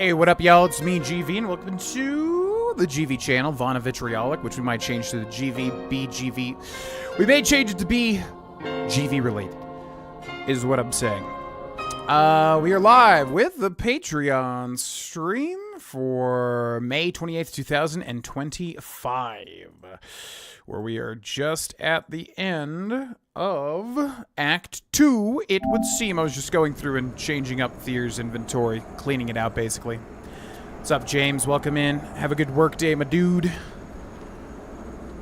Hey, what up, y'all? It's me, GV, and welcome to the GV channel, Vana Vitriolic, which we might change to the GV. We may change it to be GV related, is what I'm saying. We are live with the Patreon stream for May 28th, 2025, where we are just at the end of Act 2, it would seem. I was just going through and changing up Thier's inventory, cleaning it out, basically. What's up, James? Welcome in. Have a good work day, my dude.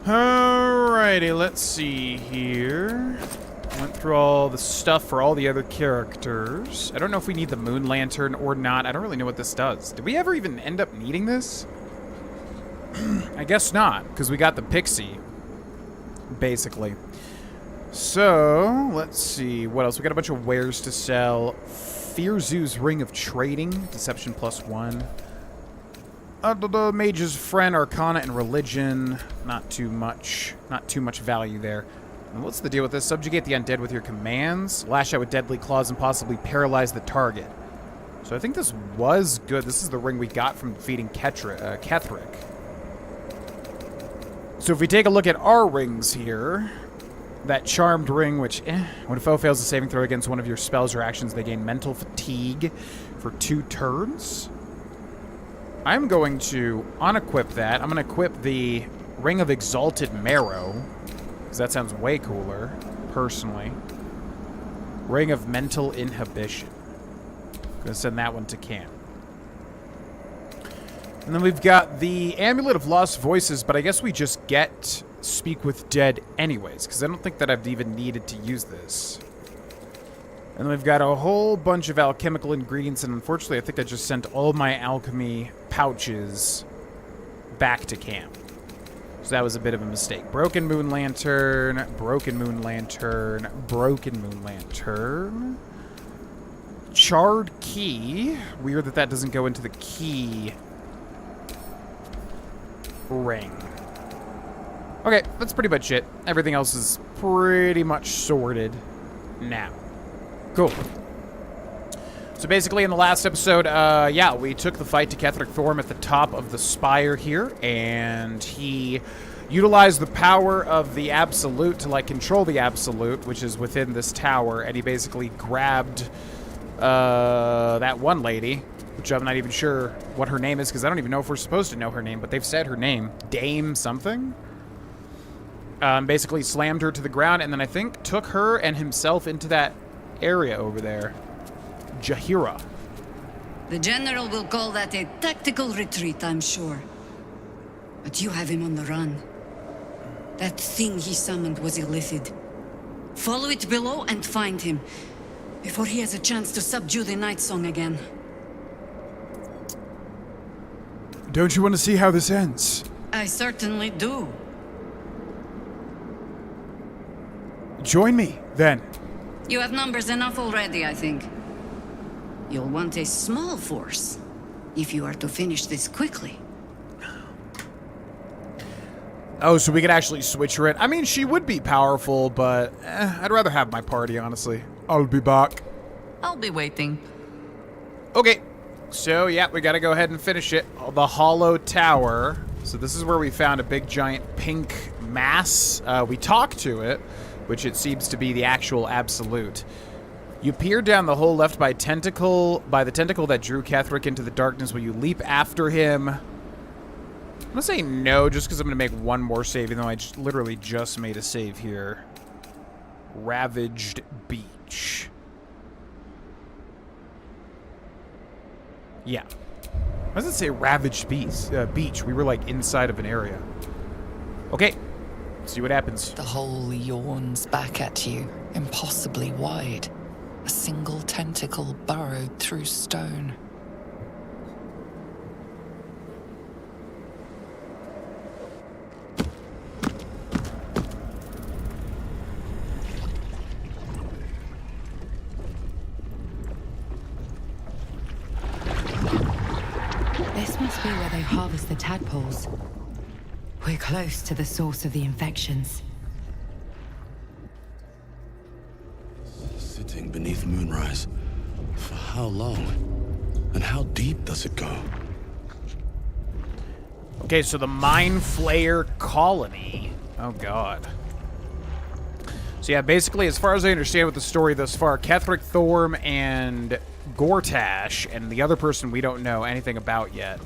Alrighty, let's see here. Went through all the stuff for all the other characters. I don't know if we need the moon lantern or not. I don't really know what this does. Did we ever even end up needing this? I guess not, because we got the pixie, basically. So, let's see. What else? We got a bunch of wares to sell. Fearzu's Ring of Trading. Deception +1. The Mage's Friend, Arcana, and Religion. Not too much value there. And what's the deal with this? Subjugate the undead with your commands. Lash out with deadly claws and possibly paralyze the target. So I think this was good. This is the ring we got from defeating Ketheric. So if we take a look at our rings here, that charmed ring, which, when a foe fails a saving throw against one of your spells or actions, they gain mental fatigue for 2 turns. I'm going to unequip that. I'm going to equip the Ring of Exalted Marrow, because that sounds way cooler, personally. Ring of Mental Inhibition. Going to send that one to camp. And then we've got the Amulet of Lost Voices, but I guess we just get Speak with Dead anyways, because I don't think that I've even needed to use this. And then we've got a whole bunch of alchemical ingredients, and unfortunately I think I just sent all my alchemy pouches back to camp. So that was a bit of a mistake. Broken Moon Lantern, Broken Moon Lantern, Broken Moon Lantern. Charred Key. Weird that that doesn't go into the key ring. Okay, that's pretty much it. Everything else is pretty much sorted now. Cool. So basically in the last episode, yeah, we took the fight to Ketheric Thorm at the top of the spire here, and he utilized the power of the Absolute to, like, control the Absolute, which is within this tower, and he basically grabbed that one lady, which I'm not even sure what her name is, because I don't even know if we're supposed to know her name, but they've said her name. Dame something? Basically slammed her to the ground, and then I think took her and himself into that area over there. Jahira. The General will call that a tactical retreat, I'm sure. But you have him on the run. That thing he summoned was illicit. Follow it below and find him, before he has a chance to subdue the Night Song again. Don't you want to see how this ends? I certainly do. Join me, then. You have numbers enough already, I think. You'll want a small force, if you are to finish this quickly. Oh, so we could actually switch her in. I mean, she would be powerful, but I'd rather have my party, honestly. I'll be back. I'll be waiting. Okay, so yeah, we gotta go ahead and finish it. The Hollow Tower. So this is where we found a big giant pink mass. We talked to it, which it seems to be the actual Absolute. You peer down the hole left by the tentacle that drew Ketheric into the darkness. Will you leap after him? I'm gonna say no, just because I'm gonna make one more save, even though I literally just made a save here. Ravaged Beach. Yeah. Why does it say Ravaged Beach? We were like inside of an area. Okay. See what happens. The hole yawns back at you, impossibly wide. A single tentacle burrowed through stone. This must be where they harvest the tadpoles. We're close to the source of the infections. Sitting beneath moonrise. For how long? And how deep does it go? Okay, so the Mind Flayer colony. Oh, God. So, yeah, basically, as far as I understand with the story thus far, Ketheric Thorm and Gortash, and the other person we don't know anything about yet,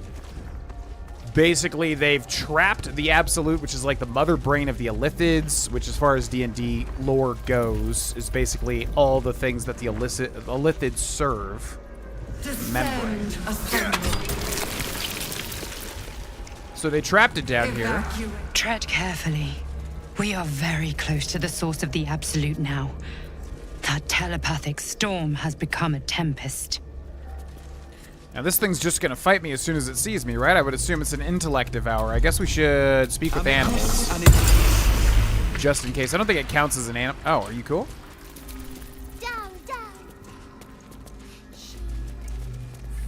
basically, they've trapped the Absolute, which is like the mother brain of the Illithids, which as far as D&D lore goes, is basically all the things that the Illithids serve. Membrane. So they trapped it down here. Tread carefully. We are very close to the source of the Absolute now. That telepathic storm has become a tempest. Now this thing's just gonna fight me as soon as it sees me, right? I would assume it's an intellect devour. I guess we should speak with animals. Just in case. I don't think it counts as an animal. Oh, are you cool?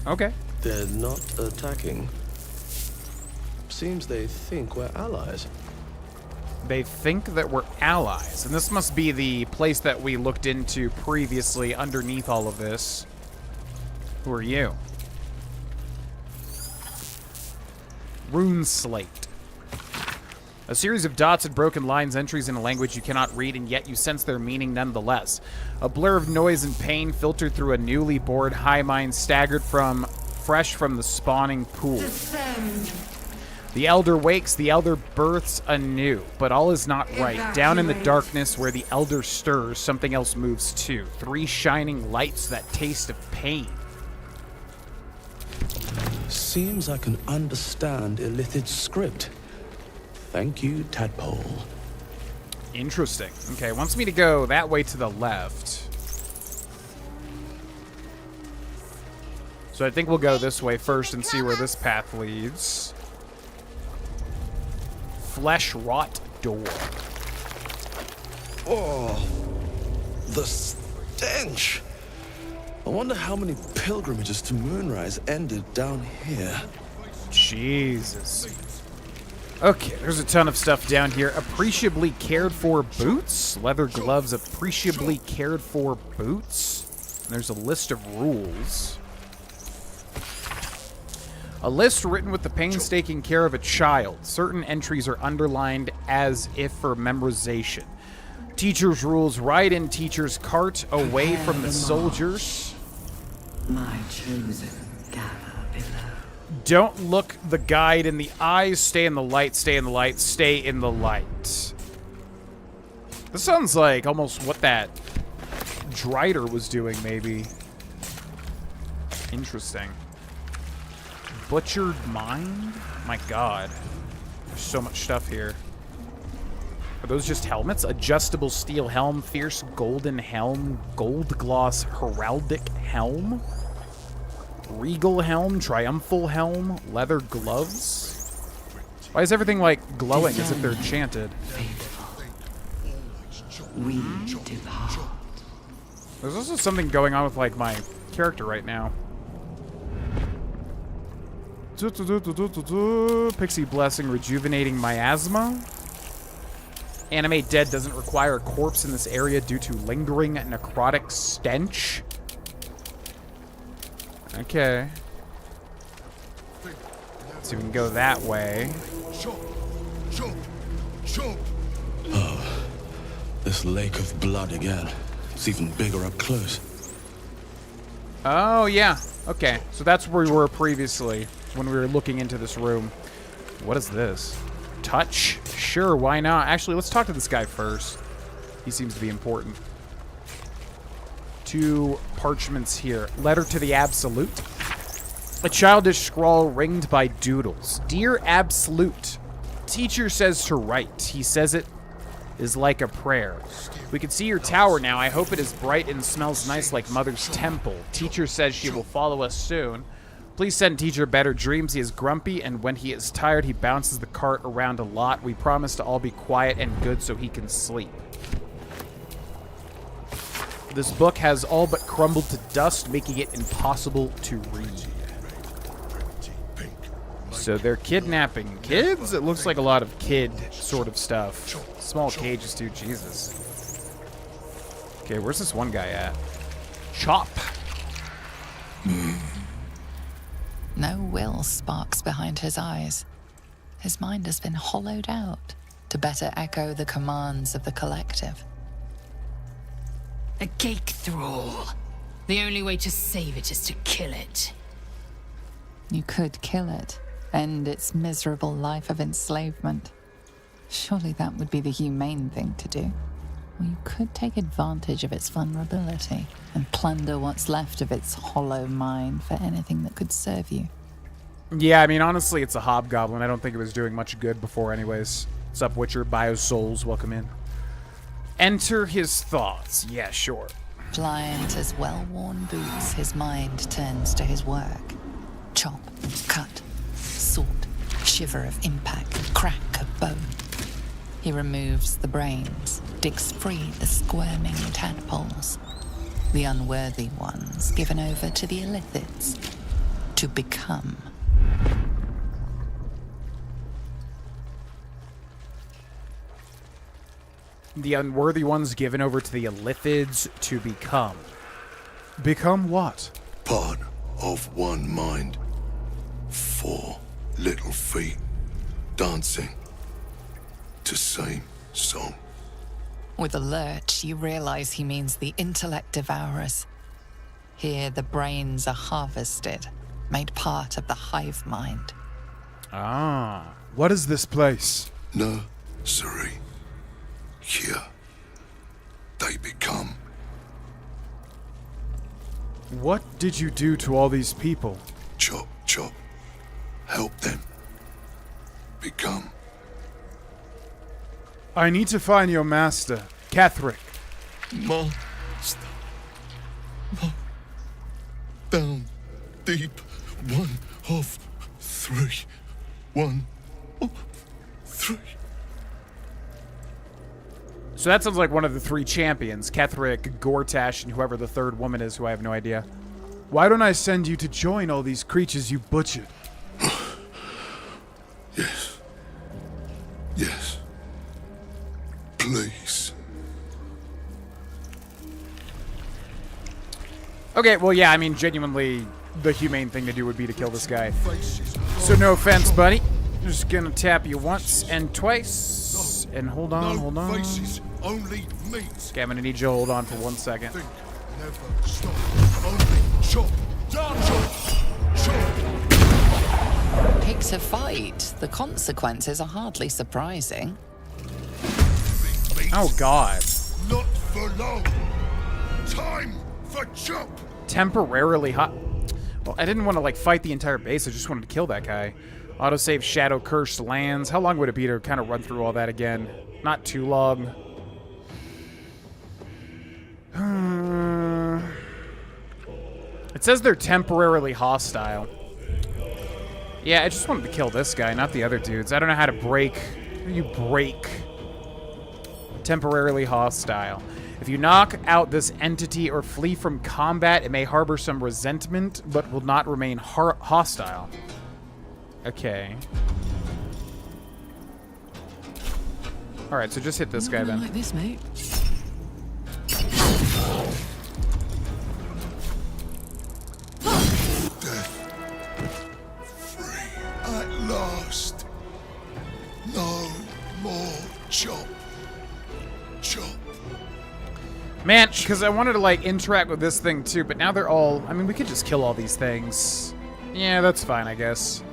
Okay. They're not attacking. Seems they think we're allies. They think that we're allies. And this must be the place that we looked into previously underneath all of this. Who are you? Rune Slate. A series of dots and broken lines, entries in a language you cannot read, and yet you sense their meaning nonetheless. A blur of noise and pain filtered through a newly bored high mind, staggered fresh from the spawning pool. The Elder wakes, the Elder births anew, but all is not right. Down in the darkness where the Elder stirs, something else moves too. 3 shining lights that taste of pain. Seems I can understand Illithid script. Thank you, Tadpole. Interesting. Okay, it wants me to go that way to the left. So I think we'll go this way first and see where this path leads. Flesh rot door. Oh, the stench. I wonder how many pilgrimages to Moonrise ended down here. Jesus. Okay, there's a ton of stuff down here. Appreciably cared for boots. Leather gloves, appreciably cared for boots. And there's a list of rules. A list written with the painstaking care of a child. Certain entries are underlined as if for memorization. Teacher's rules: ride in teacher's cart away from the soldiers. My chosen gather below. Don't look the guide in the eyes. Stay in the light, stay in the light, stay in the light. This sounds like almost what that Drider was doing, maybe. Interesting. Butchered Mind? My god. There's so much stuff here. Are those just helmets? Adjustable steel helm, fierce golden helm, gold gloss heraldic helm, regal helm, triumphal helm, leather gloves. Why is everything like glowing as if they're enchanted? We depart. There's also something going on with like my character right now. Pixie Blessing, rejuvenating miasma. Animate dead doesn't require a corpse in this area due to lingering necrotic stench. Okay. So we can go that way. Oh, this lake of blood again. It's even bigger up close. Oh, yeah. Okay, so that's where we were previously when we were looking into this room. What is this? Touch? Sure, why not? Actually, let's talk to this guy first. He seems to be important. 2 parchments here. Letter to the Absolute. A childish scrawl ringed by doodles. Dear Absolute, teacher says to write. He says it is like a prayer. We can see your tower now. I hope it is bright and smells nice like Mother's temple. Teacher says she will follow us soon. Please send teacher better dreams. He is grumpy, and when he is tired, he bounces the cart around a lot. We promise to all be quiet and good so he can sleep. This book has all but crumbled to dust, making it impossible to read. So they're kidnapping kids? It looks like a lot of kid sort of stuff. Small cages too, Jesus. Okay, where's this one guy at? Chop. No will sparks behind his eyes. His mind has been hollowed out to better echo the commands of the collective. A cake thrall. The only way to save it is to kill it. You could kill it, end its miserable life of enslavement. Surely that would be the humane thing to do. Or you could take advantage of its vulnerability and plunder what's left of its hollow mind for anything that could serve you. Yeah, I mean, honestly, it's a hobgoblin. I don't think it was doing much good before anyways. What's up, Witcher? Biosouls, welcome in. Enter his thoughts. Yeah, sure. Pliant as well-worn boots, his mind turns to his work. Chop, cut, sort, shiver of impact, crack of bone. He removes the brains, digs free the squirming tadpoles, the unworthy ones given over to the illithids to become. The unworthy ones given over to the illithids to become. Become what? Part of one mind. 4 little feet dancing to same song. With a lurch, you realize he means the intellect devourers. Here, the brains are harvested, made part of the hive mind. Ah, what is this place? Nursery. Here, they become. What did you do to all these people? Chop, chop. Help them. Become. I need to find your master, Catherick. Master. Down deep. 1 of 3. 1 of 3. So that sounds like one of the 3 champions, Catherick, Gortash, and whoever the third woman is who I have no idea. Why don't I send you to join all these creatures you butchered? Yes. Yes. Please. Okay, well, yeah, I mean, genuinely, the humane thing to do would be to kill this guy. So no offense, buddy. Just gonna tap you once and twice. And hold on, hold on. Faces, only meat. Okay, I'm gonna need you to hold on for 1 second. Think, never stop. Only chop. Chop. Chop. Pick to fight. The consequences are hardly surprising. Oh, God. Not for long. Time for chop. Temporarily hot. Well, I didn't want to, like, fight the entire base. I just wanted to kill that guy. Autosave Shadow Cursed Lands. How long would it be to kind of run through all that again? Not too long. It says they're temporarily hostile. Yeah, I just wanted to kill this guy, not the other dudes. I don't know how to break. How do you break? Temporarily hostile. If you knock out this entity or flee from combat, it may harbor some resentment, but will not remain hostile. Okay. Alright, so just hit this guy then. Like this, mate. Free at last. No more chop. Chop. Man, because I wanted to, like, interact with this thing too, but now they're all... I mean, we could just kill all these things. Yeah, that's fine, I guess.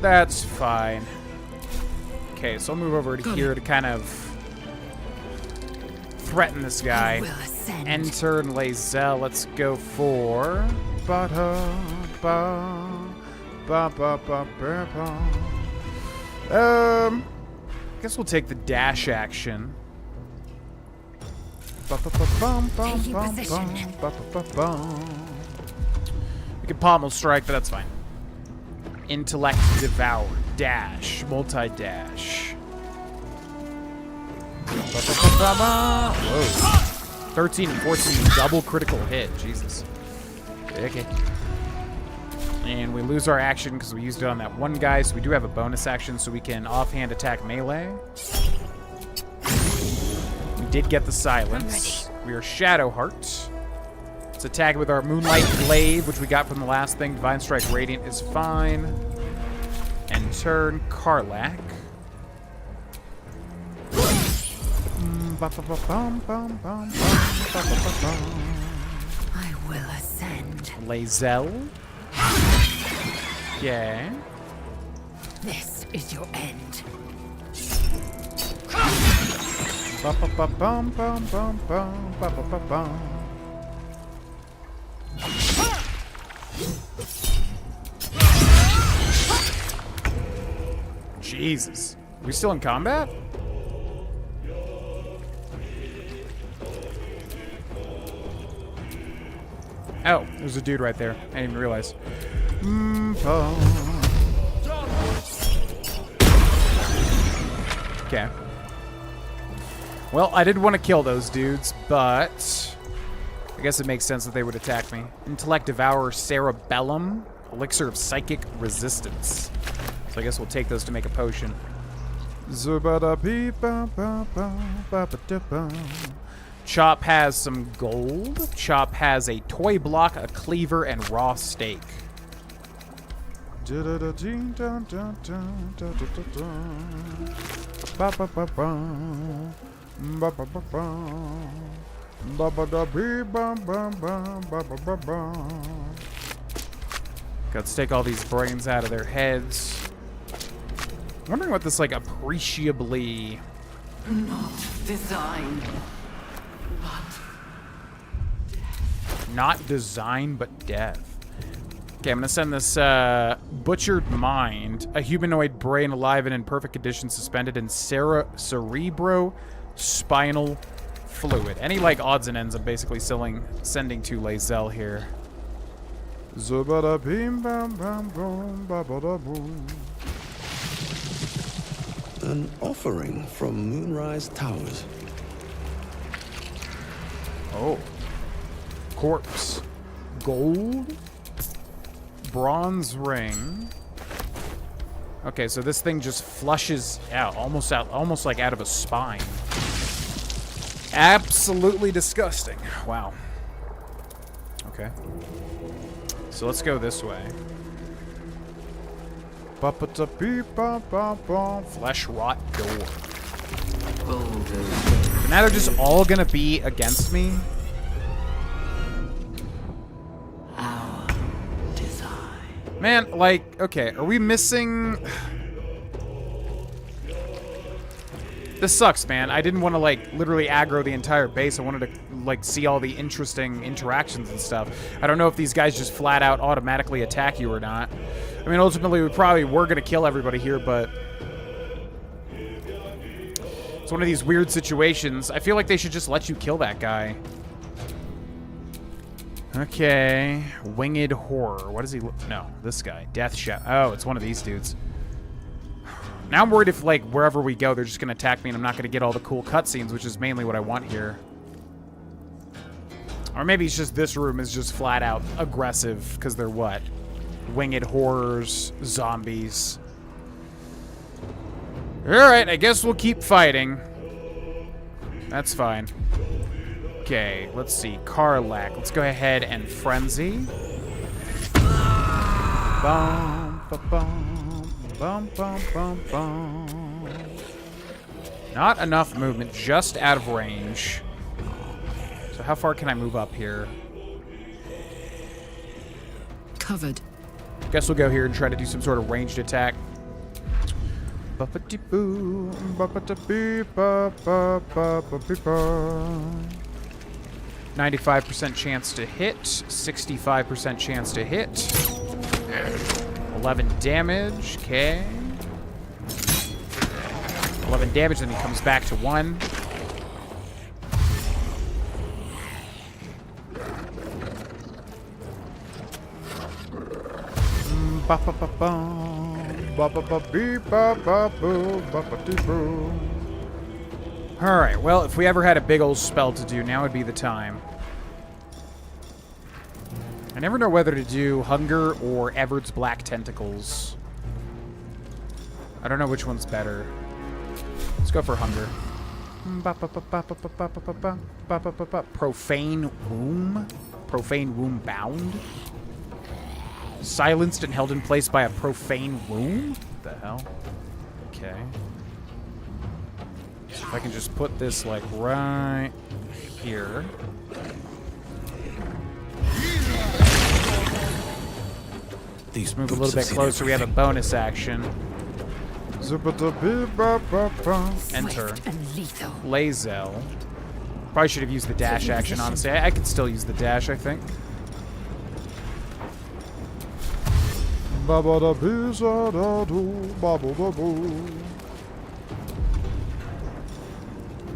That's fine. Okay, so I'll move over to here to kind of threaten this guy. Enter and lay Zell. Let's go for... Guess we'll take the dash action. We can pommel strike, but that's fine. Intellect devour. Dash. Multi-dash. Whoa. 13 and 14. Double critical hit. Jesus. Okay. And we lose our action because we used it on that one guy, so we do have a bonus action so we can offhand attack melee. We did get the silence. We are Shadowheart. Let's attack with our Moonlight Glaive, which we got from the last thing. Divine Strike Radiant is fine. And turn Karlach. I will ascend. Lae'zel. Yeah. This is your end. Jesus. Are we still in combat? Oh, there's a dude right there. I didn't even realize. Okay. Well, I did want to kill those dudes, but I guess it makes sense that they would attack me. Intellect Devourer Cerebellum, Elixir of Psychic Resistance. So I guess we'll take those to make a potion. Chop has some gold. Chop has a toy block, a cleaver, and raw steak. Let's take all these brains out of their heads. I'm wondering what this, like, appreciably... Not design, but Not design, but death. Okay, I'm gonna send this Butchered Mind, a humanoid brain alive and in perfect condition, suspended in cerebro-spinal fluid. Any, like, odds and ends I'm basically sending to Lae'zel here. An offering from Moonrise Towers. Oh. Corpse. Gold. Bronze ring. Okay, so this thing just flushes out, almost like out of a spine. Absolutely disgusting. Wow. Okay. So let's go this way. Flesh rot door. Baldur. So now they're just all gonna be against me. Our design. Man, like, okay, are we missing... This sucks, man. I didn't want to, like, literally aggro the entire base. I wanted to, like, see all the interesting interactions and stuff. I don't know if these guys just flat out automatically attack you or not. I mean, ultimately, we probably were going to kill everybody here, but... It's one of these weird situations. I feel like they should just let you kill that guy. Okay. Winged Horror. What does he look... No, this guy. Death Shadow. Oh, it's one of these dudes. Now I'm worried if, like, wherever we go, they're just going to attack me and I'm not going to get all the cool cutscenes, which is mainly what I want here. Or maybe it's just this room is just flat out aggressive, because they're what? Winged horrors, zombies. Alright, I guess we'll keep fighting. That's fine. Okay, let's see. Karlach. Let's go ahead and Frenzy. Bum, ba, bum. Bum, bum, bum, bum. Not enough movement, just out of range. So how far can I move up here? Covered. Guess we'll go here and try to do some sort of ranged attack. 95% chance to hit, 65% chance to hit. 11 damage, okay. 11 damage, then he comes back to 1. Alright, well, if we ever had a big old spell to do, now would be the time. I never know whether to do Hunger or Evert's Black Tentacles. I don't know which one's better. Let's go for Hunger. Profane Womb. Profane wound bound? Silenced and held in place by a profane wound? What the hell? Okay. So if I can just put this, like, right here. These Move a boots little bit have seen closer. We have a everything. bonus action. Enter. Swift and lethal. Lae'zel. Probably should have used the dash action, honestly. I could still use the dash, I think.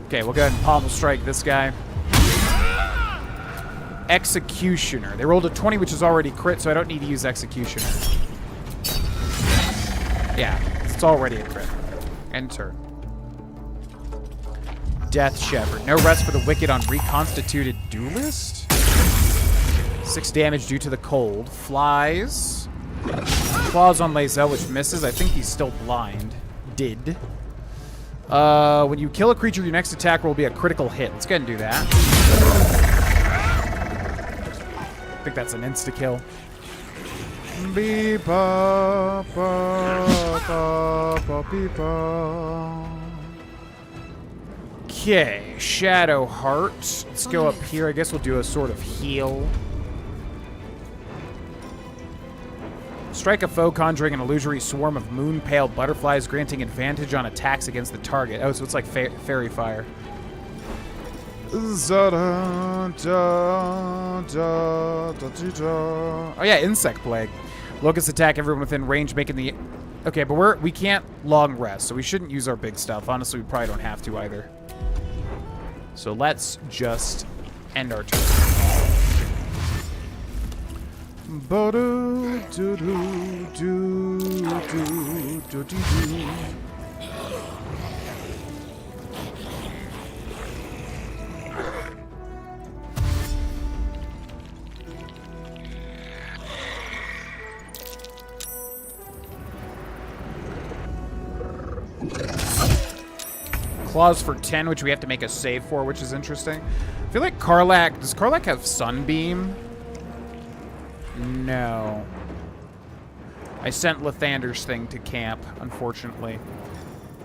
Okay, we'll go ahead and pommel strike this guy. Executioner. They rolled a 20, which is already crit, so I don't need to use Executioner. Yeah, it's already a crit. Enter. Death Shepherd. No rest for the wicked on reconstituted duelist. 6 damage due to the cold. Flies. Claws on Lae'zel, which misses. I think he's still blind. Did. When you kill a creature, your next attack will be a critical hit. Let's go ahead and do that. I think that's an insta-kill. Okay, Shadow Heart. Let's go up here. I guess we'll do a sort of heal. Strike a foe, conjuring an illusory swarm of moon-pale butterflies, granting advantage on attacks against the target. Oh, so it's like fairy fire. Oh yeah, Insect Plague. Locusts attack everyone within range, making the... Okay, but we can't long rest, so we shouldn't use our big stuff. Honestly, we probably don't have to either. So let's just end our turn. Claws for 10, which we have to make a save for, which is interesting. I feel like Karlach... Does Karlach have Sunbeam? No. I sent Lathander's thing to camp, unfortunately.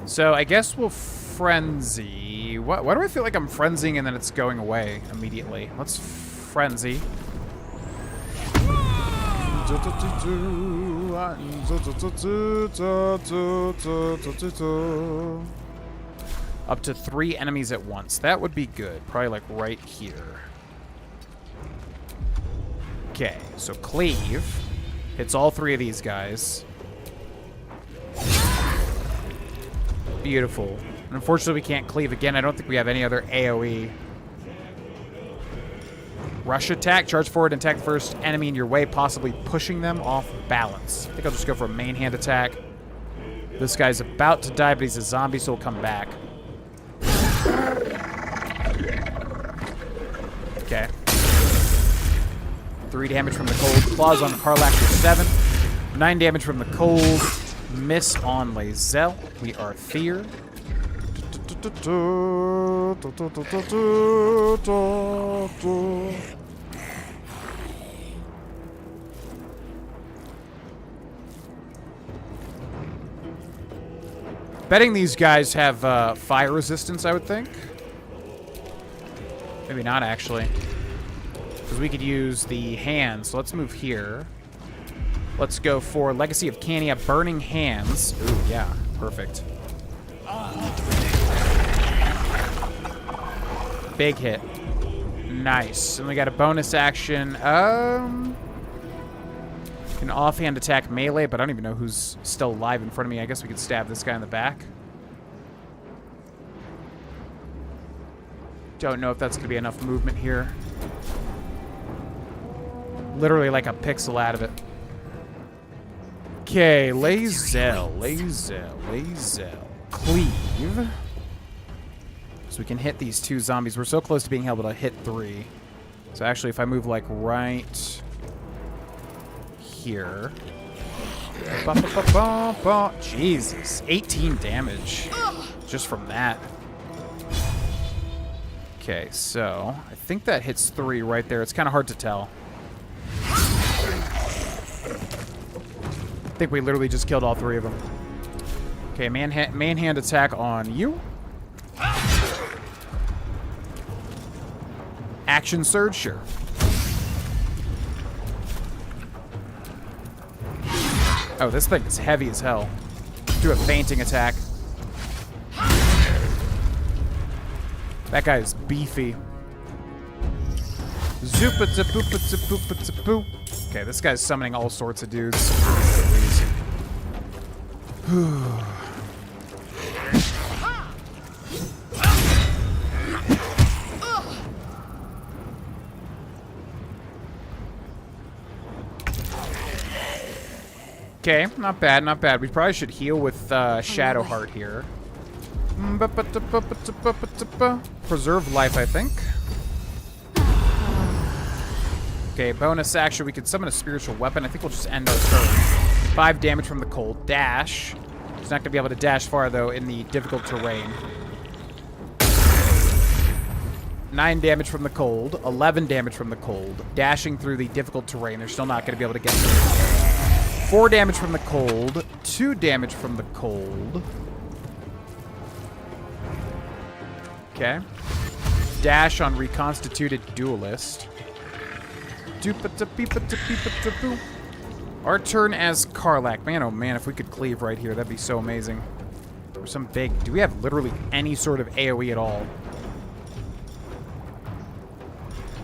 So I guess we'll Frenzy. Why do I feel like I'm frenzying and then it's going away immediately? Let's Frenzy. Up to 3 enemies at once. That would be good. Probably like right here. Okay, so Cleave hits all 3 of these guys. Beautiful. And unfortunately, we can't Cleave again. I don't think we have any other AoE. Rush attack. Charge forward and attack the first enemy in your way, possibly pushing them off balance. I think I'll just go for a main hand attack. This guy's about to die, but he's a zombie, so he'll come back. Okay. 3 damage from the cold. Claws on Karlach for 7. 9 damage from the cold. Miss on Lae'zel. We are Fear. Betting these guys have fire resistance, I would think. Maybe not, actually. Because we could use the hands. So let's move here. Let's go for Legacy of Cania, Burning Hands. Ooh, yeah. Perfect. Big hit. Nice. And we got a bonus action. An offhand attack melee, but I don't even know who's still alive in front of me. I guess we could stab this guy in the back. Don't know if that's going to be enough movement here. Literally like a pixel out of it. Okay, Lae'zel. Cleave. So we can hit these 2 zombies. We're so close to being able to hit 3. So actually, if I move like right here. Jesus, 18 damage just from that. Okay, so I think that hits 3 right there. It's kind of hard to tell. I think we literally just killed all 3 of them. Okay, main hand attack on you. Action surge, sure. Oh, this thing is heavy as hell. Do a fainting attack. That guy is beefy. Zoopa-zap-boop-a-zap-boop-a-zap-boop. Okay, this guy's summoning all sorts of dudes. Okay, not bad, not bad. We probably should heal with Shadowheart here. Preserve life, I think. Okay, bonus action. We could summon a spiritual weapon. I think we'll just end our turn. 5 damage from the cold. Dash. He's not going to be able to dash far, though, in the difficult terrain. 9 damage from the cold. 11 damage from the cold. Dashing through the difficult terrain. They're still not going to be able to get through. 4 damage from the cold. 2 damage from the cold. Okay. Dash on reconstituted duelist. Our turn as Karlach. Man, oh man, if we could cleave right here, that'd be so amazing. Or some big... Do we have literally any sort of AoE at all?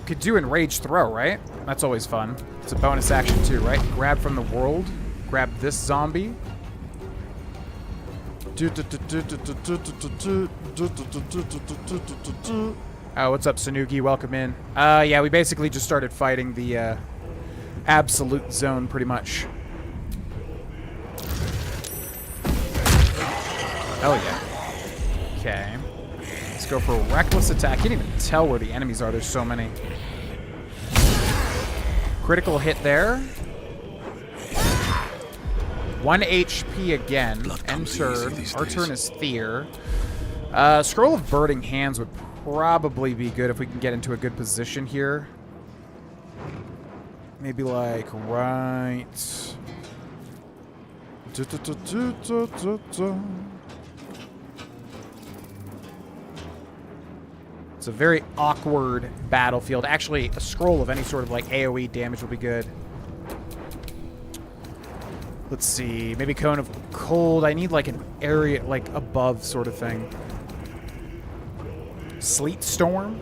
Could do Enraged Throw, right? That's always fun. It's a bonus action too, right? Grab from the world. Grab this zombie. Oh, what's up, Sanugi? Welcome in. Yeah, we basically just started fighting the absolute zone, pretty much. Hell yeah. Okay. Let's go for a reckless attack. I can't even tell where the enemies are. There's so many. Critical hit there. 1 HP again. Enter. Our turn is Thier. Scroll of Burning Hands would probably be good if we can get into a good position here. Maybe like right... It's a very awkward battlefield. Actually, a scroll of any sort of like AoE damage would be good. Let's see. Maybe Cone of Cold. I need like an area like above sort of thing. Sleet Storm.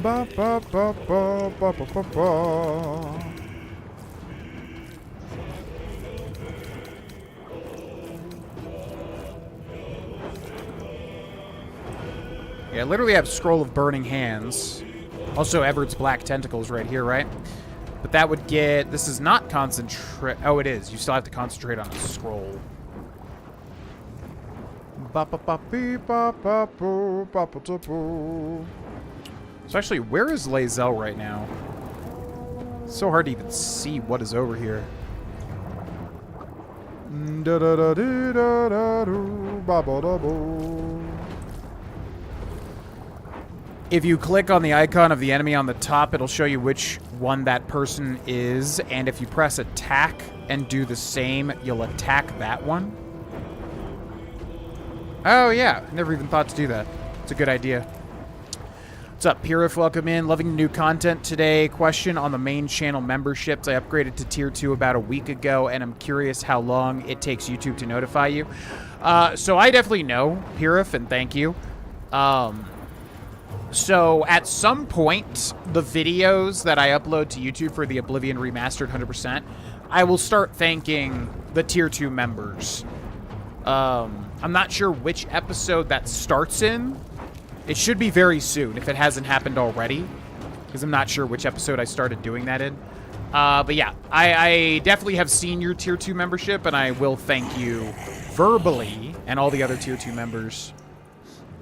Ba, ba, ba, ba, ba, ba, ba, ba. Yeah, I literally have Scroll of Burning Hands. Also, Everett's Black Tentacles right here, right? But that would get... This is not concentrate... Oh, it is. You still have to concentrate on a scroll. So actually, where is Lae'zel right now? It's so hard to even see what is over here. If you click on the icon of the enemy on the top, it'll show you which one that person is. And if you press attack and do the same, you'll attack that one. Oh, yeah. Never even thought to do that. It's a good idea. What's up, Pirif? Welcome in. Loving the new content today. Question on the main channel memberships. I upgraded to Tier 2 about a week ago, and I'm curious how long it takes YouTube to notify you. So I definitely know, Pirif, and thank you. So at some point, the videos that I upload to YouTube for the Oblivion Remastered 100%, I will start thanking the Tier 2 members. I'm not sure which episode that starts in. It should be very soon if it hasn't happened already, because I'm not sure which episode I started doing that in. But yeah, I definitely have seen your Tier 2 membership, and I will thank you verbally and all the other Tier 2 members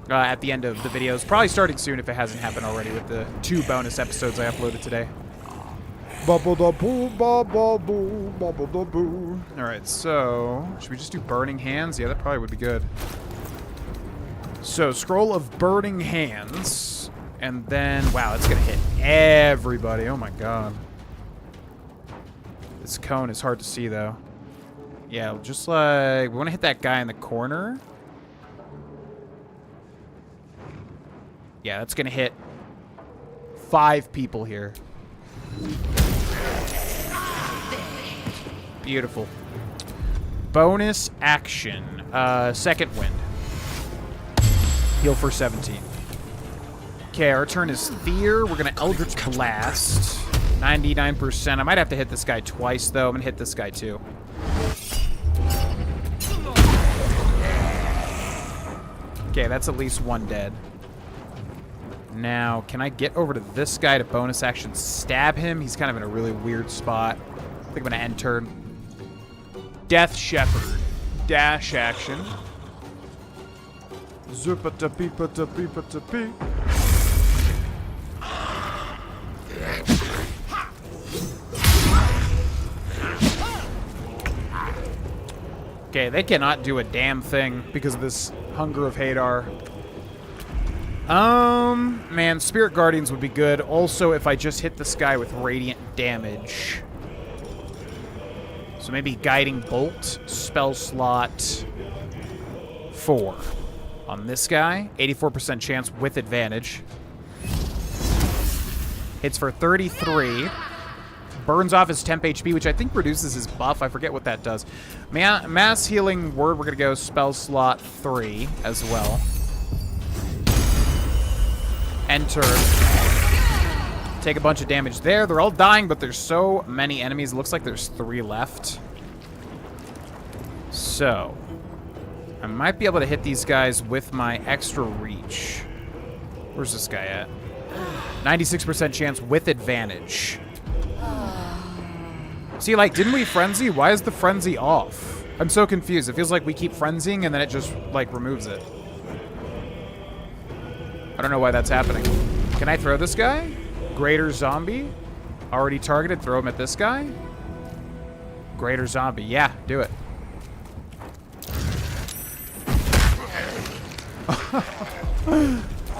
at the end of the videos. Probably starting soon if it hasn't happened already with the 2 bonus episodes I uploaded today. Alright, so should we just do Burning Hands? Yeah, that probably would be good. So, Scroll of Burning Hands. And then, wow, it's going to hit everybody. Oh my god. This cone is hard to see, though. Yeah, just like... We want to hit that guy in the corner. Yeah, that's going to hit 5 people here. Beautiful. Bonus action. Second wind. Heal for 17. Okay, our turn is Fear. We're going to Eldritch Blast. 99%. I might have to hit this guy twice, though. I'm going to hit this guy, too. Okay, that's at least 1 dead. Now, can I get over to this guy to bonus action stab him? He's kind of in a really weird spot. I think I'm going to end turn. Death Shepherd. Dash action. Zupa-ta-pee-pa-ta-pee-pa-ta-pee. Okay, they cannot do a damn thing because of this Hunger of Hadar. Man, Spirit Guardians would be good. Also, if I just hit this guy with radiant damage. So maybe Guiding Bolt, spell slot 4. On this guy, 84% chance with advantage. Hits for 33. Burns off his temp HP, which I think reduces his buff. I forget what that does. Mass Healing Word, we're going to go spell slot 3 as well. Enter. Take a bunch of damage there. They're all dying, but there's so many enemies. It looks like there's 3 left. So, I might be able to hit these guys with my extra reach. Where's this guy at? 96% chance with advantage. See, like, didn't we frenzy? Why is the frenzy off? I'm so confused. It feels like we keep frenzying and then it just, like, removes it. I don't know why that's happening. Can I throw this guy? Greater Zombie. Already targeted. Throw him at this guy. Greater Zombie. Yeah, do it.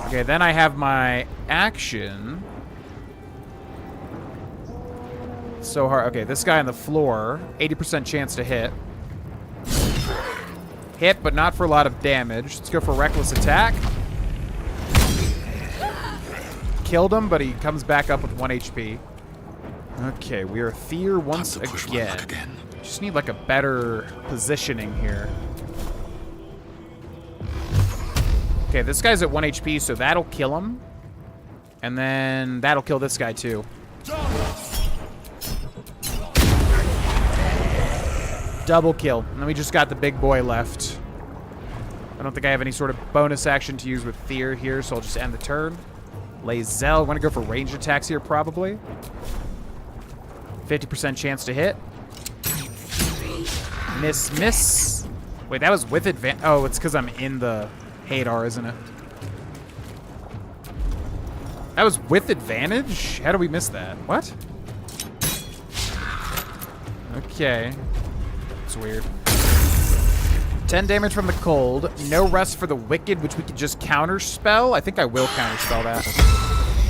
Okay, then I have my action. So hard. Okay, this guy on the floor. 80% chance to hit. Hit, but not for a lot of damage. Let's go for Reckless Attack. Killed him, but he comes back up with 1 HP. Okay, we are Fear once again. Just need like a better positioning here. Okay, this guy's at 1 HP, so that'll kill him. And then that'll kill this guy too. Double kill. And then we just got the big boy left. I don't think I have any sort of bonus action to use with Fear here, so I'll just end the turn. Lae'zel. Want to go for range attacks here, probably. 50% chance to hit. Miss. Wait, that was with advantage. Oh, it's because I'm in the Hadar, isn't it? That was with advantage? How do we miss that? What? Okay. It's weird. 10 damage from the cold. No rest for the wicked, which we could just counterspell. I think I will counterspell that.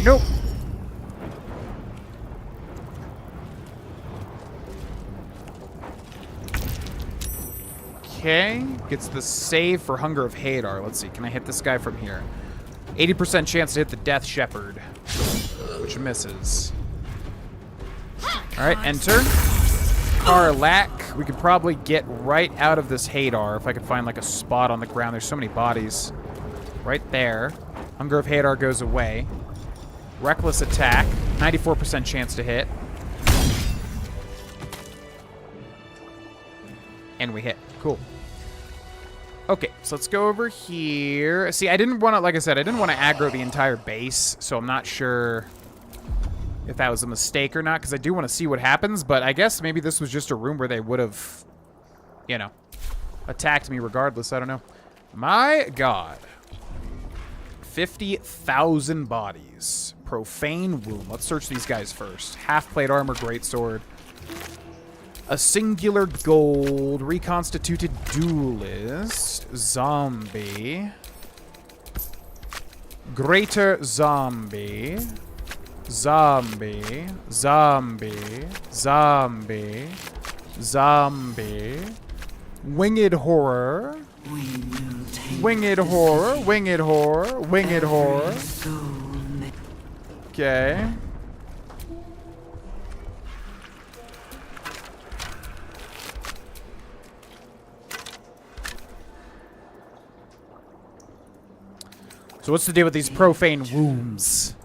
Nope. Okay. Gets the save for Hunger of Hadar. Let's see. Can I hit this guy from here? 80% chance to hit the Death Shepherd, which misses. All right, enter. Karlak. We could probably get right out of this Hadar if I could find like a spot on the ground. There's so many bodies. Right there. Hunger of Hadar goes away. Reckless Attack. 94% chance to hit. And we hit. Cool. Okay, so let's go over here. See, I didn't want to, like I said, I didn't want to aggro the entire base, so I'm not sure if that was a mistake or not, because I do want to see what happens, but I guess maybe this was just a room where they would have, you know, attacked me regardless. I don't know. My God. 50,000 bodies. Profane Womb. Let's search these guys first. Half-plate armor, greatsword. A singular gold. Reconstituted duelist. Zombie. Greater zombie. Zombie. Zombie. Zombie. Zombie. Winged horror. Winged horror. Winged horror. Winged horror. Okay. So what's the deal with these profane wombs?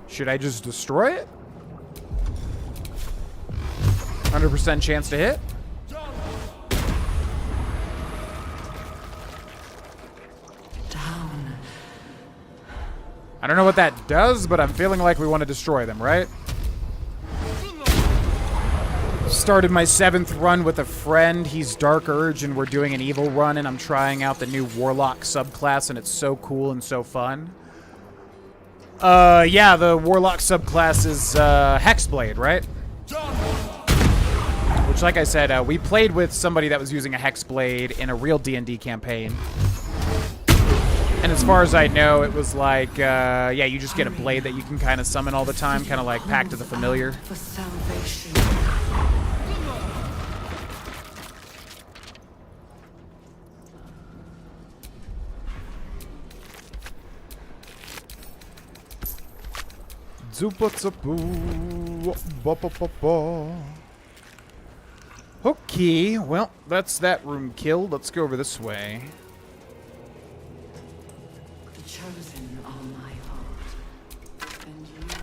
Should I just destroy it? 100% chance to hit? Down. I don't know what that does, but I'm feeling like we want to destroy them, right? Started my 7th run with a friend. He's Dark Urge, and we're doing an evil run, and I'm trying out the new Warlock subclass, and it's so cool and so fun. Yeah, the Warlock subclass is Hexblade, right? Which, like I said, we played with somebody that was using a Hexblade in a real D&D campaign. And as far as I know, it was like, yeah, you just get a blade that you can kind of summon all the time, kind of like Pact of the Familiar. For salvation. Okay, well, that's that room killed. Let's go over this way. The chosen are my heart, and you my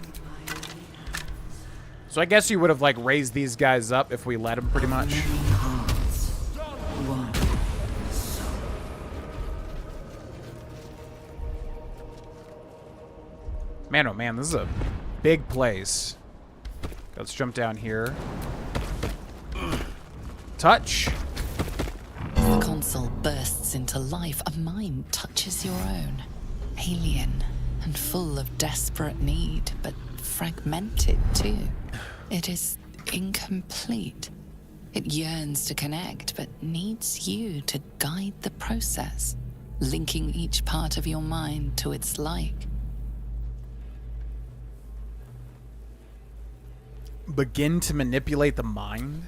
only hands. So I guess you would have, like, raised these guys up if we let them, pretty much. Many hearts, one soul. Man, oh man, this is a big place. Let's jump down here. Touch. As the console bursts into life, a mind touches your own. Alien and full of desperate need, but fragmented too. It is incomplete. It yearns to connect, but needs you to guide the process, linking each part of your mind to its like. Begin to manipulate the mind.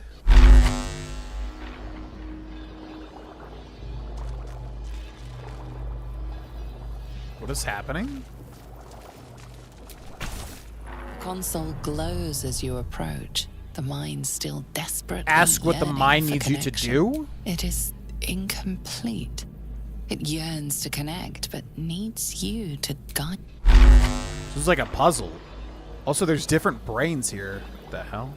What is happening? Console glows as you approach. The mind still desperate. Ask what the mind needs you to do? It is incomplete. It yearns to connect, but needs you to guide. This is like a puzzle. Also, there's different brains here. What the hell?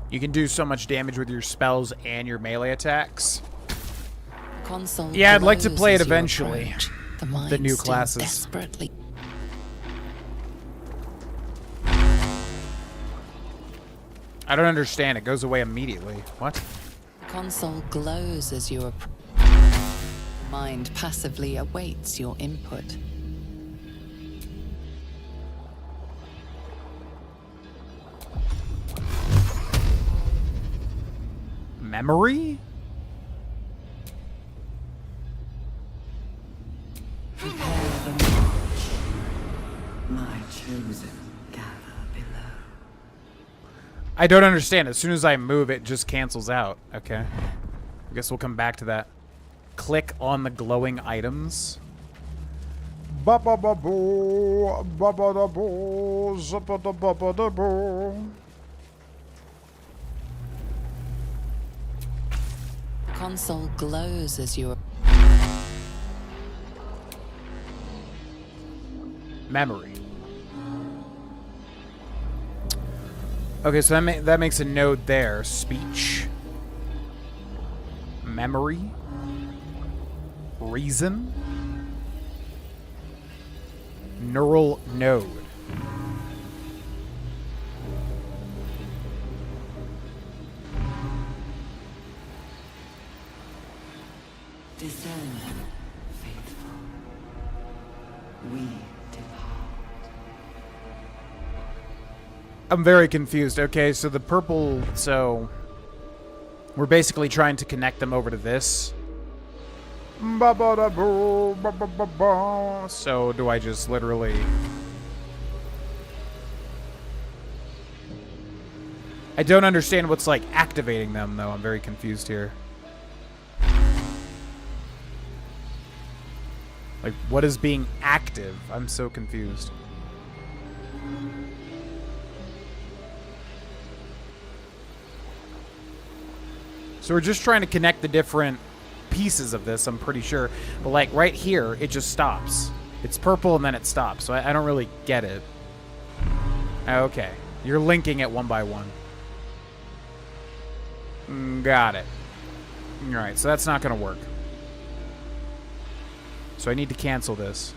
You can do so much damage with your spells and your melee attacks. Console Yeah, I'd like to glows play it as you eventually. approach. The The mind new still classes. desperately. I don't understand. It goes away immediately. What? Console glows as you approach. Mind passively awaits your input. Memory? Prepare the march. My chosen gather below. I don't understand. As soon as I move, it just cancels out. Okay. I guess we'll come back to that. Click on the glowing items. Ba-ba-ba-boo, ba-ba-da-boo, zip-a-da-ba-ba-da-boo. Console glows as you. Memory. Okay, so that makes a node there. Speech. Memory. Reason. Neural node. Discern, faithful. We depart. I'm very confused. Okay, so the purple... So... We're basically trying to connect them over to this. So do I just literally... I don't understand what's, like, activating them, though. I'm very confused here. Like, what is being active? I'm so confused. So we're just trying to connect the different pieces of this, I'm pretty sure. But, like, right here, it just stops. It's purple and then it stops. So I don't really get it. Okay. You're linking it one by one. Got it. Alright, so that's not going to work. So I need to cancel this.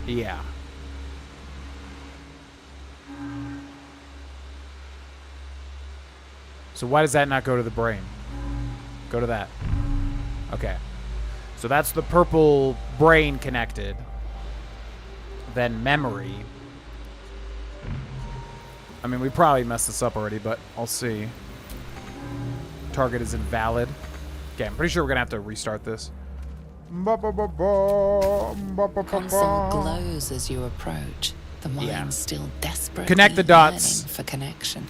Yeah. So why does that not go to the brain? Go to that. Okay. So that's the purple brain connected. Then memory. I mean, we probably messed this up already, but I'll see. Target is invalid. Okay, I'm pretty sure we're going to have to restart this. Console glows as you approach. The mind Yeah. still desperately Connect the dots. yearning for connection.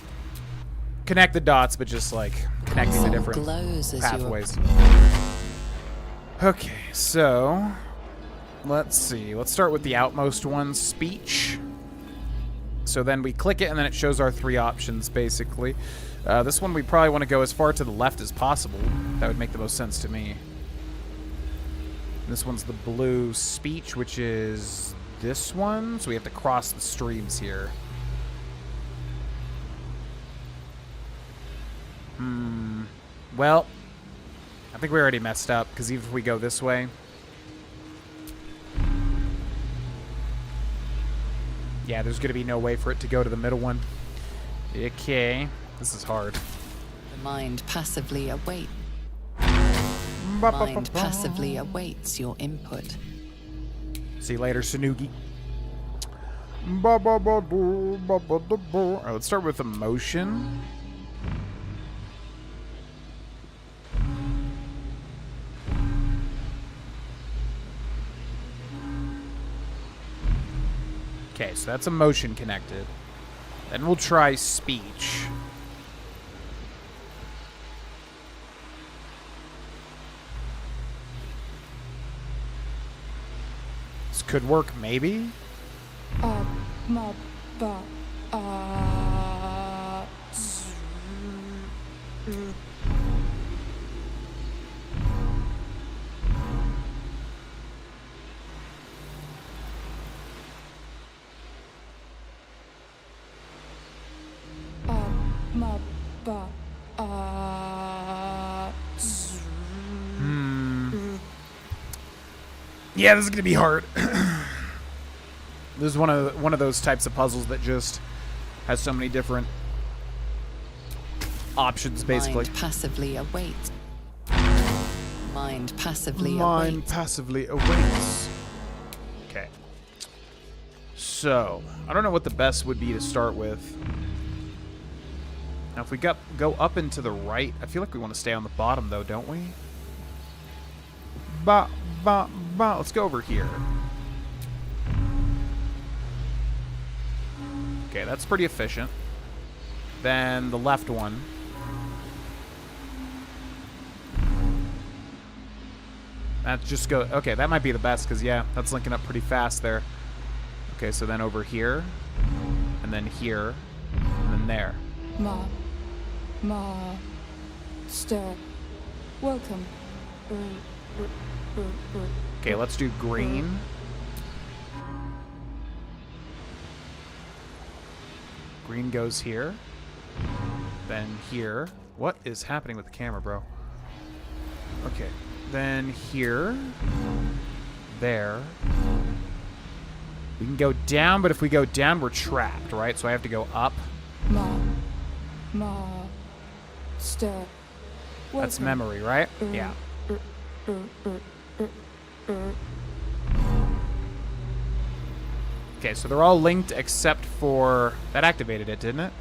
Connect the dots, but just like connecting the Console different glows as pathways. Okay, so let's see. Let's start with the outmost one, speech. So then we click it, and then it shows our three options, basically. This one, we probably want to go as far to the left as possible. That would make the most sense to me. This one's the blue speech, which is this one. So we have to cross the streams here. Well, I think we already messed up, because even if we go this way... Yeah, there's going to be no way for it to go to the middle one. Okay. This is hard. The mind passively awaits. Mind passively awaits your input. See you later, Sanugi. Alright, let's start with emotion. Okay, so that's emotion connected. Then we'll try speech. This could work, maybe? Yeah, this is gonna be hard. This is one of those types of puzzles that just has so many different options, basically. Mind passively awaits. Mind passively Mind awaits. passively awaits. Okay. So, I don't know what the best would be to start with. Now, if we go up and to the right, I feel like we want to stay on the bottom, though, don't we? Let's go over here. Okay, that's pretty efficient. Then the left one. That just go. Okay, that might be the best because yeah, that's linking up pretty fast there. Okay, so then over here, and then here, and then there. Stir. Welcome. Okay, let's do green. Green goes here. Then here. What is happening with the camera, bro? Okay. Then here. There. We can go down, but if we go down, we're trapped, right? So I have to go up. Stir. That's Welcome. memory, right? Yeah. Okay, so they're all linked except for... That activated it, didn't it?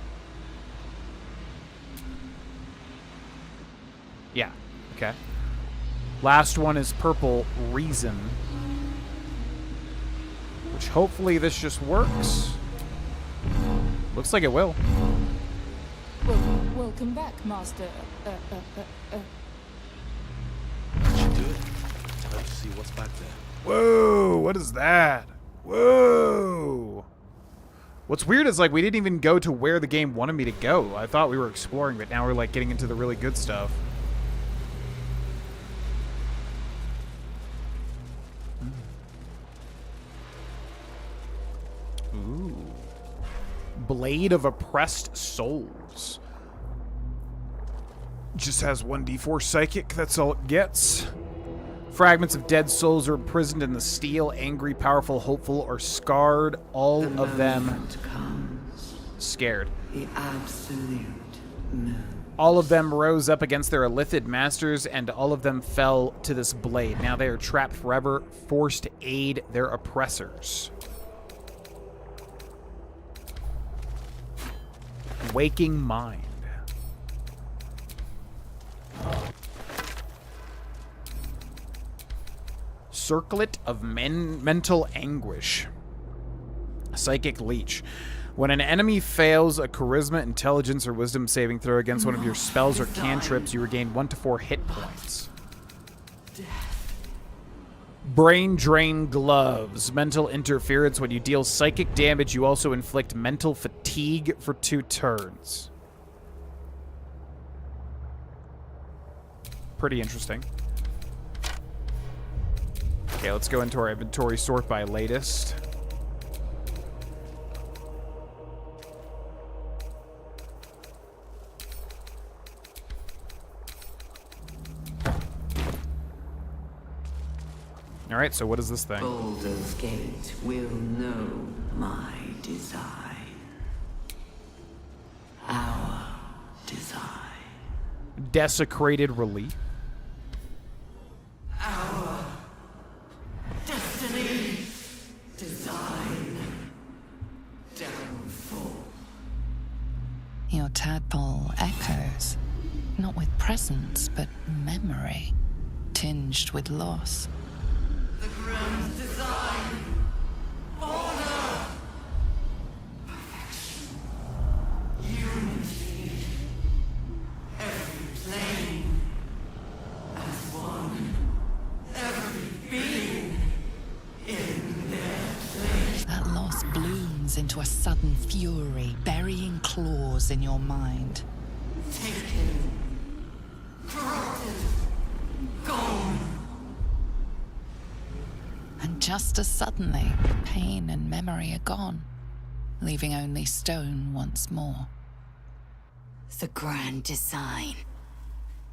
Yeah, okay. Last one is purple reason. Which hopefully this just works. Looks like it will. Welcome back, Master. That should do it. Let's see what's back there. Whoa, what is that? Whoa. What's weird is, like, we didn't even go to where the game wanted me to go. I thought we were exploring, but now we're, like, getting into the really good stuff. Ooh. Blade of Oppressed Souls. Just has 1d4 psychic, that's all it gets. Fragments of dead souls are imprisoned in the steel, angry, powerful, hopeful, or scarred. All of them Comes scared. the absolute moon. All of them rose up against their illithid masters, and all of them fell to this blade. Now they are trapped forever, forced to aid their oppressors. Waking Mind. Circlet of Mental Anguish. Psychic Leech. When an enemy fails a charisma, intelligence, or wisdom saving throw against one of your spells or cantrips, you regain 1 to 4 hit points. Brain Drain Gloves. Mental interference. When you deal psychic damage, you also inflict mental fatigue for 2 turns. Pretty interesting. Okay, let's go into our inventory, sort by latest. Alright, so what is this thing? Baldur's Gate will know my design. Our design. Desecrated Relief. Destiny. Design. Downfall. Your tadpole echoes, not with presence, but memory, tinged with loss. The grand design. Order. Perfection. Unity. Every plane. As one. Every being. In their place. That loss blooms into a sudden fury, burying claws in your mind. Taken. Corrupted. Gone. And just as suddenly, pain and memory are gone, leaving only stone once more. The grand design.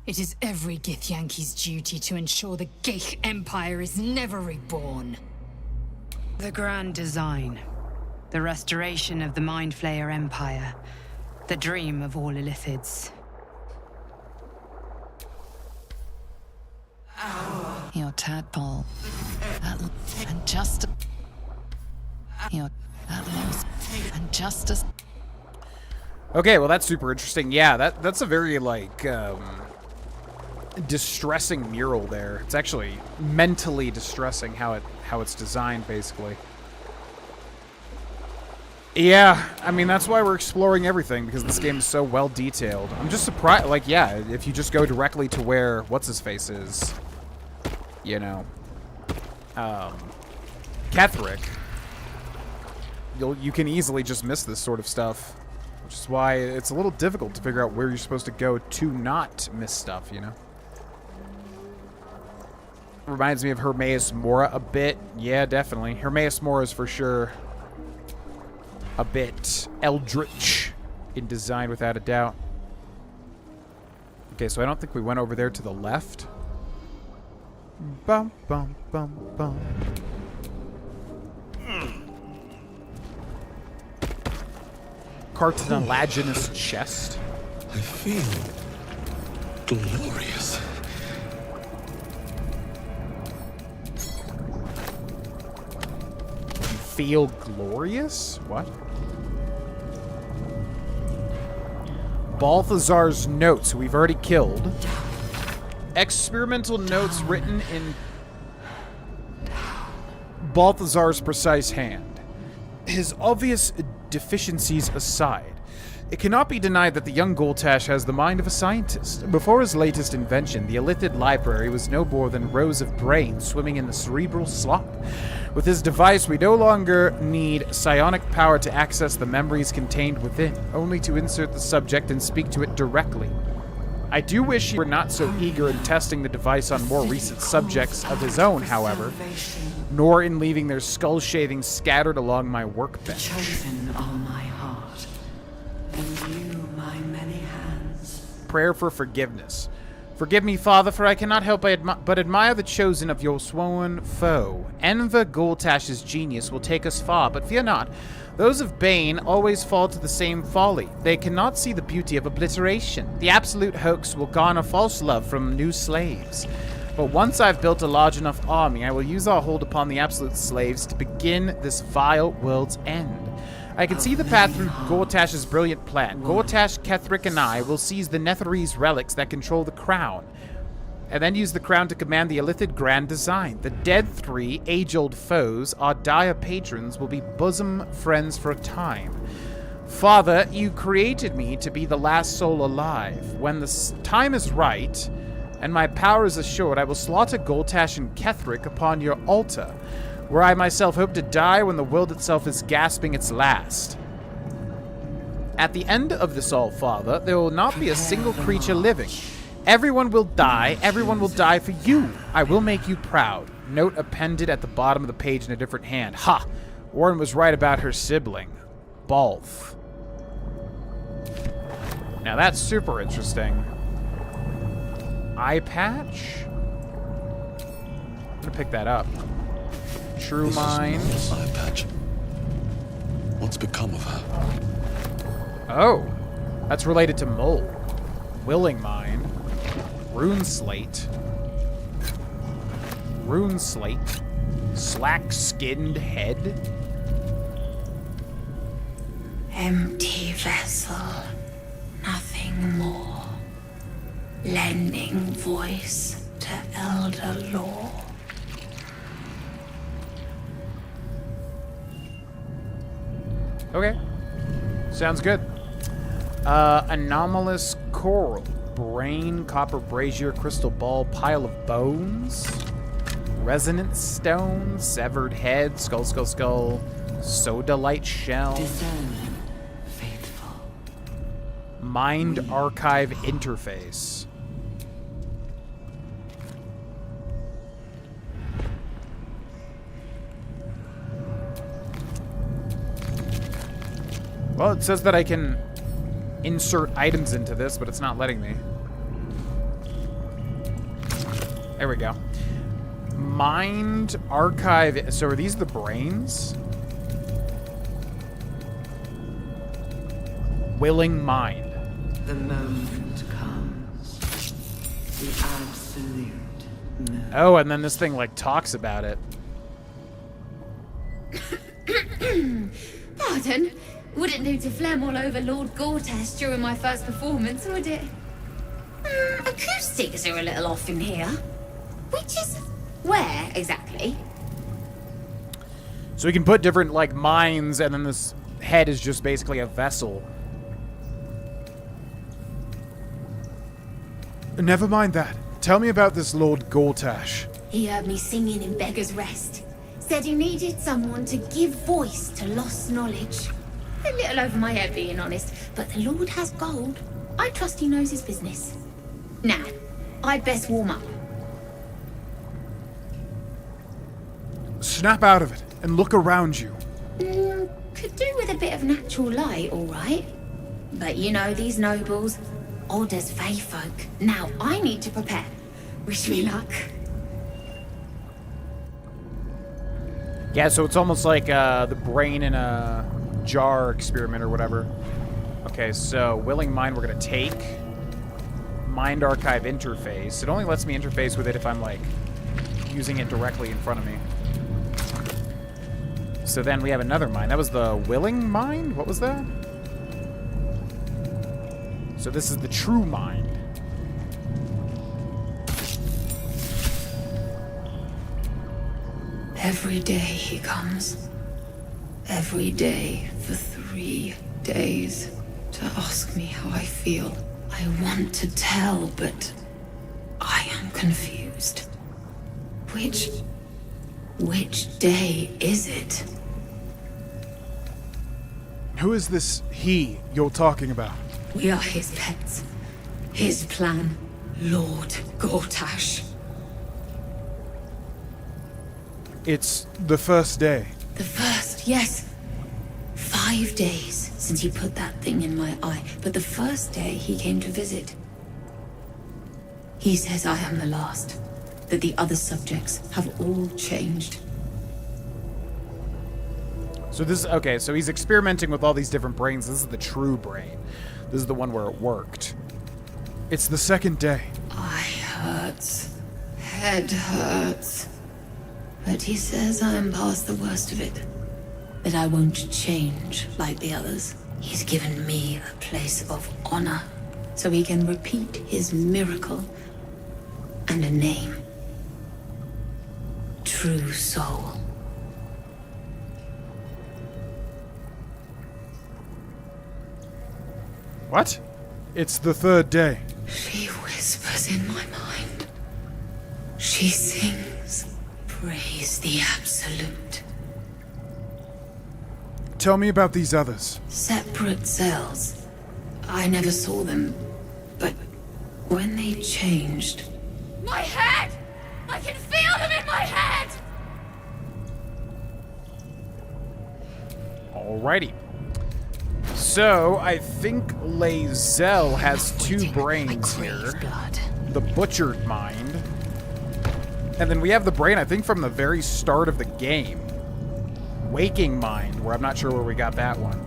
It is every Githyanki's duty to ensure the Geich Empire is never reborn. The grand design. The restoration of the Mind Flayer Empire. The dream of all Illithids. Your tadpole. And just... Your... That loss. And just as... Okay, well that's super interesting. Yeah, that's a very, like, distressing mural there. It's actually mentally distressing how it's designed, basically. Yeah, I mean, that's why we're exploring everything, because this game is so well detailed. I'm just surprised, like, yeah, if you just go directly to where what's-his-face is, you know, Ketherick, you can easily just miss this sort of stuff, which is why it's a little difficult to figure out where you're supposed to go to not miss stuff, you know? Reminds me of Hermaeus Mora a bit. Yeah, definitely. Hermaeus Mora is for sure a bit eldritch in design, without a doubt. Okay, so I don't think we went over there to the left. Bum, bum, bum, bum. Cartilaginous chest. I feel Glorious. Feel glorious? What? Balthazar's notes, we've already killed. Experimental notes written in Balthazar's precise hand. His obvious deficiencies aside, it cannot be denied that the young Goltash has the mind of a scientist. Before his latest invention, the Illithid library was no more than rows of brains swimming in the cerebral slop. With his device, we no longer need psionic power to access the memories contained within, only to insert the subject and speak to it directly. I do wish he were not so eager in testing the device on more recent subjects of his own, however, nor in leaving their skull shavings scattered along my workbench. Chosen are my heart, and you my many hands. Prayer for forgiveness. Forgive me, Father, for I cannot help but admire the chosen of your sworn foe. Enver Goltash's genius will take us far, but fear not. Those of Bane always fall to the same folly. They cannot see the beauty of obliteration. The absolute hoax will garner false love from new slaves. But once I've built a large enough army, I will use our hold upon the absolute slaves to begin this vile world's end. I can see the path through Gortash's brilliant plan. Gortash, Ketheric, and I will seize the Netherese relics that control the crown, and then use the crown to command the Illithid Grand Design. The dead three, age-old foes, our dire patrons, will be bosom friends for a time. Father, you created me to be the last soul alive. When the time is right, and my power is assured, I will slaughter Goltash and Ketheric upon your altar, where I myself hope to die when the world itself is gasping its last. At the end of this all, Father, there will not be a single creature living. Everyone will die. Everyone will die for you. I will make you proud. Note appended at the bottom of the page in a different hand. Ha! Warren was right about her sibling, Balth. Now that's super interesting. Eye patch? I'm gonna pick that up. True Mind. Eye patch. What's become of her? Oh, that's related to Mole. Willing Mind. Rune Slate. Rune Slate. Slack-skinned head. Empty vessel, nothing more. Lending voice to elder law. Okay. Sounds good. Anomalous coral. Brain, copper brazier, crystal ball, pile of bones. Resonance stone, severed head, skull, soda light shell. Discernment, faithful. Mind archive interface. Well, it says that I can insert items into this, but it's not letting me. There we go. Mind archive. So are these the brains? Willing mind. The moment comes. The absolute. No. Oh, and then this thing like talks about it. Pardon? Wouldn't do to phlegm all over Lord Gortash during my first performance, would it? Acoustics are a little off in here. Which is where, exactly? So we can put different, like, minds, and then this head is just basically a vessel. Never mind that. Tell me about this Lord Gortash. He heard me singing in Beggar's Rest. Said he needed someone to give voice to lost knowledge. A little over my head, being honest, but the Lord has gold. I trust he knows his business. Now, I'd best warm up. Snap out of it and look around you. Could do with a bit of natural light, all right. But you know these nobles, odd as fey folk. Now I need to prepare. Wish me luck. Yeah, so it's almost like the brain in a jar experiment or whatever. Okay, so willing mind we're gonna take. Mind Archive interface. It only lets me interface with it if I'm, like, using it directly in front of me. So then we have another mind. That was the willing mind? What was that? So this is the true mind. Every day he comes. Every day for 3 days to ask me how I feel. I want to tell, but I am confused. Which day is it? Who is this he you're talking about? We are his pets. His plan. Lord Gortash. It's the first day. The first, yes. 5 days since he put that thing in my eye, but the first day he came to visit. He says I am the last, that the other subjects have all changed. So this is, okay, so he's experimenting with all these different brains. This is the true brain. This is the one where it worked. It's the second day. Eye hurts. Head hurts. But he says I am past the worst of it. That I won't change like the others. He's given me a place of honor, so he can repeat his miracle and a name. True soul. What? It's the third day. She whispers in my mind. She sings, praise the Absolute. Tell me about these others. Separate cells. I never saw them, but when they changed... My head! I can feel them in my head! Alrighty. So, I think Lae'zel has two brains here. Blood. The butchered mind. And then we have the brain, I think, from the very start of the game. Waking mind, where I'm not sure where we got that one.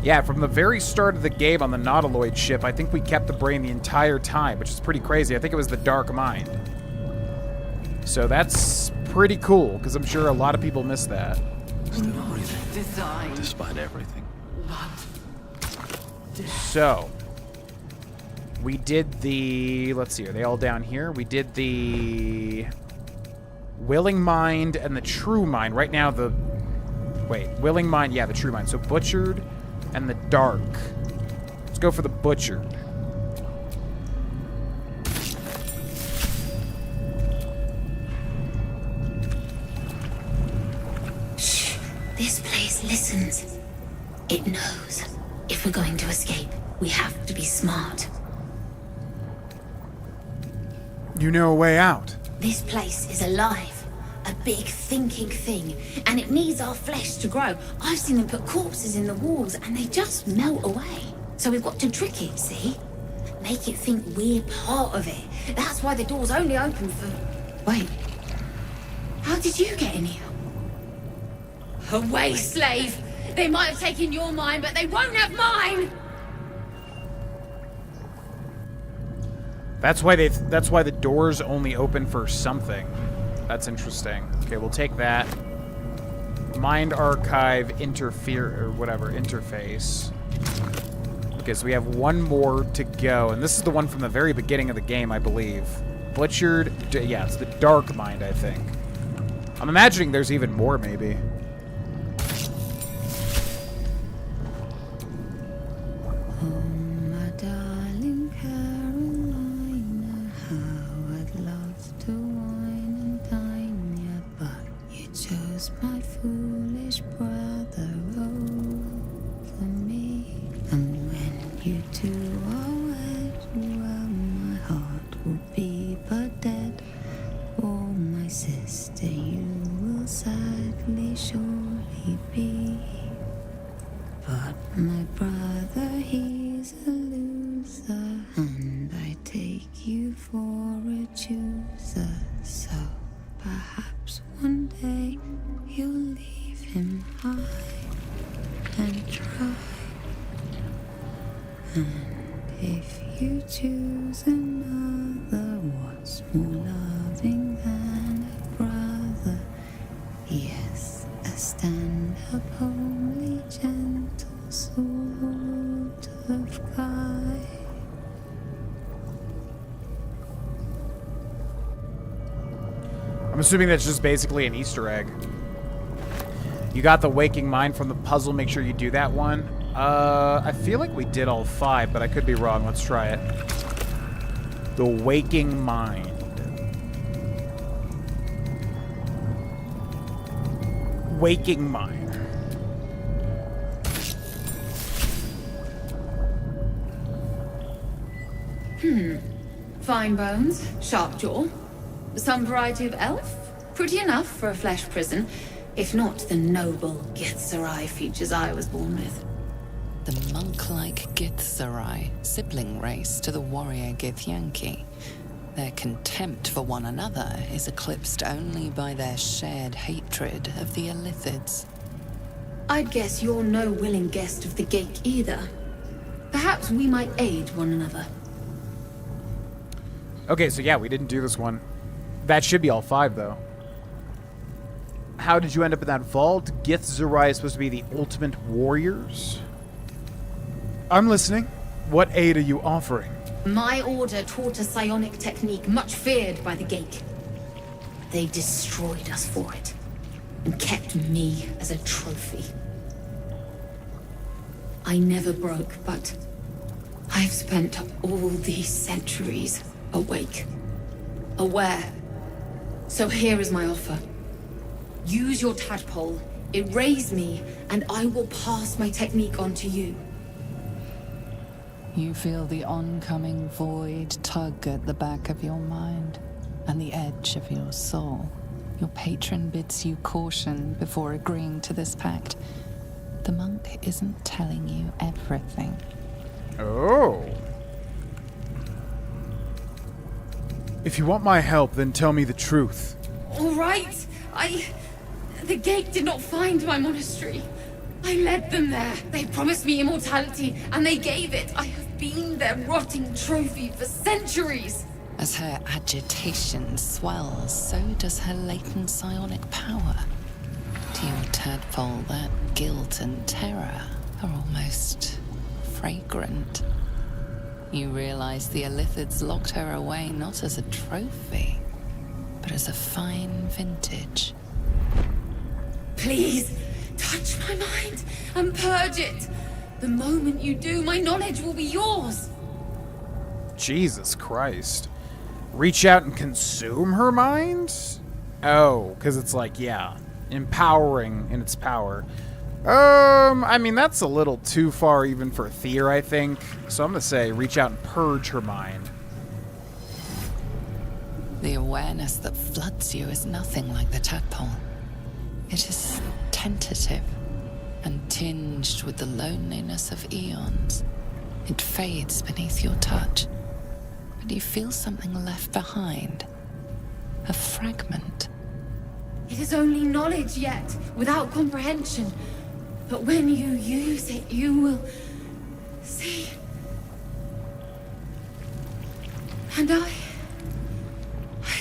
Yeah, from the very start of the game on the Nautiloid ship, I think we kept the brain the entire time, which is pretty crazy. I think it was the Dark Mind. So that's pretty cool, because I'm sure a lot of people miss that. Still breathing, despite everything. So, we did the... Let's see, are they all down here? We did the... Willing Mind and the True Mind. Right now, the... Wait, Willing Mind, yeah, the True Mind. So, Butchered and the Dark. Let's go for the Butchered. Shh. This place listens. It knows. If we're going to escape, we have to be smart. You know a way out. This place is alive. A big thinking thing. And it needs our flesh to grow. I've seen them put corpses in the walls and they just melt away. So we've got to trick it, see? Make it think we're part of it. That's why the door's only open for... Wait. How did you get in here? Away, slave! They might have taken your mind, but they won't have mine! That's why the doors only open for something. That's interesting. Okay, we'll take that. Mind Archive interface. Okay, so we have one more to go, and this is the one from the very beginning of the game, I believe. Butchered, yeah, it's the Dark Mind, I think. I'm imagining there's even more, maybe. And if you choose another Stand up, homely, gentle sword of guide. I'm assuming that's just basically an Easter egg. You got the waking mind from the puzzle. Make sure you do that one. I feel like we did all 5, but I could be wrong. Let's try it. The waking mind. Waking mind. Fine bones, sharp jaw. Some variety of elf? Pretty enough for a flesh prison, if not the noble Githzerai features I was born with. The monk-like Githzerai, sibling race to the warrior Githyanki. Their contempt for one another is eclipsed only by their shared hatred of the Illithids. I'd guess you're no willing guest of the Gake either. Perhaps we might aid one another. Okay, so yeah, we didn't do this one. That should be all 5, though. How did you end up in that vault? Githzerai is supposed to be the ultimate warriors? I'm listening. What aid are you offering? My order taught a psionic technique much feared by the Gake. They destroyed us for it, and kept me as a trophy. I never broke, but I've spent all these centuries awake, aware. So here is my offer. Use your tadpole, erase me, and I will pass my technique on to you. You feel the oncoming void tug at the back of your mind and the edge of your soul. Your patron bids you caution before agreeing to this pact. The monk isn't telling you everything. Oh. If you want my help, then tell me the truth. All right. The Gate did not find my monastery. I led them there. They promised me immortality, and they gave it. I have been their rotting trophy for centuries. As her agitation swells, so does her latent psionic power. To your tadpole, that guilt and terror are almost fragrant. You realize the Illithids locked her away not as a trophy, but as a fine vintage. Please, touch my mind and purge it. The moment you do, my knowledge will be yours. Jesus Christ. Reach out and consume her mind? Oh, because it's like, yeah, empowering in its power. I mean, that's a little too far even for Thea, I think. So I'm going to say reach out and purge her mind. The awareness that floods you is nothing like the tadpole. It is tentative and tinged with the loneliness of eons. It fades beneath your touch, but you feel something left behind. A fragment. It is only knowledge yet, without comprehension. But when you use it, you will see. And I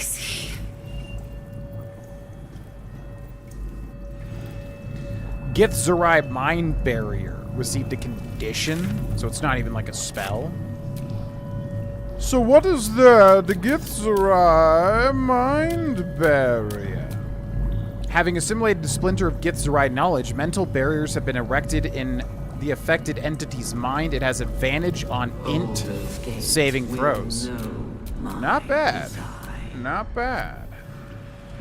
see. Githzerai Mind Barrier received a condition, so it's not even like a spell. So what is that? The Githzerai Mind Barrier. Having assimilated a splinter of Githzerai knowledge, mental barriers have been erected in the affected entity's mind. It has advantage on int saving throws. Not bad. Not bad.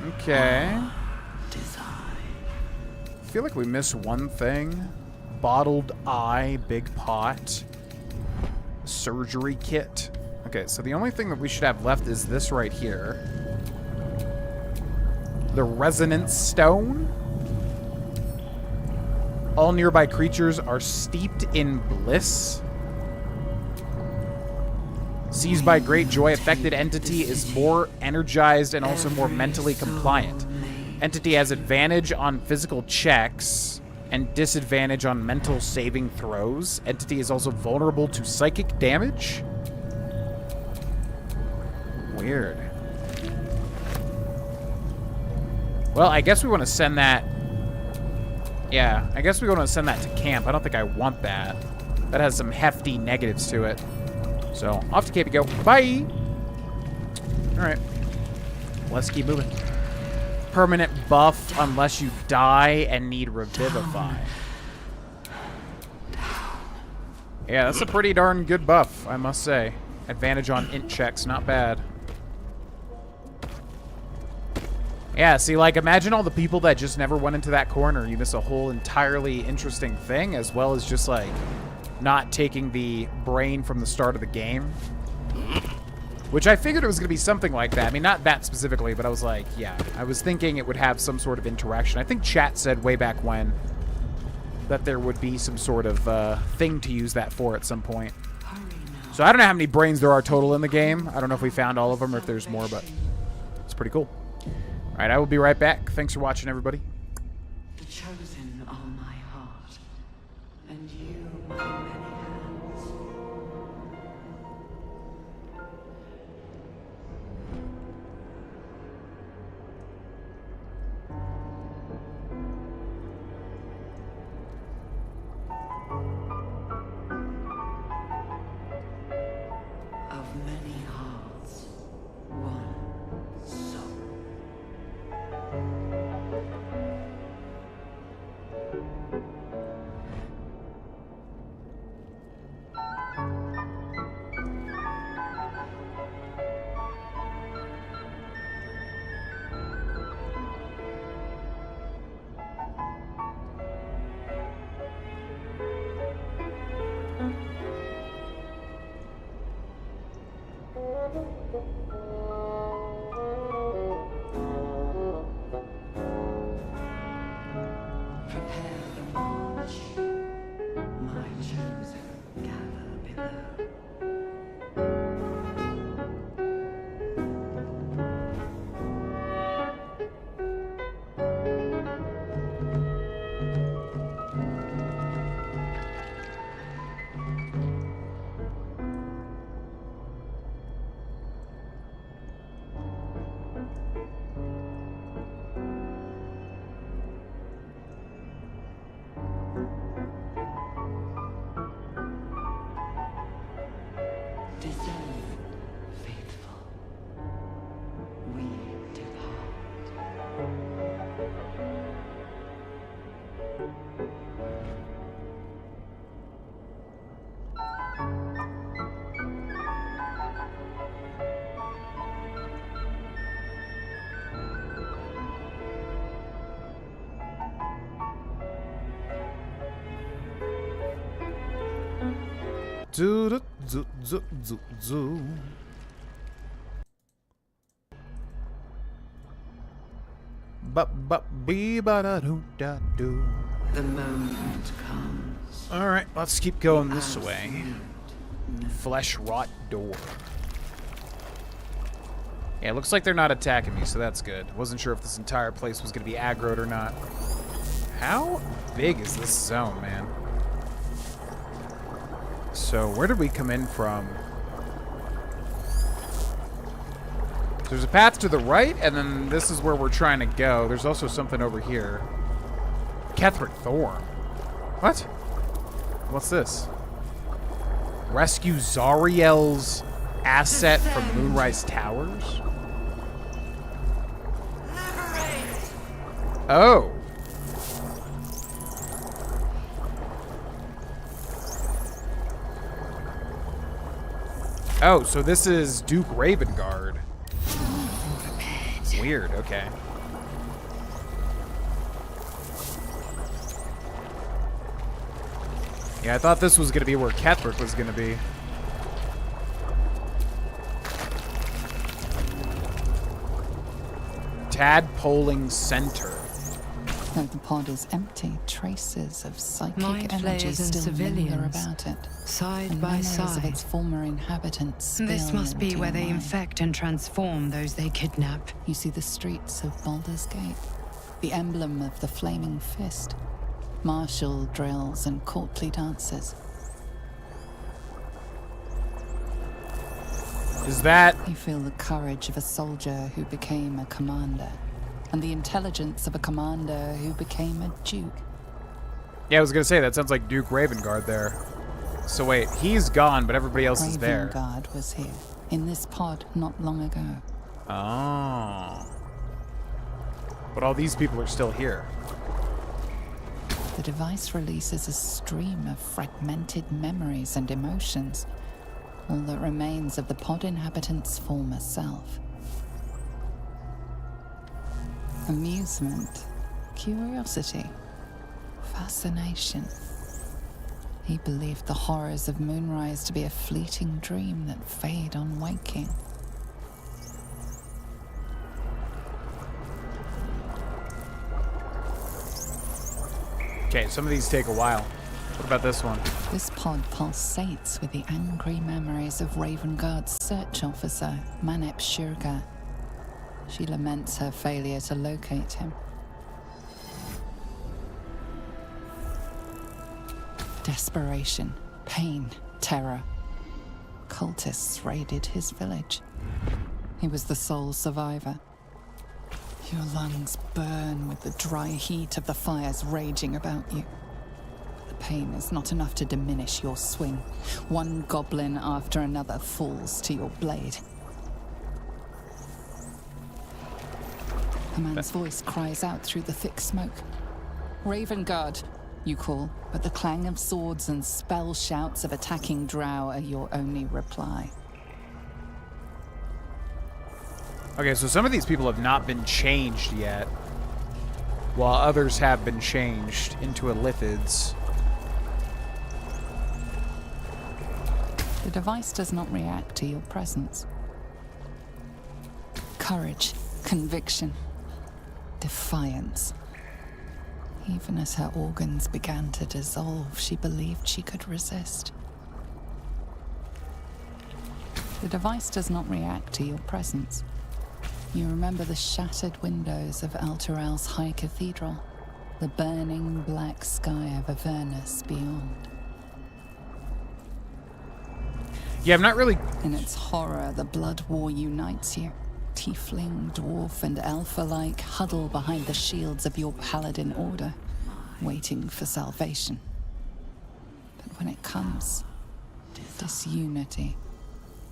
Okay. I feel like we missed one thing. Bottled eye, big pot. Surgery kit. Okay, so the only thing that we should have left is this right here. The Resonance Stone. All nearby creatures are steeped in bliss. Seized by great joy, affected entity is more energized and also more mentally compliant. Entity has advantage on physical checks and disadvantage on mental saving throws. Entity is also vulnerable to psychic damage. Weird. Well, I guess we want to send that Yeah, I guess we want to send that to camp. I don't think I want that. That has some hefty negatives to it. So, off to camp you go. Bye! Alright. Let's keep moving. Permanent buff unless you die and need Revivify. Yeah, that's a pretty darn good buff, I must say. Advantage on int checks, not bad. Yeah, see, like, imagine all the people that just never went into that corner. You miss a whole entirely interesting thing, as well as just, like, not taking the brain from the start of the game. Which I figured it was going to be something like that. I mean, not that specifically, but I was like, yeah. I was thinking it would have some sort of interaction. I think chat said way back when that there would be some sort of thing to use that for at some point. So I don't know how many brains there are total in the game. I don't know if we found all of them or if there's more, but it's pretty cool. All right, I will be right back. Thanks for watching, everybody. The chosen are my heart, and you my many hands. Of many hearts, one soul. Prepare the march. My chosen gather below. Discern, faithful. We depart. The moment comes. All right, let's keep going this way. Flesh rot door. Yeah, it looks like they're not attacking me, so that's good. Wasn't sure if this entire place was going to be aggroed or not. How big is this zone, man? So, where did we come in from? There's a path to the right, and then this is where we're trying to go. There's also something over here. Ketheric Thorn. What? What's this? Rescue Zariel's asset from Moonrise Towers? Oh. Oh, so this is Duke Ravengard. Weird, okay. Yeah, I thought this was going to be where Ketheric was going to be. Tadpoling Center. Though the pod is empty, traces of psychic Mind energy flayers and still linger civilians, about it. side And by memories of side. its former inhabitants This spill must be into where your they mind. infect and transform those they kidnap. You see the streets of Baldur's Gate, the emblem of the Flaming Fist, martial drills and courtly dances. Is that... You feel the courage of a soldier who became a commander, and the intelligence of a commander who became a duke. Yeah, I was gonna say, that sounds like Duke Ravengard there. So wait, he's gone, but everybody else is there. Ravengard was here, in this pod not long ago. Oh. But all these people are still here. The device releases a stream of fragmented memories and emotions, all that remains of the pod inhabitant's former self. Amusement, curiosity, fascination. He believed the horrors of Moonrise to be a fleeting dream that fade on waking. Okay, some of these take a while. What about this one? This pod pulsates with the angry memories of Ravengard's search officer, Manep Shurga. She laments her failure to locate him. Desperation, pain, terror. Cultists raided his village. He was the sole survivor. Your lungs burn with the dry heat of the fires raging about you. But the pain is not enough to diminish your swing. One goblin after another falls to your blade. A man's voice cries out through the thick smoke. Ravengard, you call, but the clang of swords and spell shouts of attacking drow are your only reply. Okay, so some of these people have not been changed yet, while others have been changed into Illithids. The device does not react to your presence. Courage, conviction, defiance. Even as her organs began to dissolve, she believed she could resist. The device does not react to your presence. You remember the shattered windows of Alteral's High Cathedral, the burning black sky of Avernus beyond. Yeah, I'm not really... In its horror, the blood war unites you. Tiefling, dwarf, and elf alike huddle behind the shields of your paladin order, waiting for salvation. But when it comes, disunity.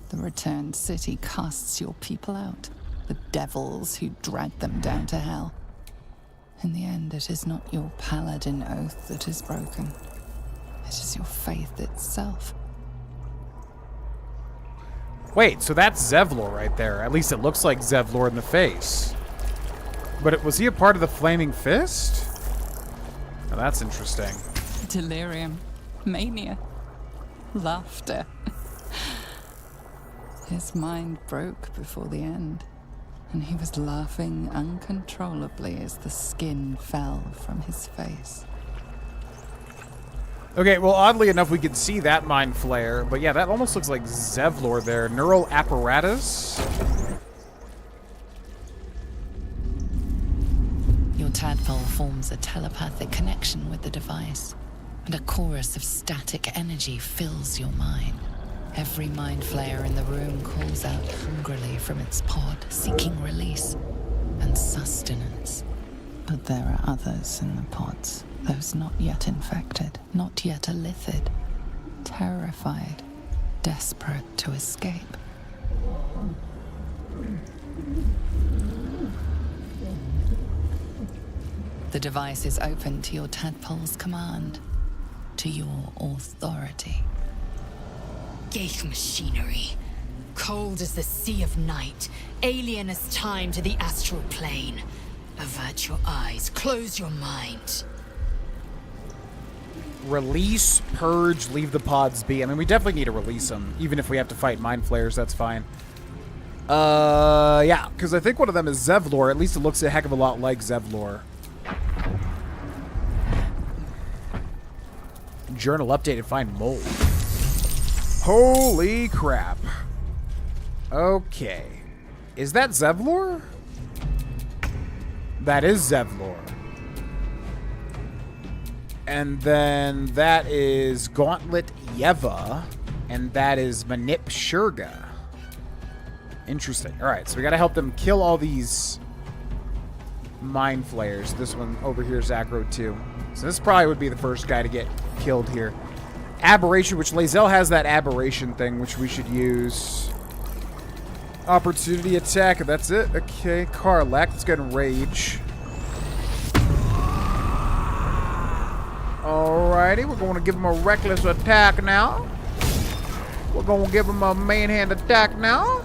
The returned city casts your people out. The devils who dragged them down to hell. In the end, it is not your paladin oath that is broken. It is your faith itself. Wait, so that's Zevlor right there. At least it looks like Zevlor in the face. But was he a part of the Flaming Fist? Oh, that's interesting. Delirium, mania, laughter. His mind broke before the end, and he was laughing uncontrollably as the skin fell from his face. Okay, well, oddly enough, we could see that mind flare, but yeah, that almost looks like Zevlor there. Neural apparatus? Your tadpole forms a telepathic connection with the device, and a chorus of static energy fills your mind. Every mind flayer in the room calls out hungrily from its pod, seeking release and sustenance. But there are others in the pods, those not yet infected, not yet illithid, terrified, desperate to escape. The device is open to your tadpole's command, to your authority. Geich machinery. Cold as the sea of night, alien as time to the astral plane. Avert your eyes, close your mind. Release, purge, leave the pods be. I mean, we definitely need to release them. Even if we have to fight mind flayers, that's fine. Yeah, because I think one of them is Zevlor. At least it looks a heck of a lot like Zevlor. Journal updated, find mold. Holy crap. Okay. Is that Zevlor? That is Zevlor. And then that is Gauntlet Yeva. And that is Manip Shurga. Interesting. Alright, so we gotta help them kill all these Mind Flayers. This one over here is aggro too. So this probably would be the first guy to get killed here. Aberration, which Lae'zel has that aberration thing, which we should use. Opportunity attack, that's it. Okay, Karlak, let's get in rage. Alrighty, we're going to give him a reckless attack now. We're going to give him a main hand attack now.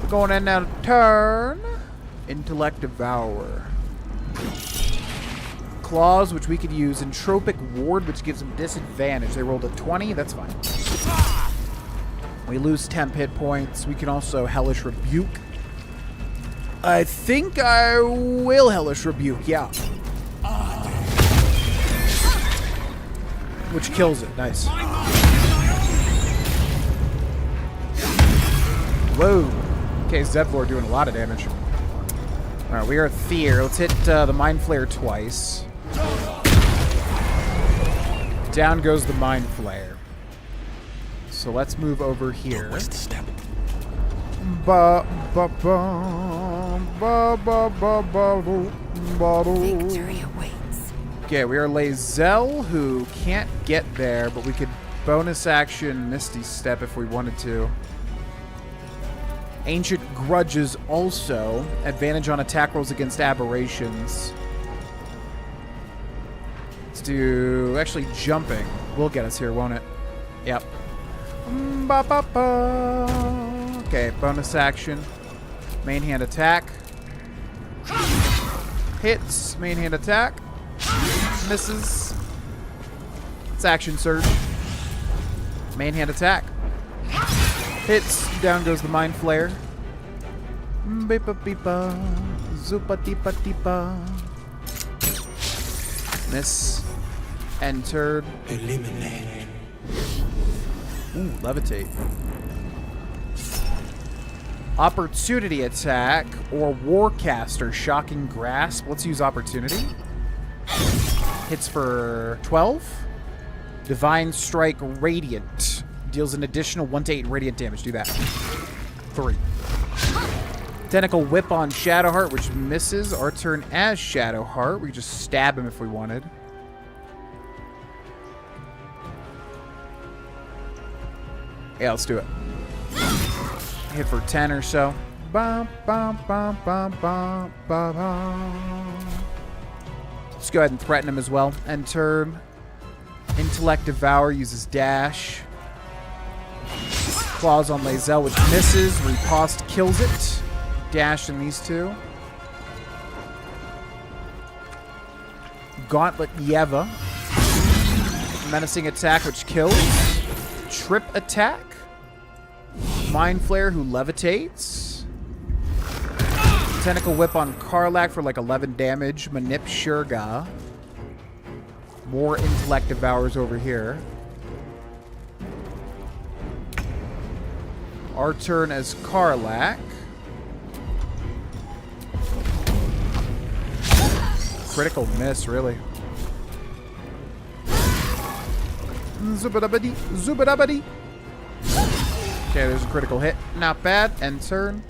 We're going to end out a turn. Intellect Devour. Claws, which we could use. Entropic Ward, which gives them disadvantage. They rolled a 20, that's fine. We lose temp hit points. We can also Hellish Rebuke. I think I will Hellish Rebuke, yeah. Which kills it. Nice. Whoa. Okay, Zevlor doing a lot of damage. Alright, we are Thier. Let's hit the Mind Flayer twice. Down goes the Mind Flayer. So let's move over here. Don't waste a step. Victory awaits. Okay, we are Lae'zel, who can't get there, but we could bonus action Misty Step if we wanted to. Ancient Grudges also. Advantage on attack rolls against aberrations. Let's do... Actually, jumping will get us here, won't it? Yep. Okay, bonus action. Main hand attack. Hits. Main hand attack. Misses. It's action surge. Main hand attack. Hits. Down goes the Mind Flayer. Beepa beepa. Zupa deepa deepa. Miss. Entered. Eliminate. Ooh, levitate. Opportunity attack or Warcaster. Shocking Grasp. Let's use opportunity. Hits for 12. Divine Strike Radiant. Deals an additional 1 to 8 radiant damage. Do that. 3. Tentacle Whip on Shadowheart, which misses. Our turn as Shadowheart. We could just stab him if we wanted. Yeah, let's do it. Hit for 10 or so. Bum, bum, bum, bum, bum, bum, bum. Let's go ahead and threaten him as well. End turn. Intellect Devour uses dash. Claws on Lae'zel, which misses. Riposte kills it. Dash in these two. Gauntlet Yeva. Menacing attack, which kills. Trip attack. Mind Flayer, who levitates. Tentacle Whip on Karlak for like 11 damage. Manip Shurga. More Intellect Devours over here. Our turn as Karlak. Critical miss, really. Zubadabadi, zubadabadi. Okay, there's a critical hit. Not bad. End turn.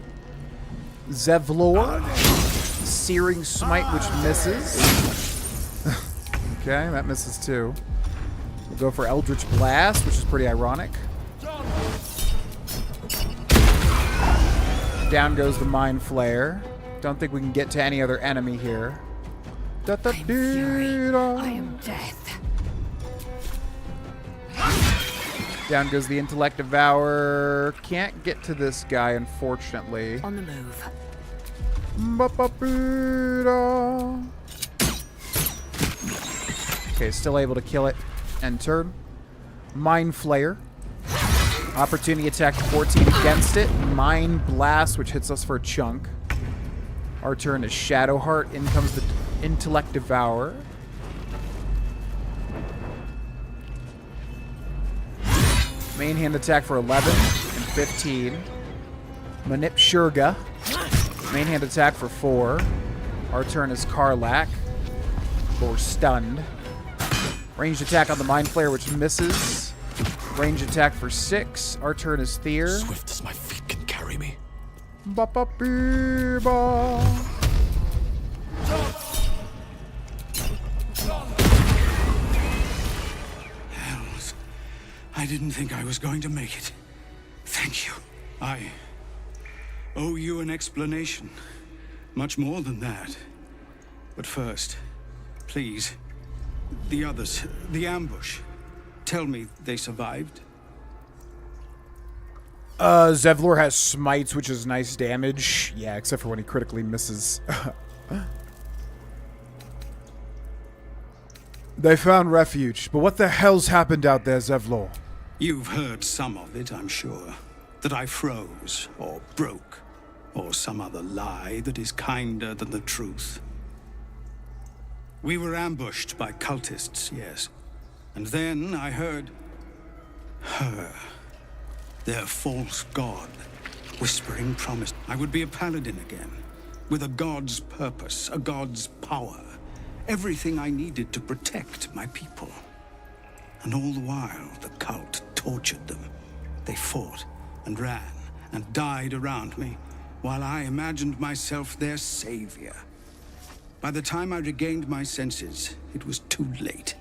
Zevlor. Searing Smite, which misses. Okay, that misses too. We'll go for Eldritch Blast, which is pretty ironic. Down goes the Mind Flayer. Don't think we can get to any other enemy here. I'm fury. I am death. Down goes the Intellect Devourer. Can't get to this guy, unfortunately. On the move. Okay, still able to kill it. End turn. Mind Flayer. Opportunity attack 14 against it. Mind Blast, which hits us for a chunk. Our turn is Shadowheart. In comes the Intellect Devourer. Main hand attack for 11 and 15. Manip Shurga. Main hand attack for 4. Our turn is Karlak. But we're stunned. Ranged attack on the Mind Flayer, which misses. Ranged attack for 6. Our turn is Thier. Swift as my feet can carry me. Ba-ba-bee-ba. I didn't think I was going to make it. Thank you. I owe you an explanation. Much more than that. But first, please, the others, the ambush. Tell me they survived? Zevlor has smites, which is nice damage. Yeah, except for when he critically misses. They found refuge, but what the hell's happened out there, Zevlor? You've heard some of it, I'm sure. That I froze, or broke, or some other lie that is kinder than the truth. We were ambushed by cultists, yes. And then I heard her, their false god, whispering promise I would be a paladin again, with a god's purpose, a god's power, everything I needed to protect my people. And all the while, the cult tortured them. They fought and ran and died around me, while I imagined myself their savior. By the time I regained my senses, it was too late.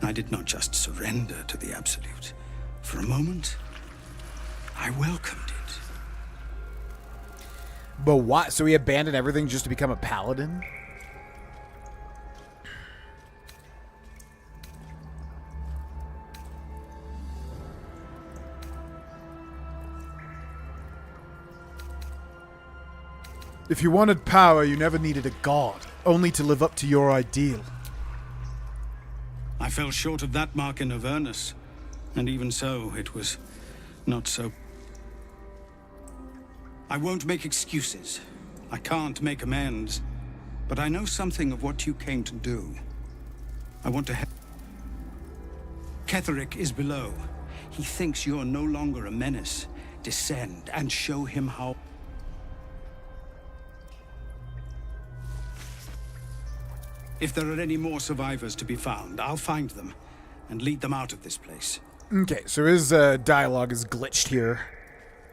I did not just surrender to the Absolute. For a moment, I welcomed it. But what? So he abandoned everything just to become a paladin? If you wanted power, you never needed a god, only to live up to your ideal. I fell short of that mark in Avernus, and even so, it was not so. I won't make excuses. I can't make amends. But I know something of what you came to do. I want to help. Ketheric is below. He thinks you're no longer a menace. Descend and show him how. If there are any more survivors to be found, I'll find them and lead them out of this place. Okay, so his dialogue is glitched here.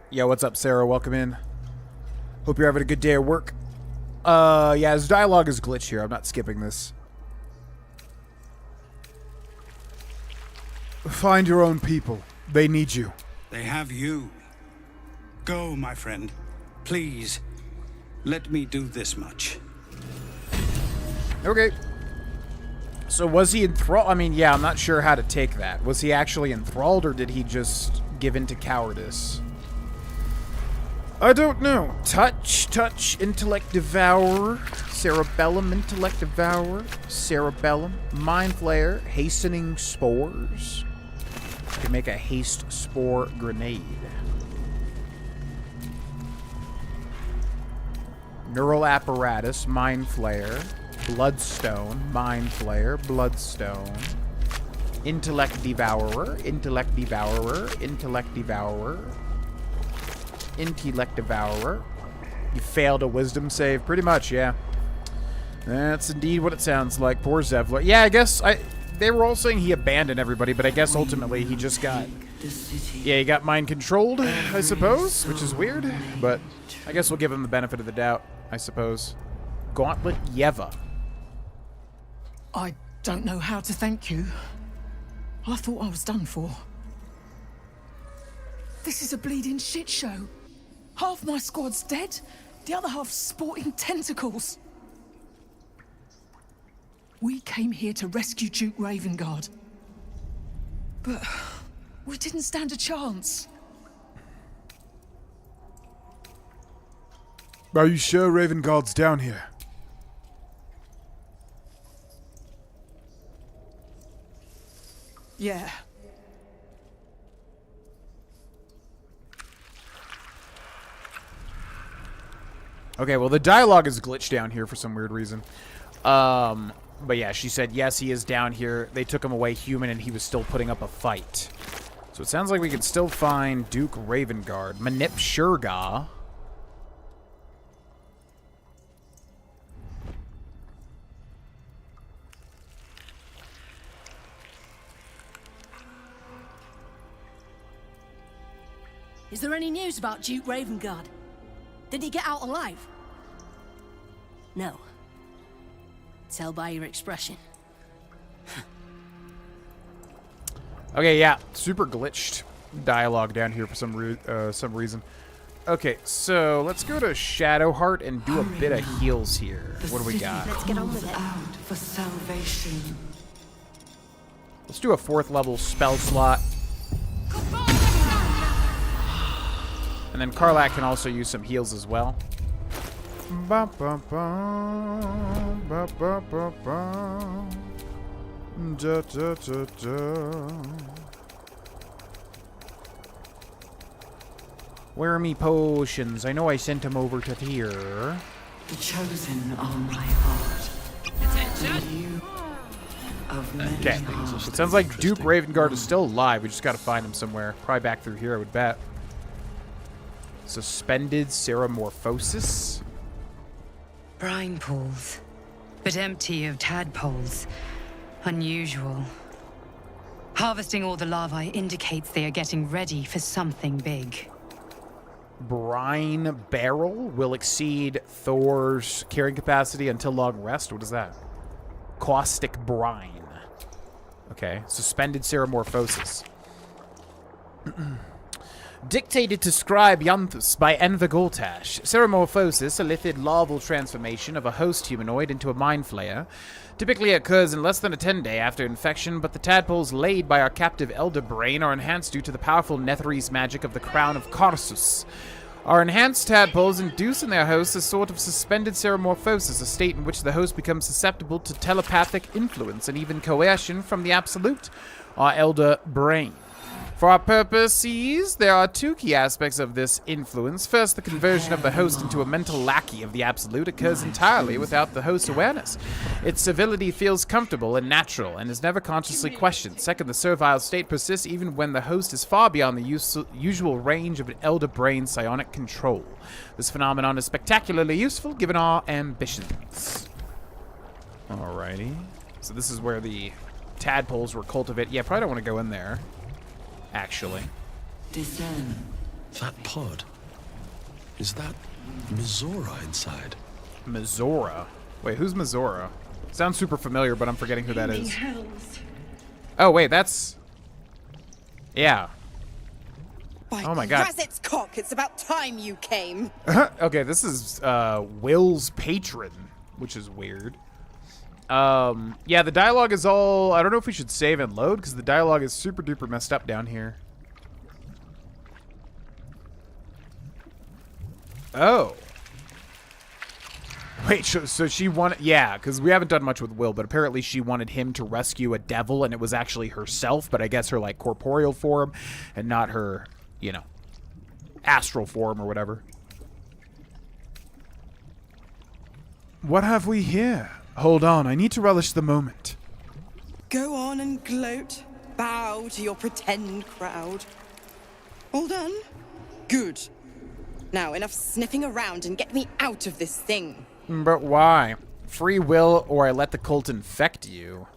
Yeah, what's up, Sarah? Welcome in. Hope you're having a good day at work. Yeah, his dialogue is glitched here. I'm not skipping this. Find your own people. They need you. They have you. Go, my friend. Please, let me do this much. Okay. So was he enthralled? I mean, yeah, I'm not sure how to take that. Was he actually enthralled, or did he just give in to cowardice? I don't know. Touch, intellect devourer, cerebellum, intellect devourer, cerebellum, mind flayer, hastening spores. I can make a haste spore grenade. Neural apparatus, mind flayer. Bloodstone, Mind Flayer, Bloodstone, Intellect Devourer, Intellect Devourer, Intellect Devourer, Intellect Devourer. You failed a wisdom save, pretty much, yeah. That's indeed what it sounds like. Poor Zevlor. Yeah, I guess they were all saying he abandoned everybody, but I guess ultimately he just got... Yeah, he got mind controlled, I suppose, which is weird, but I guess we'll give him the benefit of the doubt, I suppose. Gauntlet Yeva. I don't know how to thank you. I thought I was done for. This is a bleeding shit show. Half my squad's dead, the other half sporting tentacles. We came here to rescue Duke Ravengard. But we didn't stand a chance. Are you sure Ravengard's down here? Yeah. Okay, well, the dialogue is glitched down here for some weird reason. But yeah, she said, yes, he is down here. They took him away human, and he was still putting up a fight. So it sounds like we can still find Duke Ravengard. Manip Shurga. Is there any news about Duke Ravengard? Did he get out alive? No. Tell by your expression. Okay, yeah, super glitched dialogue down here for some reason. Okay, so let's go to Shadowheart and do a bit of heals here. What do we got? Let's get on with it. Out for salvation. Let's do a 4th level spell slot. And then Karlak can also use some heals as well. Ba, ba, ba, ba, ba, ba, ba. Da, da, da, da. Where are me potions? I know I sent them over to here. The chosen are my heart. And you of many Okay. hearts. It sounds like Duke Ravengard is still alive. We just gotta find him somewhere. Probably back through here, I would bet. Suspended Ceramorphosis. Brine pools, but empty of tadpoles. Unusual. Harvesting all the larvae indicates they are getting ready for something big. Brine Barrel will exceed Thor's carrying capacity until long rest. What is that? Caustic Brine. Okay. Suspended Ceramorphosis. Dictated to scribe Yanthus by Enver Goltash. Ceramorphosis, a lithid larval transformation of a host humanoid into a mind flayer, typically occurs in less than a 10-day after infection, but the tadpoles laid by our captive Elder Brain are enhanced due to the powerful Netherese magic of the Crown of Karsus. Our enhanced tadpoles induce in their hosts a sort of suspended ceramorphosis, a state in which the host becomes susceptible to telepathic influence and even coercion from the Absolute, our Elder Brain. For our purposes, there are 2 key aspects of this influence. First, the conversion of the host into a mental lackey of the Absolute occurs entirely without the host's awareness. Its civility feels comfortable and natural and is never consciously questioned. Second, the servile state persists even when the host is far beyond the usual range of an Elder Brain psionic control. This phenomenon is spectacularly useful given our ambitions. Alrighty. So this is where the tadpoles were cultivated. Yeah, probably don't want to go in there. Actually. Discern. That pod. Is that Mizora inside? Mizora? Wait, who's Mizora? Sounds super familiar, but I'm forgetting who that is. Oh, wait, that's... Yeah. Oh my god. Its cock, it's about time you came. Okay, this is Will's patron, which is weird. Yeah, the dialogue is all... I don't know if we should save and load, because the dialogue is super duper messed up down here. Oh. Wait, so she wanted... Yeah, because we haven't done much with Will, but apparently she wanted him to rescue a devil, and it was actually herself, but I guess her, like, corporeal form, and not her, you know, astral form or whatever. What have we here? Hold on, I need to relish the moment. Go on and gloat. Bow to your pretend crowd. All done? Good. Now, enough sniffing around and get me out of this thing. But why? Free will, or I let the cult infect you.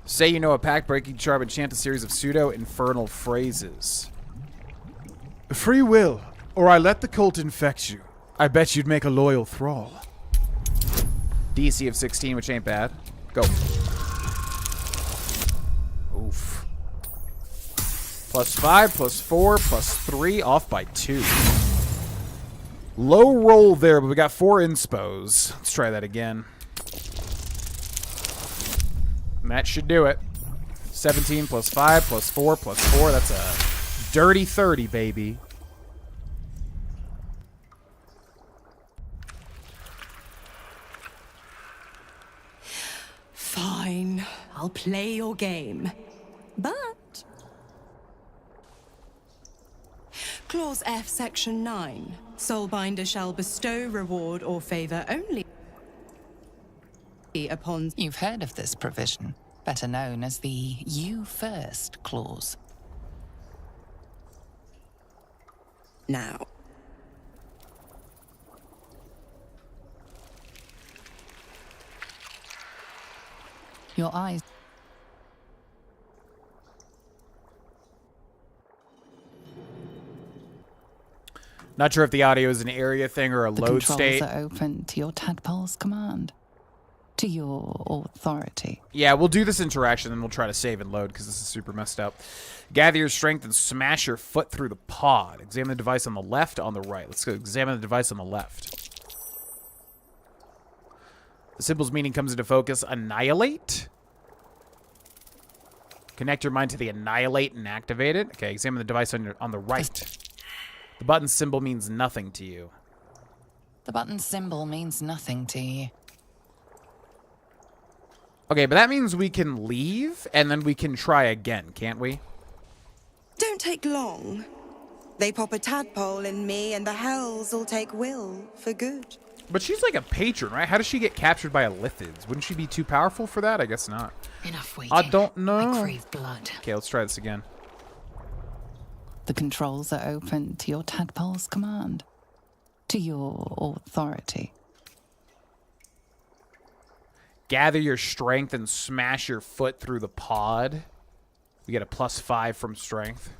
Say you know a pact-breaking charm and chant a series of pseudo-infernal phrases. Free will, or I let the cult infect you. I bet you'd make a loyal thrall. DC of 16, which ain't bad. Go. Oof. +5, +4, +3, off by 2. Low roll there, but we got 4 inspos. Let's try that again. And that should do it. 17 +5 +4 +4. That's a dirty 30, baby. Fine, I'll play your game. But... Clause F, Section 9. Soulbinder shall bestow reward or favor only upon... You've heard of this provision, better known as the You First clause. Now. Your eyes... Not sure if the audio is an area thing or a The load controls state. are open to your tadpole's command. To your authority. Yeah, we'll do this interaction, and we'll try to save and load, because this is super messed up. Gather your strength and smash your foot through the pod. Examine the device on the left, on the right. Let's go examine the device on the left. The symbol's meaning comes into focus. Annihilate? Connect your mind to the annihilate and activate it. Okay, examine the device on the right. The button symbol means nothing to you. The button symbol means nothing to you. Okay, but that means we can leave, and then we can try again, can't we? Don't take long. They pop a tadpole in me, and the hells will take Will for good. But she's like a patron, right? How does she get captured by a lithids? Wouldn't she be too powerful for that? I guess not. Enough waiting. I don't know. I crave blood. Okay, let's try this again. The controls are open to your tadpole's command. To your authority. Gather your strength and smash your foot through the pod. We get a +5 from strength.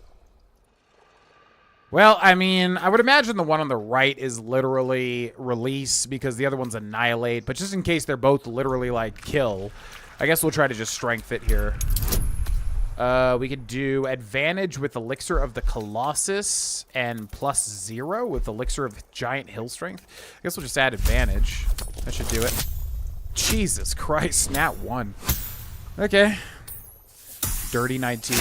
Well, I mean, I would imagine the one on the right is literally release because the other one's annihilate. But just in case they're both literally like kill, I guess we'll try to just strength it here. We could do advantage with Elixir of the Colossus and +0 with Elixir of Giant Hill Strength. I guess we'll just add advantage. That should do it. Jesus Christ, nat 1. Okay. Dirty 19.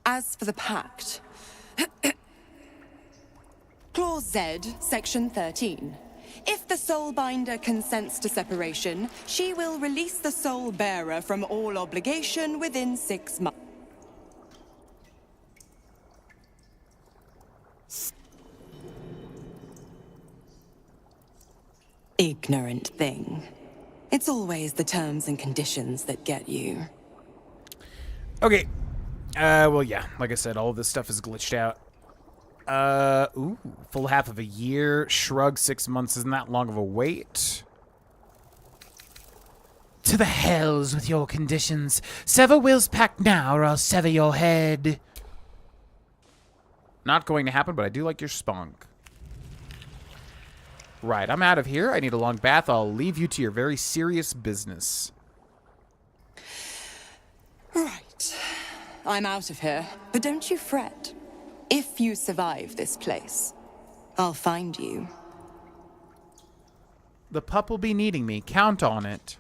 As for the pact, Clause Z, Section 13. If the Soulbinder consents to separation, she will release the Soul Bearer from all obligation within 6 months. Ignorant thing. It's always the terms and conditions that get you. Okay. Well, yeah. Like I said, all of this stuff is glitched out. Ooh. Full half of a year. Shrug 6 months. Isn't that long of a wait? To the hells with your conditions. Sever Will's pact now, or I'll sever your head. Not going to happen, but I do like your spunk. Right, I'm out of here. I need a long bath. I'll leave you to your very serious business. Right. I'm out of here, but don't you fret. If you survive this place, I'll find you. The pup will be needing me. Count on it.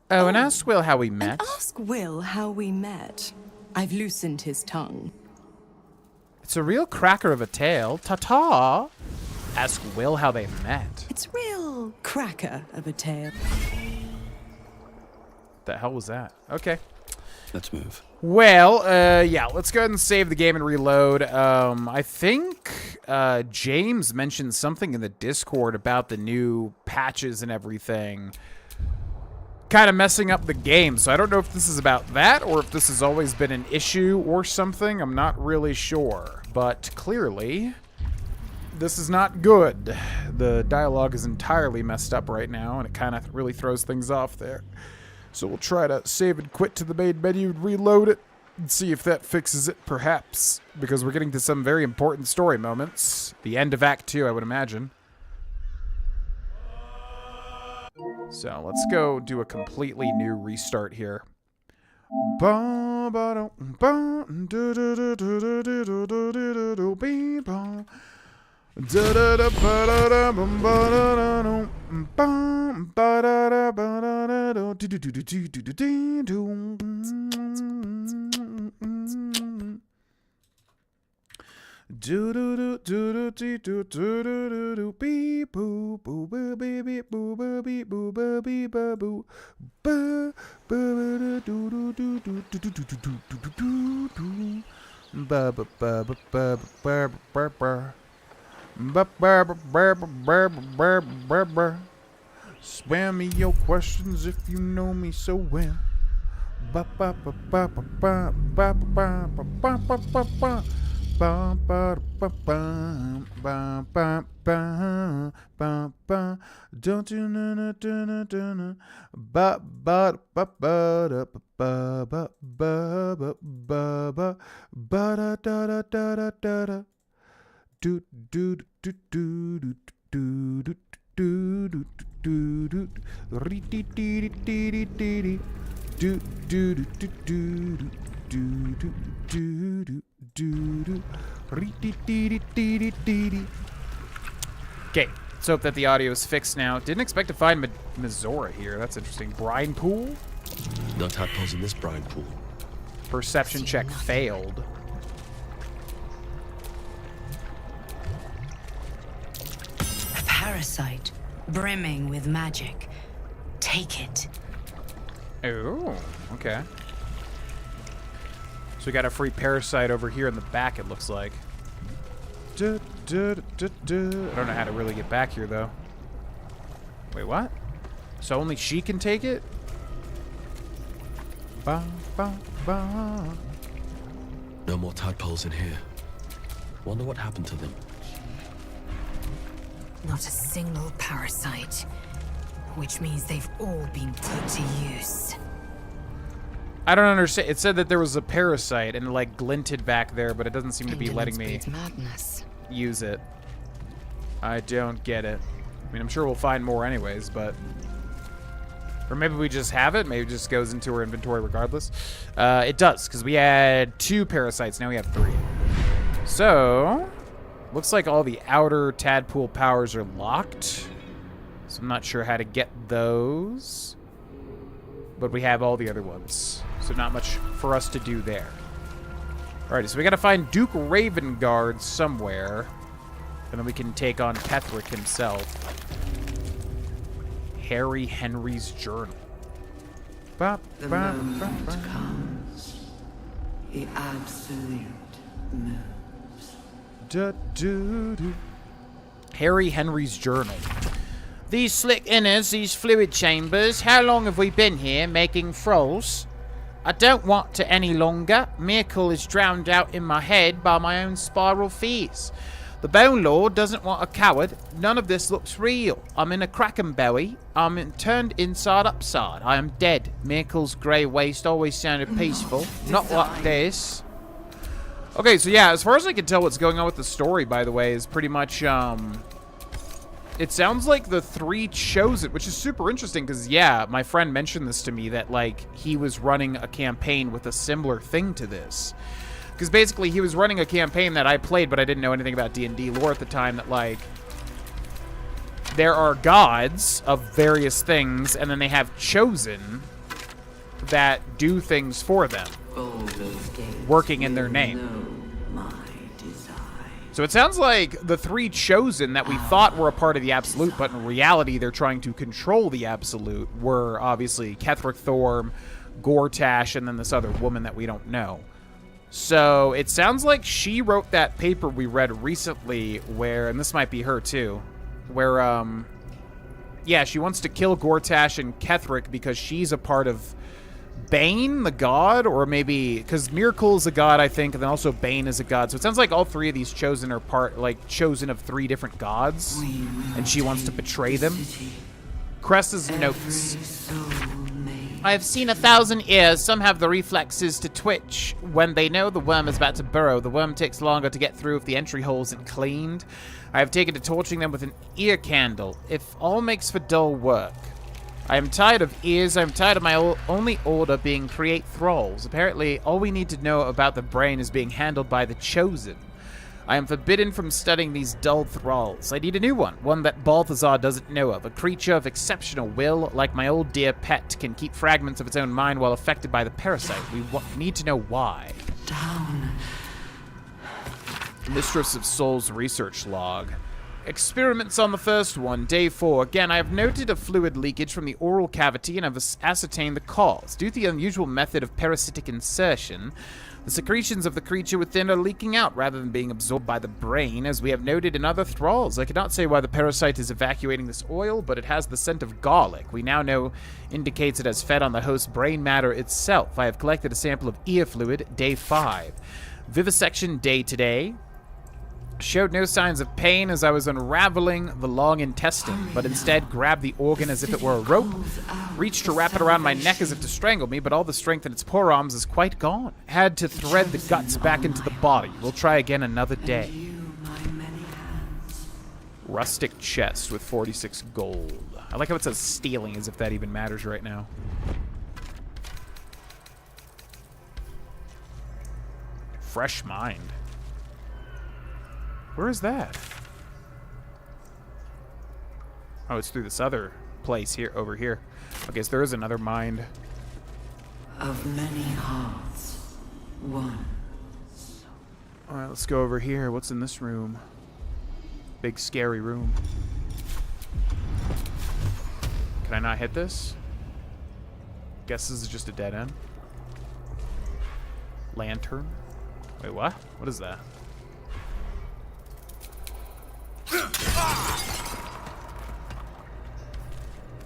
Oh, and ask Will how we met. And ask Will how we met. I've loosened his tongue. It's a real cracker of a tale. Ta-ta! Ask Will how they met. It's real cracker of a tale. The hell was that? Okay. Let's move. Well, yeah, let's go ahead and save the game and reload. I think James mentioned something in the Discord about the new patches and everything kind of messing up the game. So I don't know if this is about that or if this has always been an issue or something. I'm not really sure. But clearly, this is not good. The dialogue is entirely messed up right now, and it kind of really throws things off there. So we'll try to save and quit to the main menu and reload it and see if that fixes it, perhaps. Because we're getting to some very important story moments. The end of Act 2, I would imagine. So let's go do a completely new restart here. Spare me your questions if you know me so well. Ba ba ba ba ba ba ba ba ba ba ba ba ba. Ba ba ba ba ba ba ba ba ba. Don't you know na na na na na. Ba ba ba ba da ba ba ba ba ba ba ba da da da da da da. Do do do do do do do do do do do. Ri di di di di di di. Do do do do do do do do do do do. Ri di di di di di di. Okay, let's hope that the audio is fixed now. Didn't expect to find Mizora here. That's interesting. Brine pool? No tadpoles in this brine pool. Perception check failed. A parasite brimming with magic. Take it. Oh, okay. So we got a free parasite over here in the back, it looks like. I don't know how to really get back here, though. Wait, what? So only she can take it? Ba, ba, ba. No more tadpoles in here. Wonder what happened to them. Not a single parasite. Which means they've all been put to use. I don't understand. It said that there was a parasite and it, like, glinted back there, but it doesn't seem to be letting me use it. I don't get it. I mean, I'm sure we'll find more anyways, but... Or maybe we just have it. Maybe it just goes into our inventory regardless. It does, because we had 2 parasites. Now we have 3. So... Looks like all the outer tadpole powers are locked. So I'm not sure how to get those. But we have all the other ones. So not much for us to do there. Alrighty, so we gotta find Duke Ravengard somewhere. And then we can take on Ketheric himself. Harry Henry's journal. Ba, The ba, moment ba, ba. comes. The absolute moves. Da, do, do. Harry Henry's journal. These slick inners, these fluid chambers, how long have we been here making frols? I don't want to any longer. Miracle is drowned out in my head by my own spiral fears. The Bone Lord doesn't want a coward. None of this looks real. I'm in a kraken belly. Turned inside upside. I am dead. Miracle's grey waste always sounded peaceful. Not like this. Okay, so yeah, as far as I can tell, what's going on with the story, by the way, is pretty much, it sounds like the 3 Chosen, which is super interesting, because, yeah, my friend mentioned this to me, that, like, he was running a campaign with a similar thing to this. Because basically, he was running a campaign that I played, but I didn't know anything about D&D lore at the time, that, like, there are gods of various things, and then they have Chosen that do things for them, working in their name. So it sounds like the 3 Chosen that we thought were a part of the Absolute, but in reality they're trying to control the Absolute, were obviously Ketheric Thorm, Gortash, and then this other woman that we don't know. So it sounds like she wrote that paper we read recently where, and this might be her too, where, yeah, she wants to kill Gortash and Ketheric because she's a part of Bane, the god, or maybe because Miracle is a god, I think, and then also Bane is a god. So it sounds like all 3 of these Chosen are chosen of 3 different gods, and she wants to betray them. Cress's notes. I have seen 1,000 ears. Some have the reflexes to twitch. When they know the worm is about to burrow, the worm takes longer to get through if the entry hole isn't cleaned. I have taken to torching them with an ear candle. If all makes for dull work. I am tired of ears. I am tired of my only order being create thralls. Apparently, all we need to know about the brain is being handled by the Chosen. I am forbidden from studying these dull thralls. I need a new one that Balthazar doesn't know of. A creature of exceptional will, like my old dear pet, can keep fragments of its own mind while affected by the parasite. We need to know why. Down. Mistress of Souls research log. Experiments on the first one, day 4. Again, I have noted a fluid leakage from the oral cavity and have ascertained the cause. Due to the unusual method of parasitic insertion, The secretions of the creature within are leaking out rather than being absorbed by the brain, as we have noted in other thralls. I cannot say why the parasite is evacuating this oil, but it has the scent of garlic. We now know indicates it has fed on the host's brain matter itself. I have collected a sample of ear fluid, day 5. Vivisection day today. Showed no signs of pain as I was unraveling the long intestine, but instead grabbed the organ as if it were a rope, reached to wrap it around my neck as if to strangle me, but all the strength in its forearms is quite gone. Had to thread the guts back into the body. We'll try again another day. Rustic chest with 46 gold. I like how it says stealing as if that even matters right now. Fresh mind. Where is that? Oh, it's through this other place here, over here. Okay, so there is another mind. Of many hearts, one. Alright, let's go over here. What's in this room? Big scary room. Can I not hit this? Guess this is just a dead end. Lantern? Wait, what? What is that?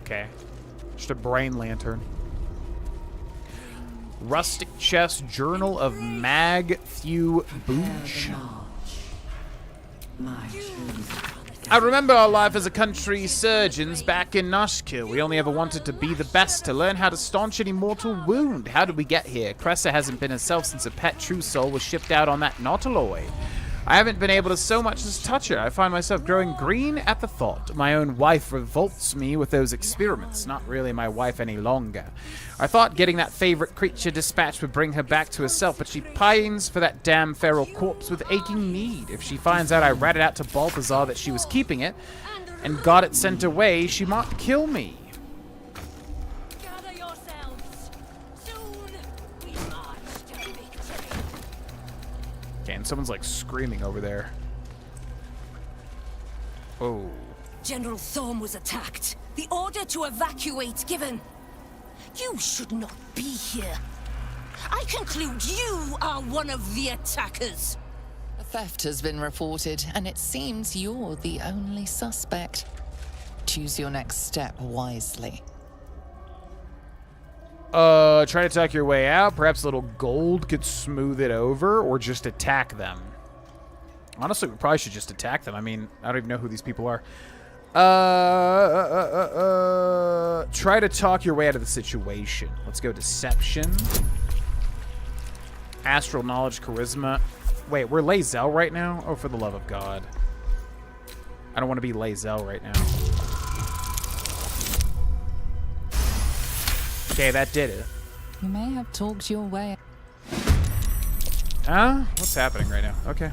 Okay. Just a brain lantern. Rustic chest, Journal of Mag-Thew Booch. I remember our life as a country surgeons back in Noshka. We only ever wanted to be the best, to learn how to staunch any mortal wound. How did we get here? Cressa hasn't been herself since her pet True Soul was shipped out on that Nautiloid. I haven't been able to so much as touch her. I find myself growing green at the thought. My own wife revolts me with those experiments. Not really my wife any longer. I thought getting that favorite creature dispatched would bring her back to herself, but she pines for that damn feral corpse with aching need. If she finds out I ratted out to Balthazar that she was keeping it and got it sent away, she might kill me. And someone's like screaming over there. Oh. General Thorm was attacked. The order to evacuate given. You should not be here. I conclude you are one of the attackers. A theft has been reported, and it seems you're the only suspect. Choose your next step wisely. Try to talk your way out. Perhaps a little gold could smooth it over, or just attack them. Honestly, we probably should just attack them. I mean, I don't even know who these people are. Try to talk your way out of the situation. Let's go deception. Astral knowledge, charisma. Wait, we're Lae'zel right now? Oh, for the love of God. I don't want to be Lae'zel right now. Okay, that did it. You may have talked your way. Huh? What's happening right now? Okay.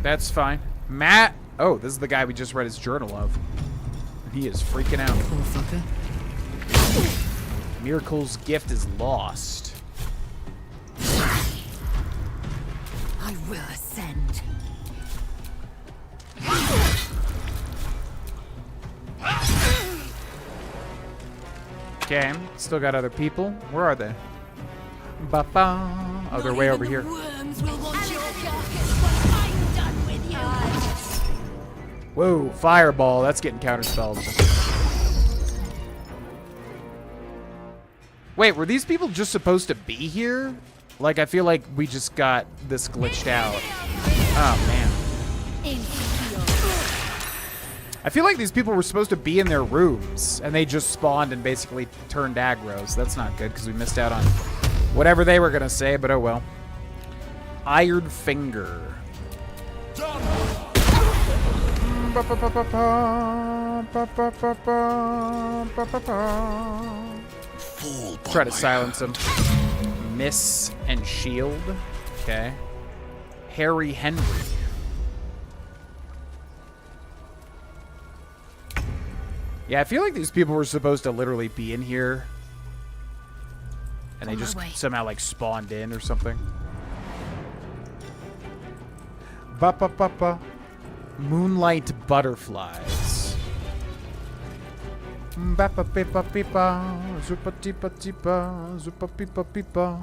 That's fine. Matt! Oh, this is the guy we just read his journal of. He is freaking out. Poor fucker. Miracle's gift is lost. I will ascend. Okay, still got other people. Where are they? Ba-ba. Oh, they're way over here. Whoa, fireball. That's getting counterspelled. Wait, were these people just supposed to be here? Like, I feel like we just got this glitched out. Oh, man. I feel like these people were supposed to be in their rooms, and they just spawned and basically turned aggro, so that's not good, because we missed out on whatever they were going to say, but oh well. Iron Finger. Try to silence him. Miss and shield. Okay. Harry Henry. Yeah, I feel like these people were supposed to literally be in here. And they just somehow like spawned in or something. Ba-ba-ba-ba. Moonlight butterflies. Ba-ba-ba-ba-ba. Zupa-tipa-tipa. Zupa-pipa-pipa.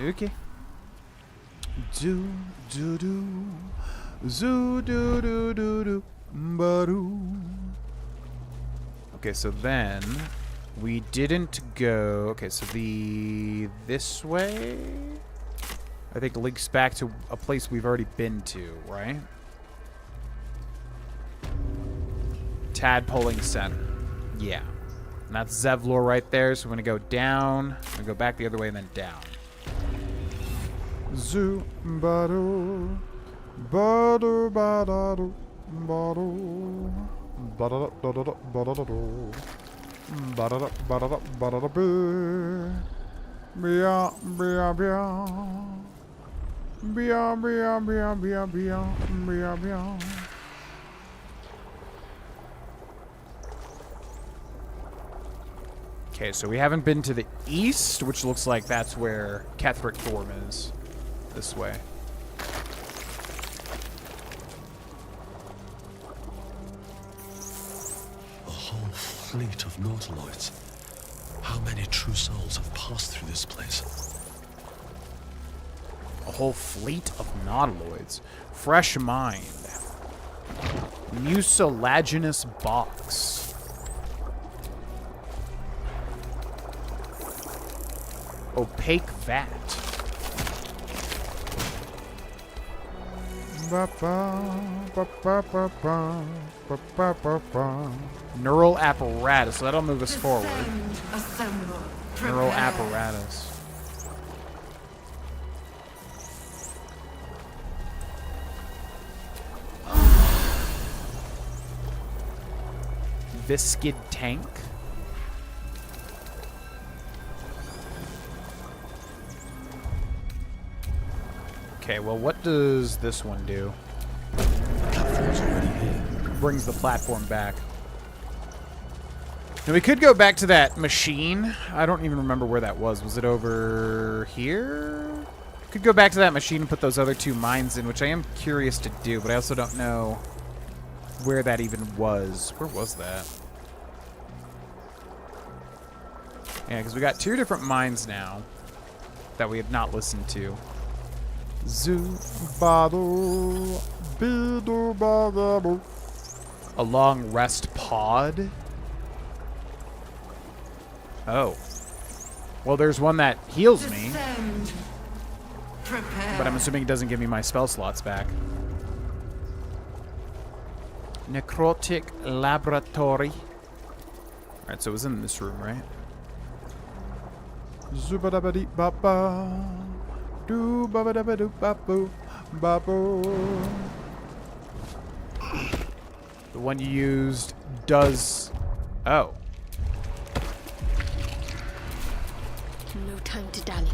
Okay. Do do do, zoo do do do do, ba-doo. Okay, so then we didn't go. Okay, so this way, I think links back to a place we've already been to, right? Tadpoling Center. Yeah. And that's Zevlor right there, so we're gonna go down. I'm gonna go back the other way and then down. Zoo bado bado badado bado badada badada badada badada badada badada bia bia bia bia bia bia bia bia bia bia. Okay, so we haven't been to the east, which looks like that's where Ketheric Thorm is. This way. A whole fleet of nautiloids. How many true souls have passed through this place? A whole fleet of nautiloids. Fresh mind. Mucilaginous box. Opaque vat. Neural apparatus. So that'll move us forward. Neural apparatus. Viscid tank. Okay, well, what does this one do? Platform's already here. Brings the platform back. Now, we could go back to that machine. I don't even remember where that was. Was it over here? Could go back to that machine and put those other two mines in, which I am curious to do, but I also don't know where that even was. Where was that? Yeah, because we got two different mines now that we have not listened to. A long rest pod? Oh. Well, there's one that heals me. But I'm assuming it doesn't give me my spell slots back. Necrotic laboratory. Alright, so it was in this room, right? Zubadabadi-baba. Do ba ba da ba do ba boo ba boo. The one you used does. Oh. No time to dally.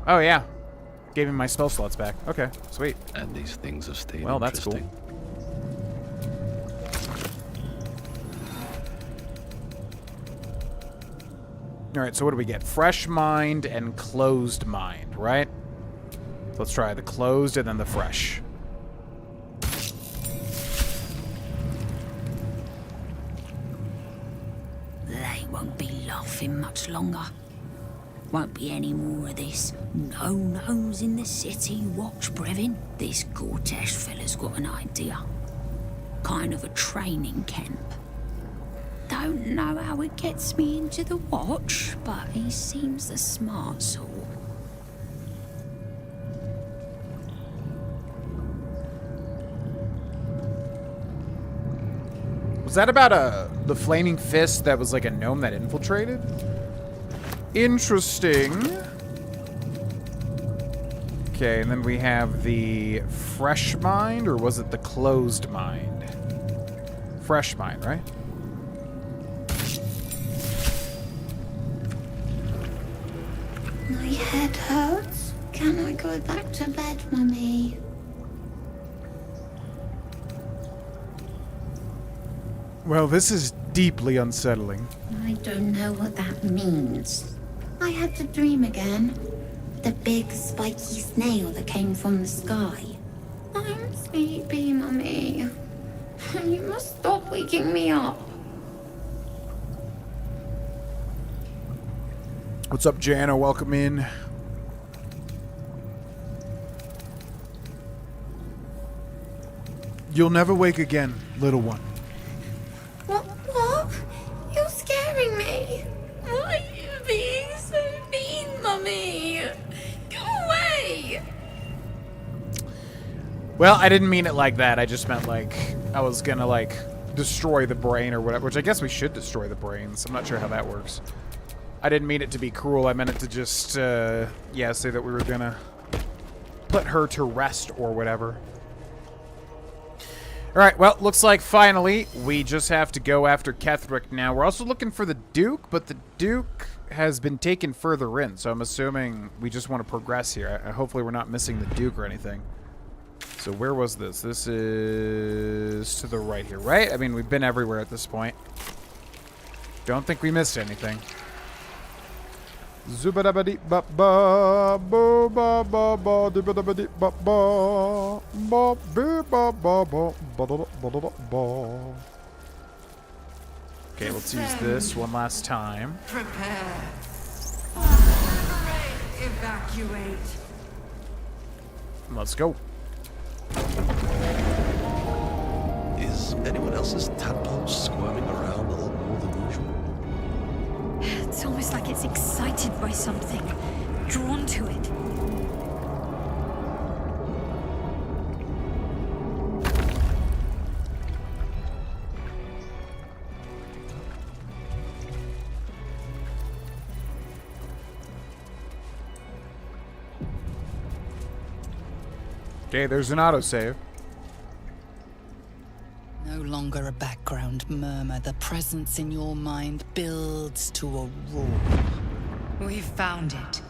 Oh yeah. Gave me my spell slots back. Okay, sweet. And these things have stayed well, that's cool. Alright, so what do we get? Fresh mind and closed mind, right? Let's try the closed and then the fresh. They won't be laughing much longer. Won't be any more of this. No gnomes in the city. Watch, Brevin. This Gortash fella's got an idea. Kind of a training camp. Don't know how it gets me into the watch, but he seems the smart sort. Was that about the flaming fist that was like a gnome that infiltrated? Interesting. Okay, and then we have the fresh mind, or was it the closed mind? Fresh mind, right? My head hurts. Can I go back to bed, Mummy? Well, this is deeply unsettling. I don't know what that means. I had the dream again. The big spiky snail that came from the sky. I'm sleepy, Mummy. You must stop waking me up. What's up, Jana? Welcome in. You'll never wake again, little one. What? You're scaring me. Why are you being so mean, Mummy? Go away. Well, I didn't mean it like that. I just meant like I was gonna like destroy the brain or whatever, which I guess we should destroy the brains. I'm not sure how that works. I didn't mean it to be cruel. I meant it to just, yeah, say that we were gonna put her to rest or whatever. Alright, well, looks like finally we just have to go after Ketheric now. We're also looking for the Duke, but the Duke has been taken further in, so I'm assuming we just want to progress here. Hopefully we're not missing the Duke or anything. So where was this? This is to the right here, right? I mean, we've been everywhere at this point. Don't think we missed anything. Zubadabadi-ba-ba, bo-ba-ba-ba, dibadabadi-ba-ba, ba-bi-ba-ba-ba, ba-da-da-ba-da-da-ba. Okay, let's use this one last time. Prepare. Evacuate. Let's go. Is anyone else's tadpole squirming around a lot more than usual? It's almost like it's excited by something, drawn to it. Okay, there's an autosave. No longer a background murmur. The presence in your mind builds to a roar. We've found it.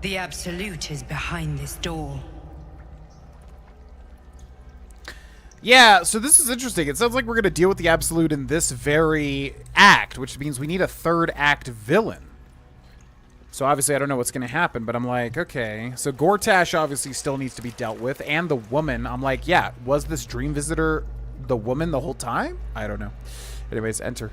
The Absolute is behind this door. Yeah, so this is interesting. It sounds like we're going to deal with the Absolute in this very act, which means we need a third act villain. So obviously I don't know what's going to happen, but I'm like, okay. So Gortash obviously still needs to be dealt with, and the woman. I'm like, yeah, was this Dream Visitor the woman the whole time? I don't know. Anyways, enter.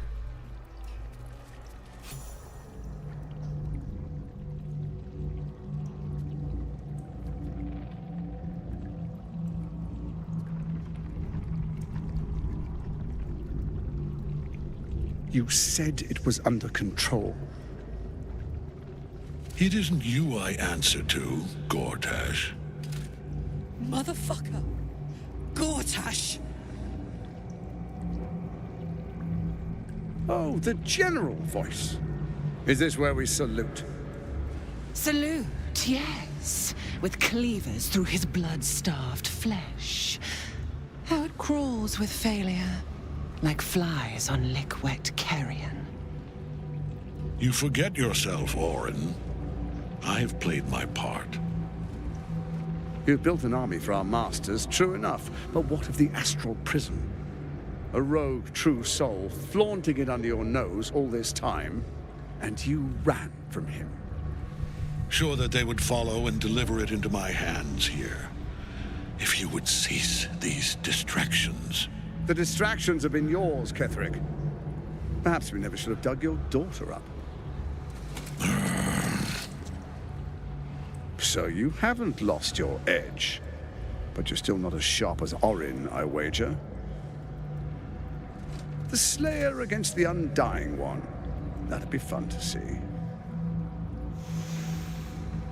You said it was under control. It isn't you I answer to, Gortash. Motherfucker. Gortash. Oh, the general voice. Is this where we salute? Salute, yes. With cleavers through his blood-starved flesh. How it crawls with failure, like flies on lick-wet carrion. You forget yourself, Orin. I've played my part. You've built an army for our masters, true enough. But what of the astral prison? A rogue true soul flaunting it under your nose all this time, and you ran from him. Sure that they would follow and deliver it into my hands here. If you would cease these distractions. The distractions have been yours, Ketheric. Perhaps we never should have dug your daughter up. So you haven't lost your edge. But you're still not as sharp as Orin, I wager. The Slayer against the Undying One. That'd be fun to see.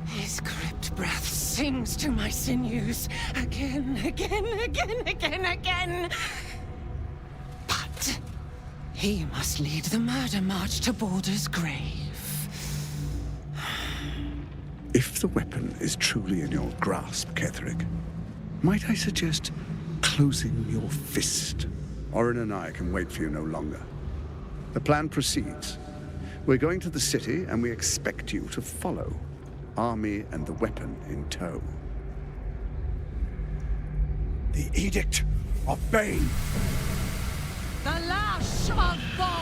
His crypt breath sings to my sinews. Again, again, again, again, again. But he must lead the murder march to Baldur's grave. If the weapon is truly in your grasp, Ketheric, might I suggest closing your fist? Orin and I can wait for you no longer. The plan proceeds. We're going to the city, and we expect you to follow. Army and the weapon in tow. The Edict of Bane. The Lash of Thor!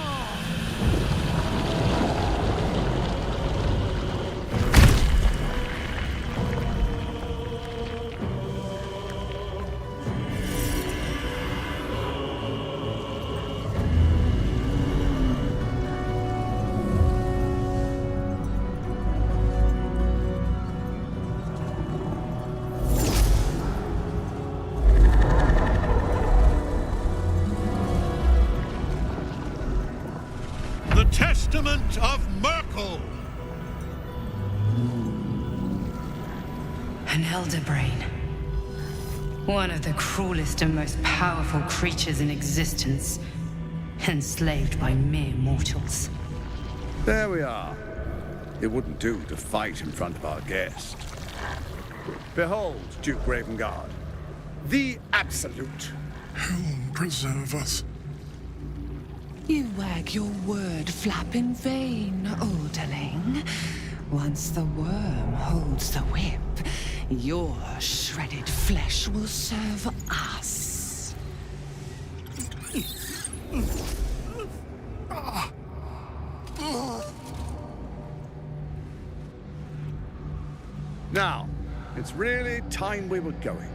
An elder brain. One of the cruelest and most powerful creatures in existence. Enslaved by mere mortals. There we are. It wouldn't do to fight in front of our guest. Behold, Duke Ravengard. The Absolute. Helm preserve us. You wag your word flap in vain, olderling. Once the worm holds the whip, your shredded flesh will serve us. Now, it's really time we were going.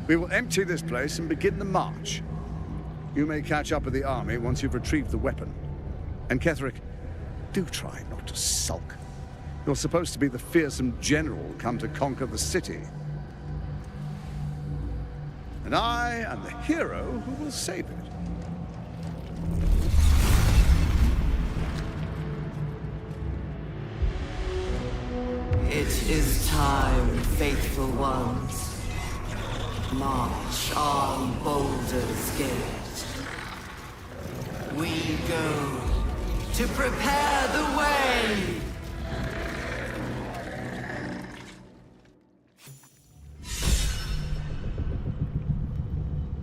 We will empty this place and begin the march. You may catch up with the army once you've retrieved the weapon. And Ketherick, do try not to sulk. You're supposed to be the fearsome general come to conquer the city. And I am the hero who will save it. It is time, faithful ones. March on Baldur's Gate. We go to prepare the way.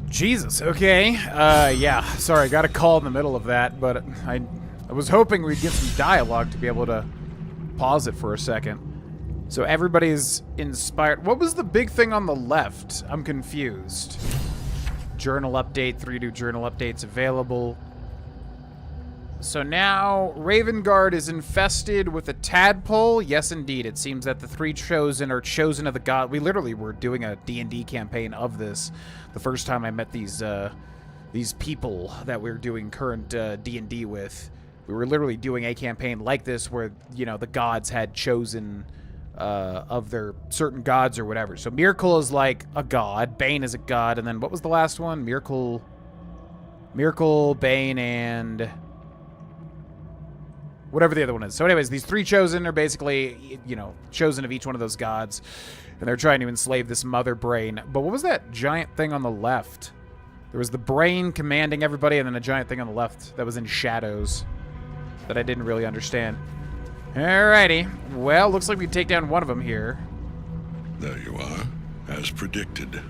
Jesus, okay. Yeah, sorry, got a call in the middle of that, but I was hoping we'd get some dialogue to be able to pause it for a second. So everybody's inspired. What was the big thing on the left? I'm confused. Journal update, 3 new journal updates available. So now Ravengard is infested with a tadpole. Yes, indeed. It seems that the 3 chosen are chosen of the god. We literally were doing a D&D campaign of this the first time I met these people that we're doing current D&D with. We were literally doing a campaign like this where, you know, the gods had chosen of their certain gods or whatever. So Miracle is like a god, Bane is a god, and then what was the last one? Miracle, Bane, and whatever the other one is. So anyways, these 3 chosen are basically, you know, chosen of each one of those gods, and they're trying to enslave this mother brain. But what was that giant thing on the left? There was the brain commanding everybody, and then a giant thing on the left that was in shadows that I didn't really understand. Alrighty. Well, looks like we take down one of them here. There you are, as predicted.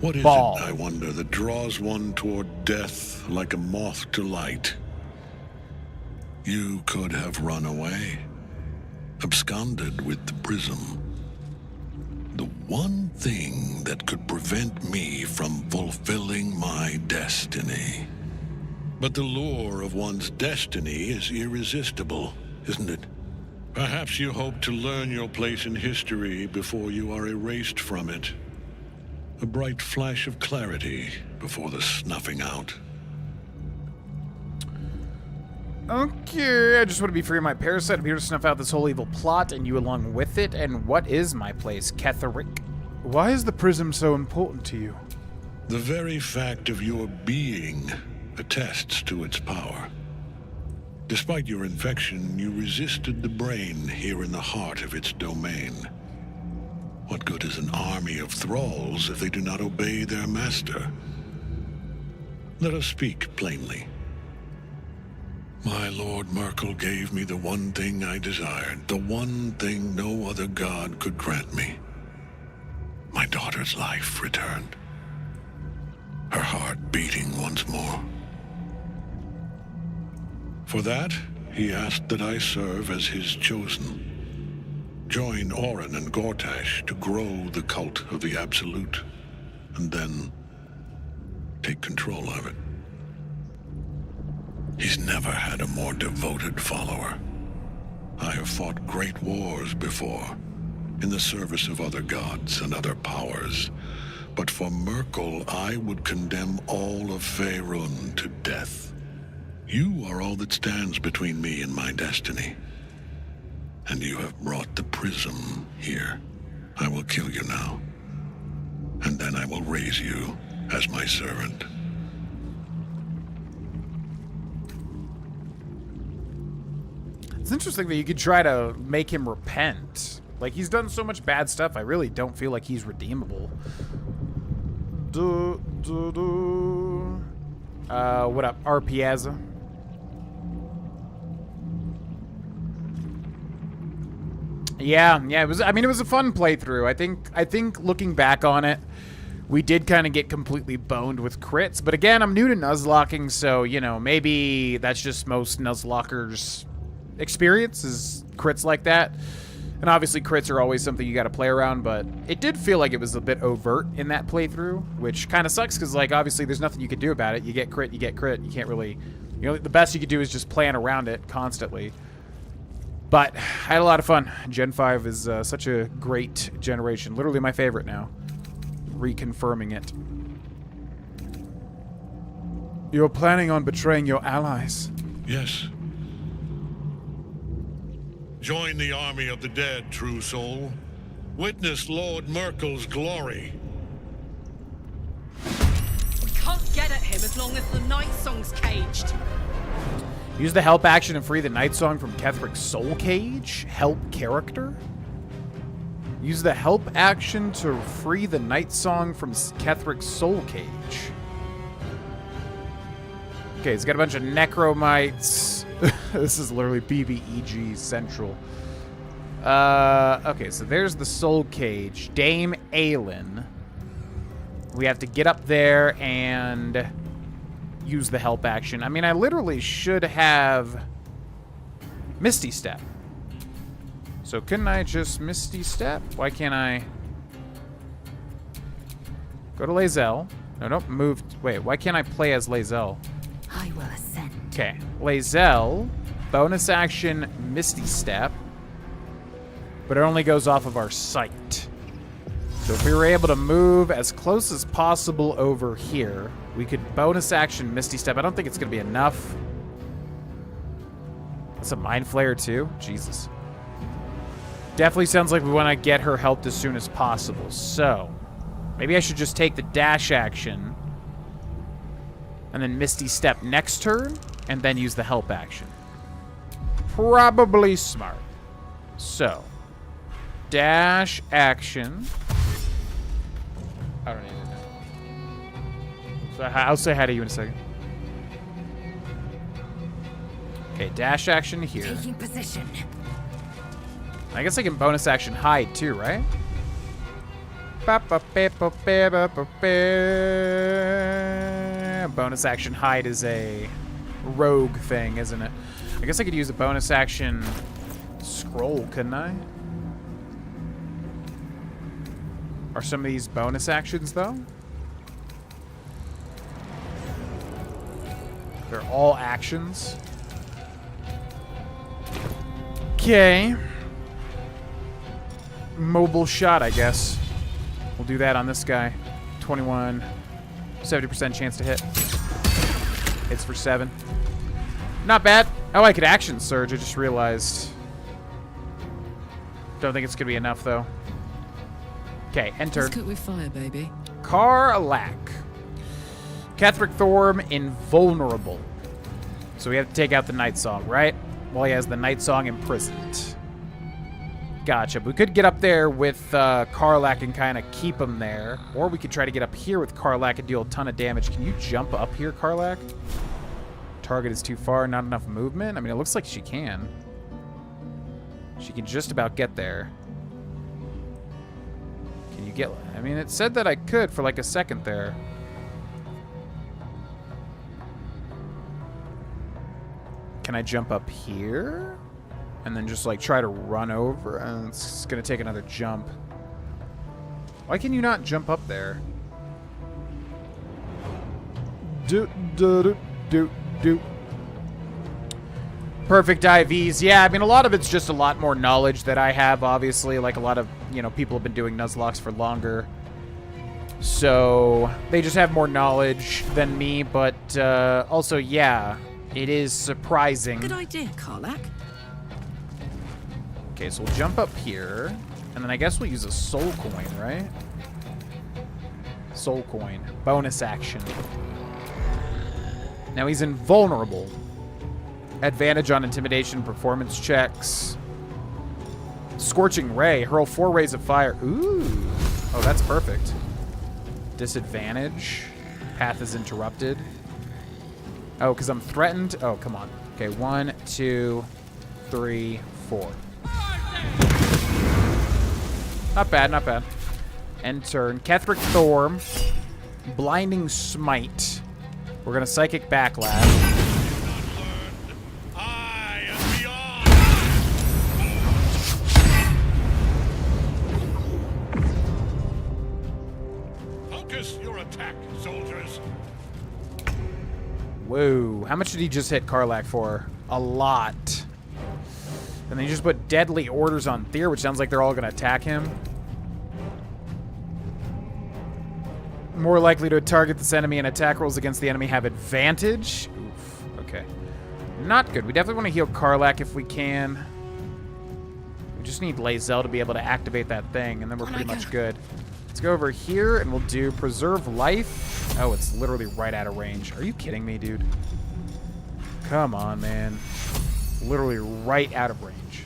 What is Ball. it, I wonder, that draws one toward death like a moth to light? You could have run away, absconded with the prism. The one thing that could prevent me from fulfilling my destiny. But the lure of one's destiny is irresistible, isn't it? Perhaps you hope to learn your place in history before you are erased from it. A bright flash of clarity before the snuffing out. Okay, I just want to be free of my parasite. I'm here to snuff out this whole evil plot, and you along with it. And what is my place, Ketherick? Why is the prism so important to you? The very fact of your being attests to its power. Despite your infection, you resisted the brain here in the heart of its domain. What good is an army of thralls if they do not obey their master? Let us speak plainly. My Lord Merkel gave me the one thing I desired, the one thing no other god could grant me. My daughter's life returned. Her heart beating once more. For that, he asked that I serve as his chosen. Join Orin and Gortash to grow the cult of the Absolute, and then take control of it. He's never had a more devoted follower. I have fought great wars before, in the service of other gods and other powers, but for Merkel, I would condemn all of Faerun to death. You are all that stands between me and my destiny. And you have brought the prism here. I will kill you now. And then I will raise you as my servant. It's interesting that you could try to make him repent. Like, he's done so much bad stuff, I really don't feel like he's redeemable. What up, R. Piazza? Yeah, it was, I mean, it was a fun playthrough. I think looking back on it, we did kind of get completely boned with crits, but again, I'm new to Nuzlocking, so, you know, maybe that's just most Nuzlockers' experience is crits like that. And obviously crits are always something you gotta play around, but it did feel like it was a bit overt in that playthrough, which kind of sucks because, like, obviously there's nothing you can do about it. You get crit, you get crit. You can't really, you know, the best you could do is just plan around it constantly. But I had a lot of fun. Gen 5 is such a great generation. Literally my favorite now. Reconfirming it. You're planning on betraying your allies. Yes. Join the army of the dead, true soul. Witness Lord Merkel's glory. We can't get at him as long as the Night Song's caged. Use the help action and free the Night Song from Kethric's soul cage? Help character? Use the help action to free the Night Song from Kethric's soul cage. Okay, he's got a bunch of necromites. This is literally BBEG Central. Okay, so there's the soul cage. Dame Aelin. We have to get up there and use the help action. I mean, I literally should have Misty Step. So couldn't I just Misty Step? Why can't I go to Lae'zel? No, move. Wait, why can't I play as Lae'zel? I will ascend. Okay, Lae'zel, bonus action Misty Step, but it only goes off of our sight. So if we were able to move as close as possible over here, we could bonus action Misty Step. I don't think it's going to be enough. That's a Mind Flayer too? Jesus. Definitely sounds like we want to get her helped as soon as possible. So, maybe I should just take the dash action and then Misty Step next turn and then use the help action. Probably smart. So, dash action. I don't even know. So I'll say hi to you in a second. Okay, dash action here. Taking position. I guess I can bonus action hide too, right? Bonus action hide is a rogue thing, isn't it? I guess I could use a bonus action scroll, couldn't I? Are some of these bonus actions, though? They're all actions. Okay. Mobile shot, I guess. We'll do that on this guy. 21, 70% chance to hit. Hits for 7. Not bad. Oh, I could action surge, I just realized. Don't think it's gonna be enough, though. Okay, enter. Let's cook with fire, baby. Karlach. Ketheric Thorm, invulnerable. So we have to take out the Night Song, right? Well, he has the Night Song imprisoned. Gotcha. We could get up there with Karlach and kind of keep him there. Or we could try to get up here with Karlach and deal a ton of damage. Can you jump up here, Karlach? Target is too far, not enough movement? I mean, it looks like she can. She can just about get there. Can you get... I mean, it said that I could for like a second there. Can I jump up here? And then just like try to run over? It's gonna take another jump. Why can you not jump up there? Perfect IVs. Yeah, I mean, a lot of it's just a lot more knowledge that I have, obviously. Like, a lot of, you know, people have been doing Nuzlocks for longer. So, they just have more knowledge than me, but also, yeah, it is surprising. Good idea, Karlach. Okay, so we'll jump up here, and then I guess we'll use a soul coin, right? Soul coin. Bonus action. Now he's invulnerable. Advantage on intimidation performance checks. Scorching Ray. Hurl 4 rays of fire. Ooh. Oh, that's perfect. Disadvantage. Path is interrupted. Oh, because I'm threatened? Oh, come on. Okay, 1, 2, 3, 4. Not bad, not bad. End turn. Ketheric Thorm. Blinding Smite. We're going to Psychic Backlash. Focus your attack, soldiers. Whoa. How much did he just hit Karlach for? A lot. And then he just put Deadly Orders on Tyr, which sounds like they're all going to attack him. More likely to target this enemy, and attack rolls against the enemy have advantage. Oof. Okay. Not good. We definitely want to heal Karlach if we can. We just need Lae'zel to be able to activate that thing, and then we're pretty much good. Let's go over here, and we'll do Preserve Life. Oh, it's literally right out of range. Are you kidding me, dude? Come on, man. Literally right out of range.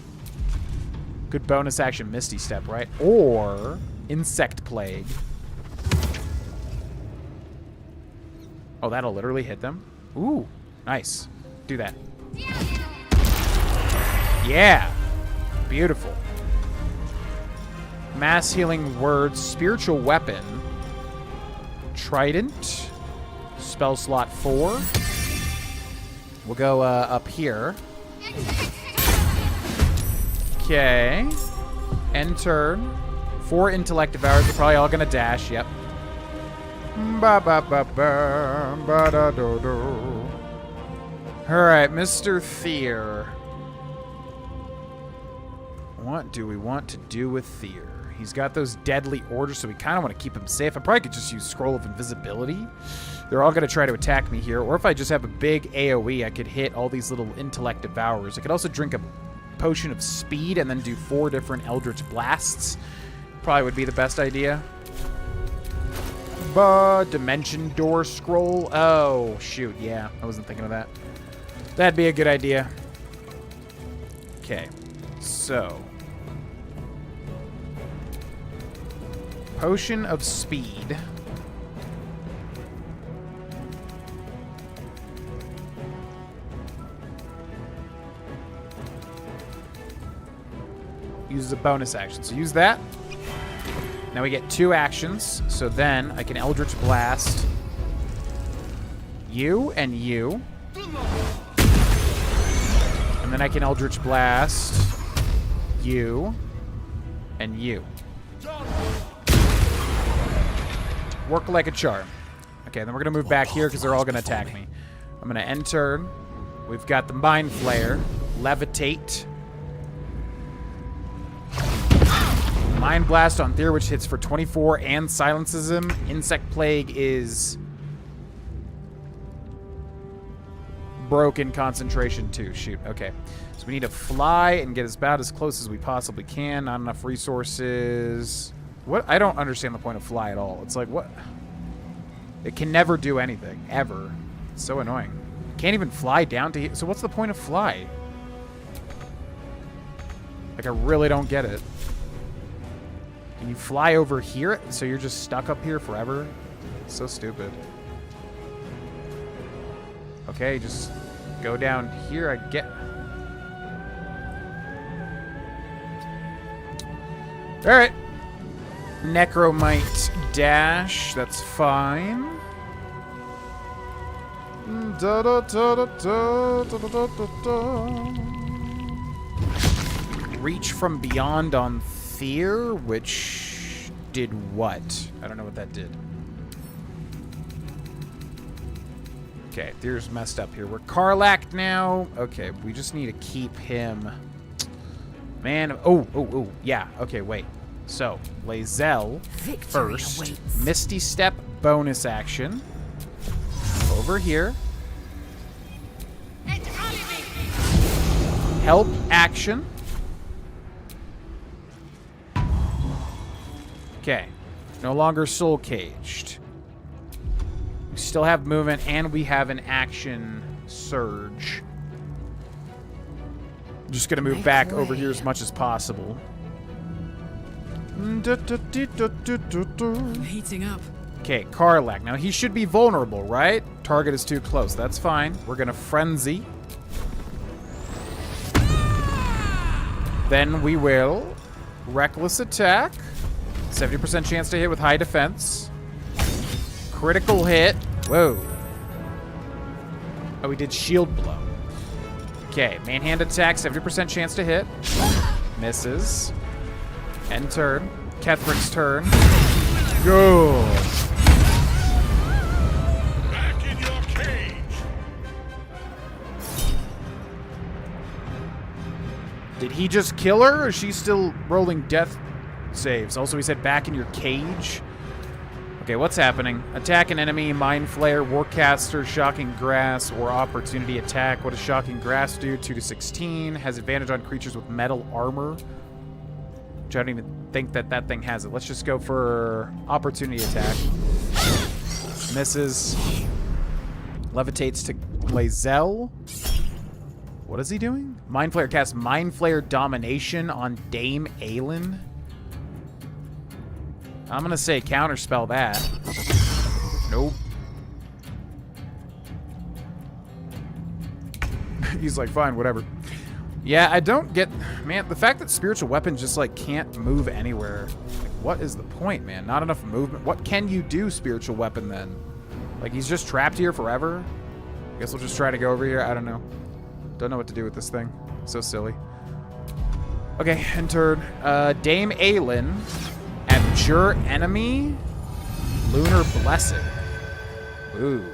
Good bonus action Misty Step, right? Or Insect Plague. Oh, that'll literally hit them. Ooh, nice. Do that. Yeah. Beautiful. Mass Healing Words, Spiritual Weapon, Trident, Spell Slot 4. We'll go up here. Okay. End turn. 4 Intellect Devours. They're probably all going to dash. Yep. Ba ba ba ba ba da do do. All right, Mr. Tyr. What do we want to do with Tyr? He's got those Deadly Orders, so we kind of want to keep him safe. I probably could just use Scroll of Invisibility. They're all going to try to attack me here. Or if I just have a big AoE, I could hit all these little Intellect Devourers. I could also drink a Potion of Speed and then do 4 different Eldritch Blasts. Probably would be the best idea. Dimension Door Scroll. Oh, shoot. Yeah, I wasn't thinking of that. That'd be a good idea. Okay. So. Potion of Speed. Uses a bonus action. So use that. Now we get 2 actions. So then I can Eldritch Blast you and you. And then I can Eldritch Blast you and you. Work like a charm. Okay, then we're going to move back here because they're all going to attack me. I'm going to end turn. We've got the Mind Flayer. Levitate. Mind Blast on Tyr, which hits for 24 and silences him. Insect Plague is broken concentration too. Shoot, okay. So we need to fly and get about as close as we possibly can. Not enough resources. What? I don't understand the point of fly at all. It's like, what? It can never do anything, ever. It's so annoying. Can't even fly down to here. So what's the point of fly? Like, I really don't get it. Can you fly over here? So you're just stuck up here forever? It's so stupid. Okay, just go down here. I get... Alright. Necromite dash. That's fine. Reach from beyond on Tyr, which did what? I don't know what that did. Okay, Tyr's messed up here. We're Karlach now. Okay, we just need to keep him. Man, oh, yeah. Okay, wait. So, Lae'zel first. Awaits. Misty Step bonus action. Over here. Help action. Okay. No longer soul caged. We still have movement, and we have an action surge. I'm just going to move back over here as much as possible. Heating up. Okay, Karlak. Now, he should be vulnerable, right? Target is too close. That's fine. We're gonna Frenzy. Then we will Reckless Attack. 70% chance to hit with high defense. Critical hit. Whoa. Oh, we did Shield Blow. Okay, main hand attack, 70% chance to hit. Misses. End turn. Kethric's turn. Go. Back in your cage. Did he just kill her, or is she still rolling death saves? Also, he said back in your cage. Okay, what's happening? Attack an enemy, Mind Flayer, Warcaster, Shocking Grass, or Opportunity Attack. What does Shocking Grass do? 2 to 16. Has advantage on creatures with metal armor. Which I don't even think that that thing has it. Let's just go for Opportunity Attack. Misses. Levitates to Lae'zel. What is he doing? Mind Flayer casts Mind Flayer Domination on Dame Aelin. I'm gonna say counterspell that. Nope. He's like, fine, whatever. Yeah, I don't get... Man, the fact that spiritual weapons just, like, can't move anywhere. Like, what is the point, man? Not enough movement. What can you do, spiritual weapon, then? Like, he's just trapped here forever? I guess we'll just try to go over here. I don't know. Don't know what to do with this thing. So silly. Okay, end turn. Dame Aelin. Abjure enemy. Lunar Blessing. Ooh.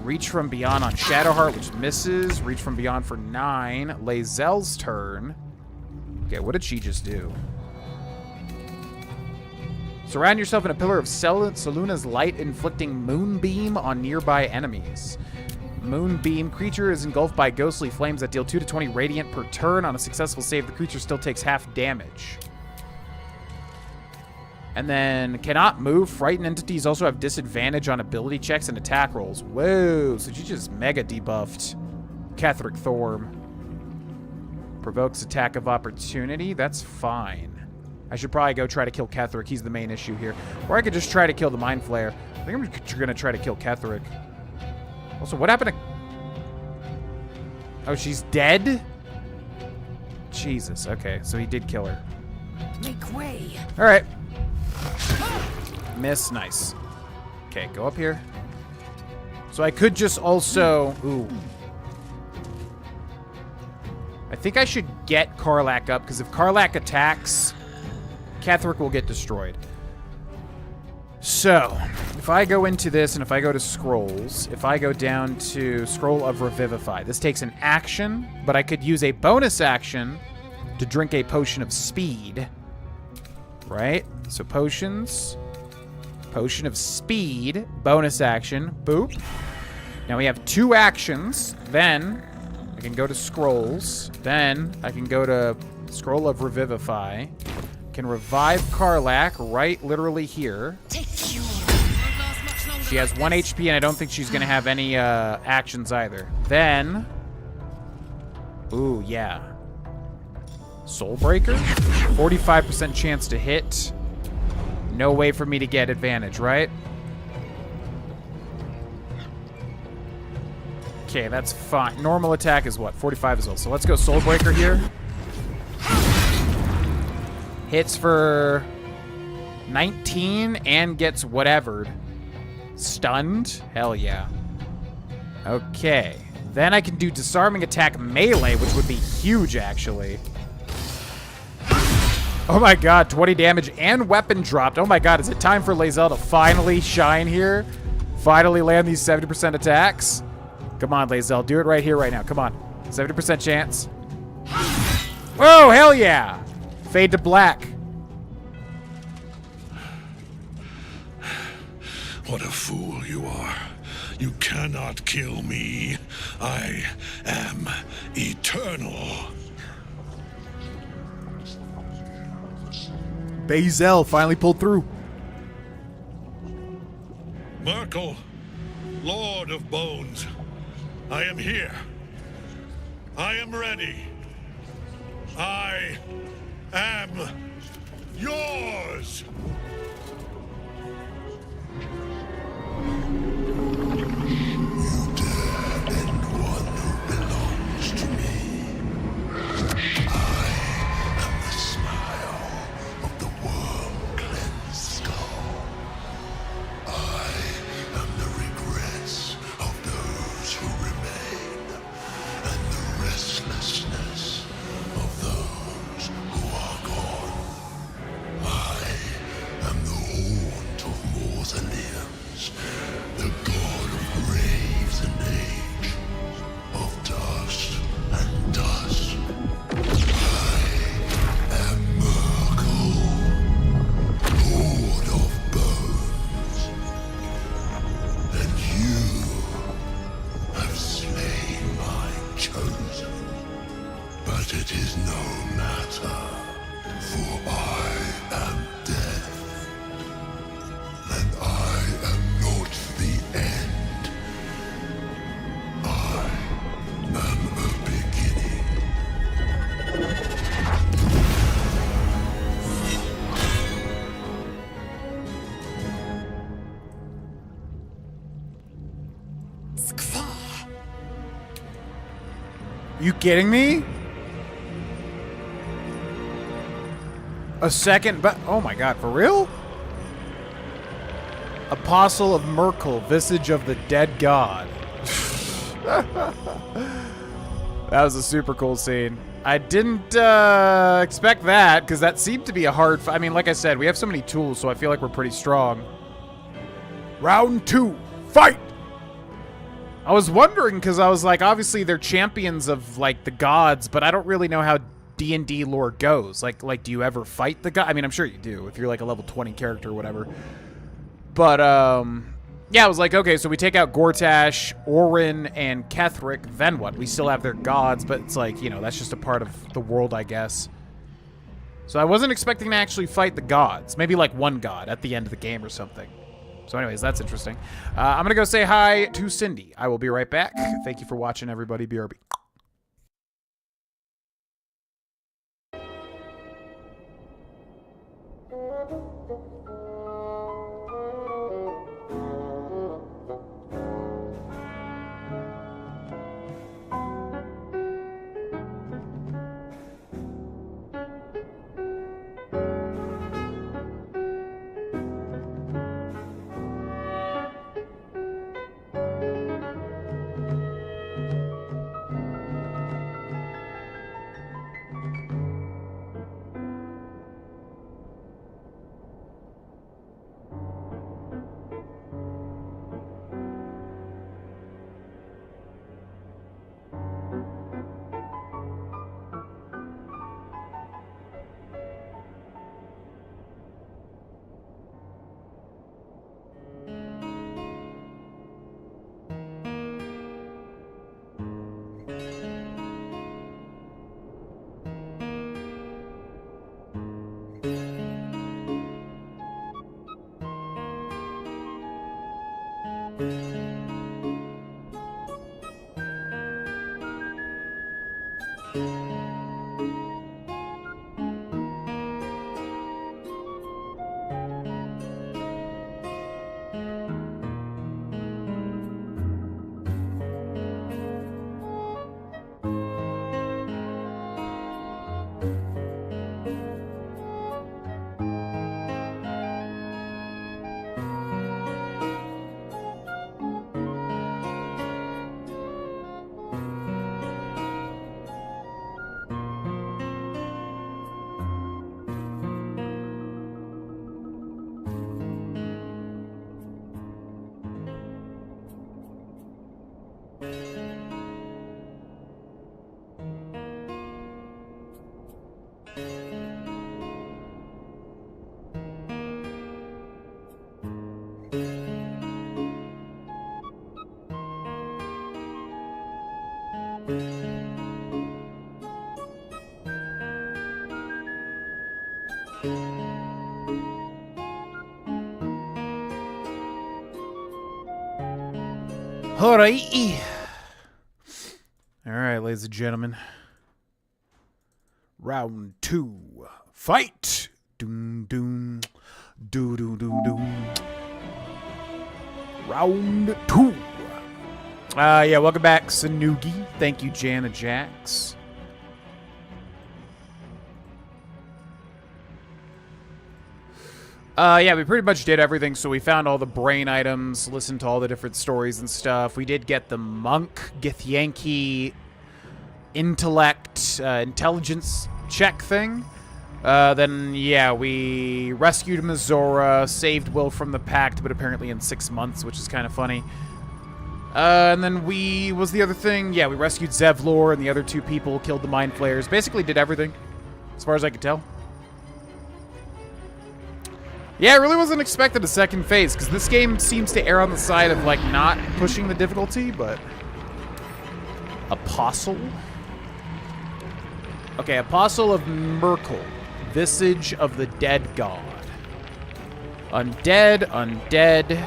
Reach from Beyond on Shadowheart, which misses. Reach from Beyond for 9. Lae'zel's turn. Okay, what did she just do? Surround yourself in a pillar of Seluna's light, inflicting Moonbeam on nearby enemies. Moonbeam. Creature is engulfed by ghostly flames that deal 2 to 20 radiant per turn. On a successful save, the creature still takes half damage. And then cannot move. Frightened entities also have disadvantage on ability checks and attack rolls. Whoa, so she just mega debuffed Ketheric Thorm. Provokes attack of opportunity. That's fine. I should probably go try to kill Ketheric. He's the main issue here. Or I could just try to kill the Mind Flayer. I think I'm going to try to kill Ketheric. Also, what happened to... Oh, she's dead? Jesus, okay. So he did kill her. Make way. All right. Miss, nice. Okay, go up here. So I could just also... Ooh. I think I should get Karlak up, because if Karlak attacks, Ketheric will get destroyed. So, if I go into this, and if I go to Scrolls, if I go down to Scroll of Revivify, this takes an action, but I could use a bonus action to drink a Potion of Speed. Right? So potions. Potion of Speed. Bonus action. Boop. Now we have 2 actions. Then I can go to Scrolls. Then I can go to Scroll of Revivify. Can revive Karlak right literally here. She has 1 HP and I don't think she's going to have any actions either. Then... Ooh, yeah. Soulbreaker? 45% chance to hit. No way for me to get advantage, right? Okay, that's fine. Normal attack is what? 45 as well. So let's go Soulbreaker here. Hits for 19 and gets whatevered. Stunned? Hell yeah. Okay. Then I can do Disarming Attack Melee, which would be huge, actually. Oh my god, 20 damage and weapon dropped. Oh my god, is it time for Lae'zel to finally shine here? Finally land these 70% attacks? Come on, Lae'zel, do it right here, right now. Come on. 70% chance. Whoa, hell yeah! Fade to black. What a fool you are. You cannot kill me. I am eternal. Bazel finally pulled through. Merkel, Lord of Bones, I am here. I am ready. I am yours! You kidding me? A second, but oh my god, for real? Apostle of Merkel, visage of the dead god. That was a super cool scene. I didn't expect that, because that seemed to be a hard I mean, like I said, we have so many tools, so I feel like we're pretty strong. Round 2, fight! I was wondering, because I was like, obviously they're champions of, like, the gods, but I don't really know how D&D lore goes. Like, do you ever fight the god? I mean, I'm sure you do, if you're, like, a level 20 character or whatever. But, yeah, I was like, okay, so we take out Gortash, Orin, and Ketheric, then what? We still have their gods, but it's like, you know, that's just a part of the world, I guess. So I wasn't expecting to actually fight the gods. Maybe, like, one god at the end of the game or something. So anyways, that's interesting. I'm going to go say hi to Cindy. I will be right back. Thank you for watching, everybody. BRB. Alrighty. Alright, ladies and gentlemen. Round 2. Fight! Doom, doom. Doo, doo, doo, doom. Round 2. Yeah, welcome back, Sanugi. Thank you, Jana Jax. Yeah, we pretty much did everything. So we found all the brain items, listened to all the different stories and stuff. We did get the monk Githyanki intelligence check thing. Then, yeah, we rescued Mizora, saved Will from the Pact, but apparently in 6 months, which is kind of funny. And then was the other thing? Yeah, we rescued Zevlor and the other 2 people, killed the Mind Flayers. Basically did everything, as far as I could tell. Yeah, I really wasn't expecting a second phase, because this game seems to err on the side of, like, not pushing the difficulty, but... Apostle? Okay, Apostle of Merkel. Visage of the Dead God. Undead, undead.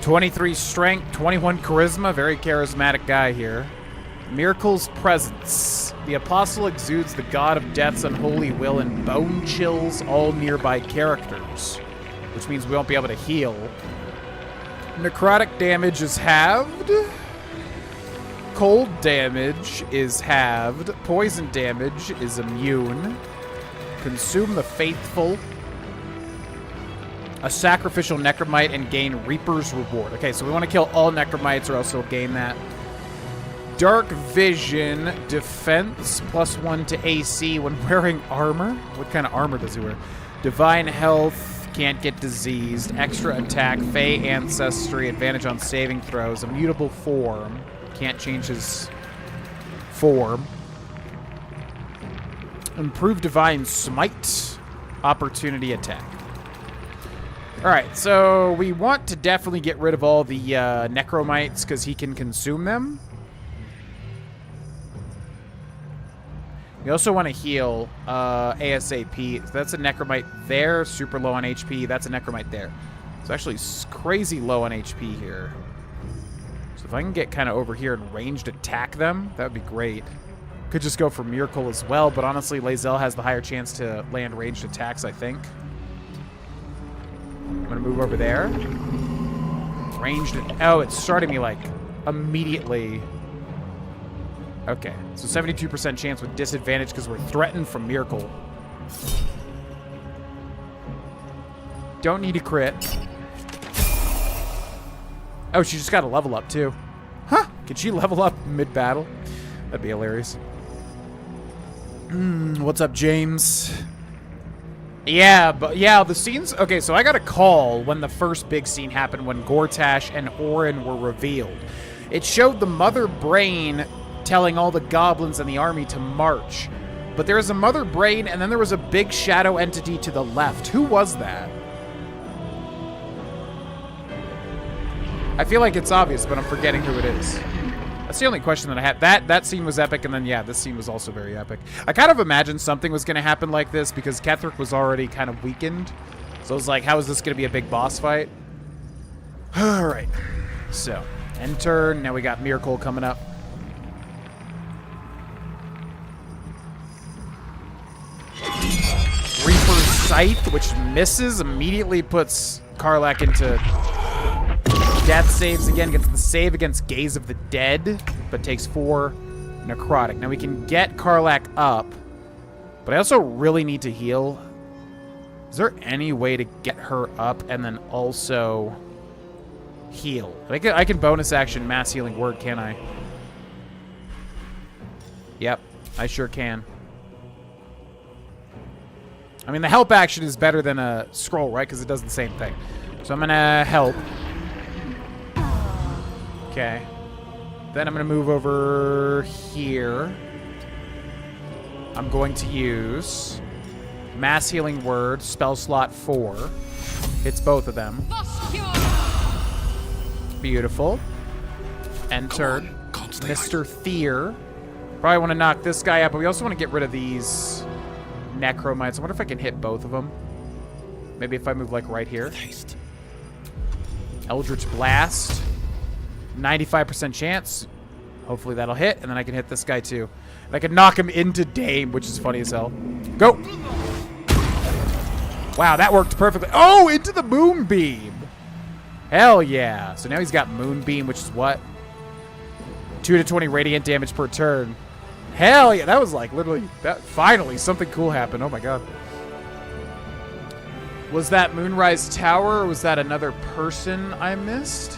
23 strength, 21 charisma. Very charismatic guy here. Miracle's presence. The Apostle exudes the God of Death's unholy will and bone chills all nearby characters, which means we won't be able to heal. Necrotic damage is halved. Cold damage is halved. Poison damage is immune. Consume the Faithful. A sacrificial necromite and gain Reaper's reward. Okay, so we want to kill all necromites or else he'll gain that. Dark Vision, defense, +1 to AC when wearing armor. What kind of armor does he wear? Divine Health, can't get diseased. Extra attack, Fey Ancestry, advantage on saving throws. Immutable form, can't change his form. Improved Divine Smite, opportunity attack. Alright, so we want to definitely get rid of all the necromites because he can consume them. We also want to heal ASAP. So that's a necromite there, super low on HP. That's a necromite there. It's actually crazy low on HP here. So if I can get kind of over here and ranged attack them, that would be great. Could just go for Miracle as well, but honestly, Lae'zel has the higher chance to land ranged attacks, I think. I'm going to move over there. Ranged. Oh, it's starting me like immediately. Okay, so 72% chance with disadvantage because we're threatened from Miracle. Don't need a crit. Oh, she just got a level up too. Huh? Can she level up mid-battle? That'd be hilarious. What's up, James? Yeah, but yeah, the scenes... Okay, so I got a call when the first big scene happened when Gortash and Orin were revealed. It showed the Mother Brain telling all the goblins in the army to march. But there was a Mother Brain, and then there was a big shadow entity to the left. Who was that? I feel like it's obvious, but I'm forgetting who it is. That's the only question that I had. That scene was epic, and then, yeah, this scene was also very epic. I kind of imagined something was going to happen like this because Ketheric was already kind of weakened. So I was like, how is this going to be a big boss fight? All right. So, end turn. Now we got Miracle coming up. Reaper's Scythe, which misses, immediately puts Karlach into death saves again, gets the save against Gaze of the Dead, but takes 4 necrotic. Now we can get Karlach up, but I also really need to heal. Is there any way to get her up and then also heal? I can bonus action mass healing word, can't I? Yep, I sure can. I mean, the help action is better than a scroll, right? Because it does the same thing. So I'm going to help. Okay. Then I'm going to move over here. I'm going to use Mass Healing Word, spell slot 4. Hits both of them. Beautiful. Entered. Mr. Thier. Probably want to knock this guy out, but we also want to get rid of these necromites. I wonder if I can hit both of them. Maybe if I move like right here. Eldritch Blast. 95% chance. Hopefully that'll hit, and then I can hit this guy too. And I can knock him into Dame, which is funny as hell. Go! Wow, that worked perfectly. Oh, into the Moonbeam! Hell yeah. So now he's got Moonbeam, which is what? 2 to 20 radiant damage per turn. Hell yeah, that was like literally, finally something cool happened. Oh my god. Was that Moonrise Tower, or was that another person I missed?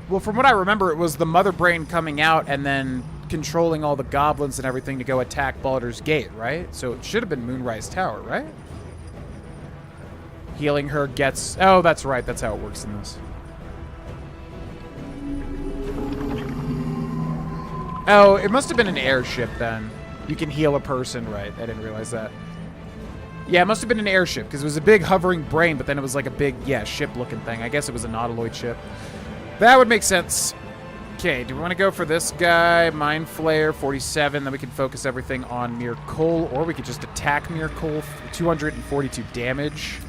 Well, from what I remember, it was the Mother Brain coming out and then controlling all the goblins and everything to go attack Baldur's Gate, right? So it should have been Moonrise Tower, right? Healing her gets... Oh, that's right. That's how it works in this. Oh, it must have been an airship then. You can heal a person, right? I didn't realize that. Yeah, it must have been an airship because it was a big hovering brain, but then it was like a big, yeah, ship-looking thing. I guess it was a nautiloid ship. That would make sense. Okay, do we want to go for this guy? Mind Flayer, 47. Then we can focus everything on Mere Coal, or we could just attack Mere Coal. 242 damage.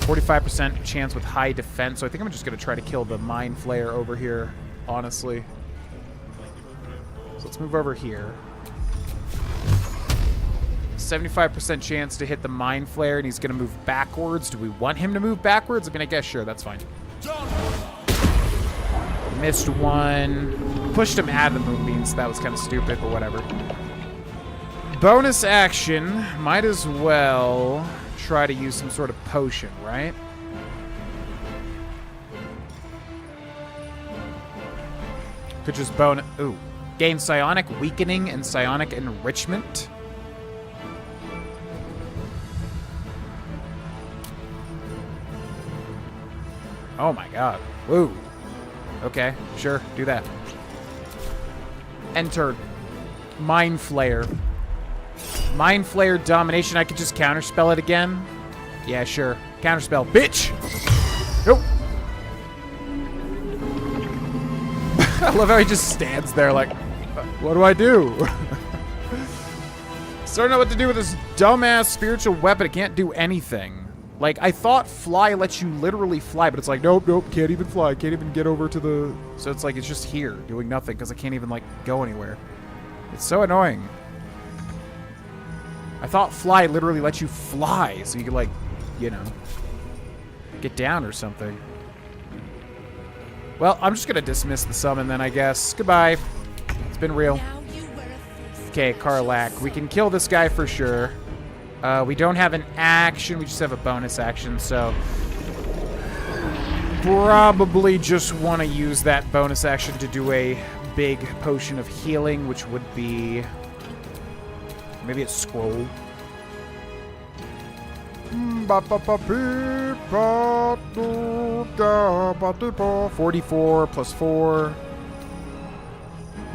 45% chance with high defense. So I think I'm just going to try to kill the Mind Flayer over here, honestly. So let's move over here. 75% chance to hit the Mind Flayer, and he's going to move backwards. Do we want him to move backwards? I mean, I guess sure, that's fine. Missed one. Pushed him out of the Moonbeam, so that was kind of stupid, but whatever. Bonus action. Might as well try to use some sort of potion, right? Could just bonus... Ooh. Gain psionic weakening and psionic enrichment. Oh my god. Woo. Okay, sure, do that. Enter. Mind Flayer. Mind Flayer domination. I could just counterspell it again. Yeah, sure. Counterspell. Bitch! Nope. I love how he just stands there like, what do I do? So I don't know what to do with this dumbass spiritual weapon. It can't do anything. Like, I thought fly lets you literally fly, but it's like, nope, nope, can't even fly. Can't even get over to the... So it's like, it's just here, doing nothing, because I can't even, like, go anywhere. It's so annoying. I thought fly literally lets you fly, so you could, like, you know, get down or something. Well, I'm just going to dismiss the summon then, I guess. Goodbye. It's been real. Okay, Karlak. We can kill this guy for sure. We don't have an action. We just have a bonus action, so... Probably just want to use that bonus action to do a big potion of healing, which would be... Maybe it's Scroll. 44 plus 4.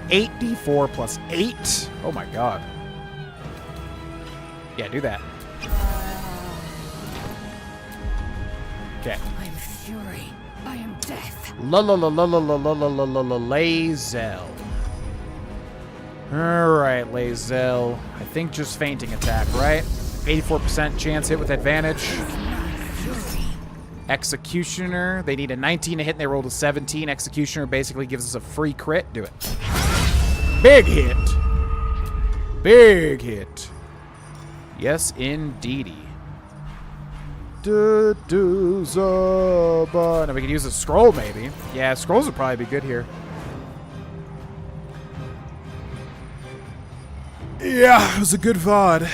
8d4 plus 8. Oh my god. Yeah, do that. Okay. I am fury. I am death. Lae'zel. Alright, Lae'zel. I think just fainting attack, right? 84% chance hit with advantage. Executioner. They need a 19 to hit and they rolled a 17. Executioner basically gives us a free crit. Do it. Big hit. Big hit. Yes, indeedy. Now we can use a scroll, maybe. Yeah, scrolls would probably be good here. Yeah, it was a good VOD.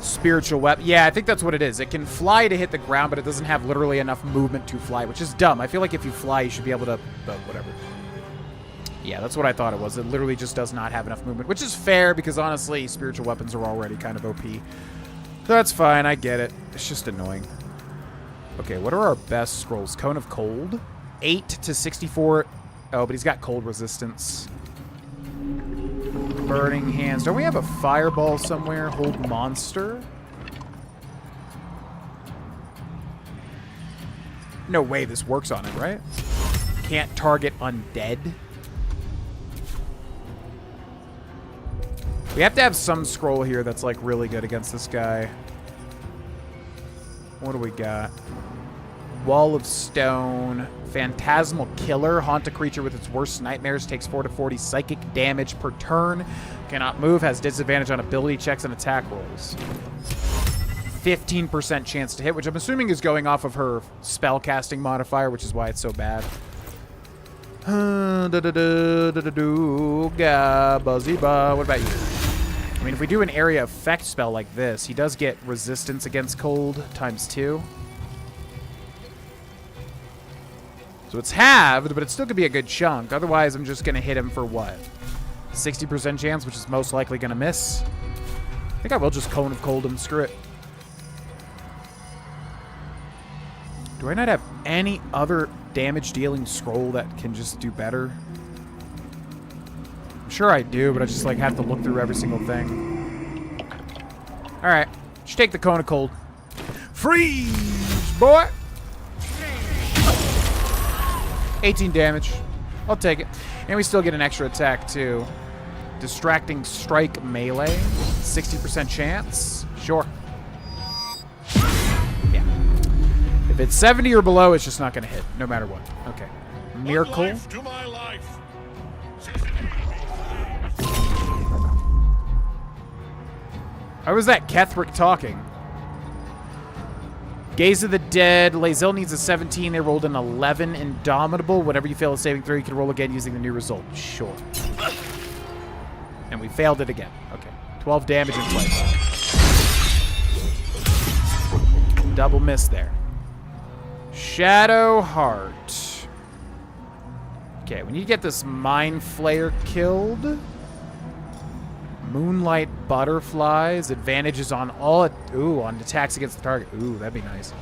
Spiritual weapon. Yeah, I think that's what it is. It can fly to hit the ground, but it doesn't have literally enough movement to fly, which is dumb. I feel like if you fly, you should be able to... But whatever. Yeah, that's what I thought it was. It literally just does not have enough movement, which is fair because, honestly, spiritual weapons are already kind of OP. That's fine. I get it. It's just annoying. Okay, what are our best scrolls? Cone of Cold? 8 to 64. Oh, but he's got cold resistance. Burning Hands. Don't we have a fireball somewhere? Hold Monster? No way this works on it, right? Can't target undead? We have to have some scroll here that's, like, really good against this guy. What do we got? Wall of Stone, Phantasmal Killer, haunt a creature with its worst nightmares, takes 4 to 40 psychic damage per turn, cannot move, has disadvantage on ability checks and attack rolls. 15% chance to hit, which I'm assuming is going off of her spell casting modifier, which is why it's so bad. What about you? I mean, if we do an area effect spell like this, he does get resistance against cold ×2. So it's halved, but it still could be a good chunk. Otherwise, I'm just going to hit him for what? 60% chance, which is most likely going to miss. I think I will just Cone of Cold him. Screw it. Do I not have any other damage-dealing scroll that can just do better? I'm sure I do, but I just like have to look through every single thing. All right, just take the Cone of Cold. Freeze, boy. 18 damage. I'll take it. And we still get an extra attack too. Distracting Strike melee, 60% chance. Sure. Yeah. If it's 70 or below, it's just not going to hit, no matter what. Okay. Miracle. To my life. How was that Kethric talking? Gaze of the Dead. Lae'zel needs a 17. They rolled an 11. Indomitable. Whenever you fail a saving throw, you can roll again using the new result. Sure. And we failed it again. Okay. 12 damage in place. Double miss there. Shadow Heart. Okay, we need to get this Mind Flayer killed. Moonlight Butterflies. Advantages on all... Ooh, on attacks against the target. Ooh, that'd be nice.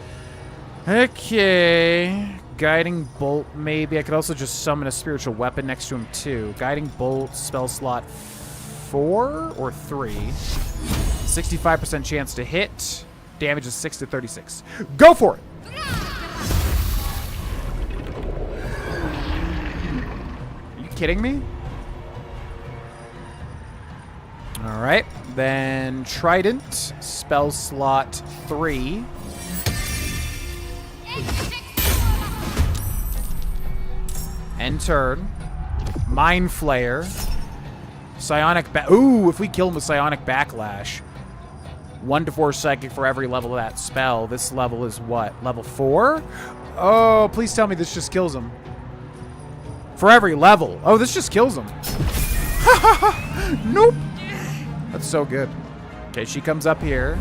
Okay. Guiding Bolt, maybe. I could also just summon a spiritual weapon next to him, too. Guiding Bolt, spell slot 4 or 3. 65% chance to hit. Damage is 6 to 36. Go for it! Are you kidding me? All right, then Trident, spell slot 3. End turn. Mind Flayer. Psionic Ooh, if we kill him with Psionic Backlash. 1 to 4 psychic for every level of that spell. This level is what? Level 4? Oh, please tell me this just kills him. For every level. Oh, this just kills him. Nope. That's so good. Okay, she comes up here.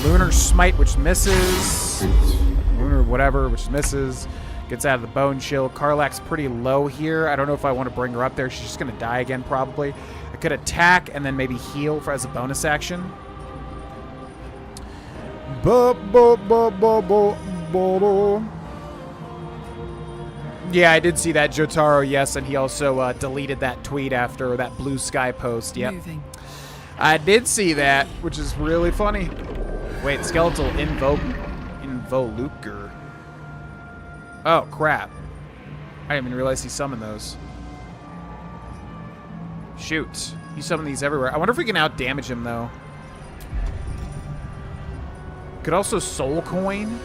Lunar Smite, which misses. Lunar whatever, which misses. Gets out of the Bone Chill. Karlach's pretty low here. I don't know if I want to bring her up there. She's just going to die again, probably. I could attack and then maybe heal as a bonus action. Yeah, I did see that, Jotaro, yes, and he also deleted that tweet after that Blue Sky post. Yep. Moving. I did see that, which is really funny. Wait, Skeletal Involucre. Oh, crap. I didn't even realize he summoned those. Shoot. He summoned these everywhere. I wonder if we can out-damage him, though. Could also Soul Coin.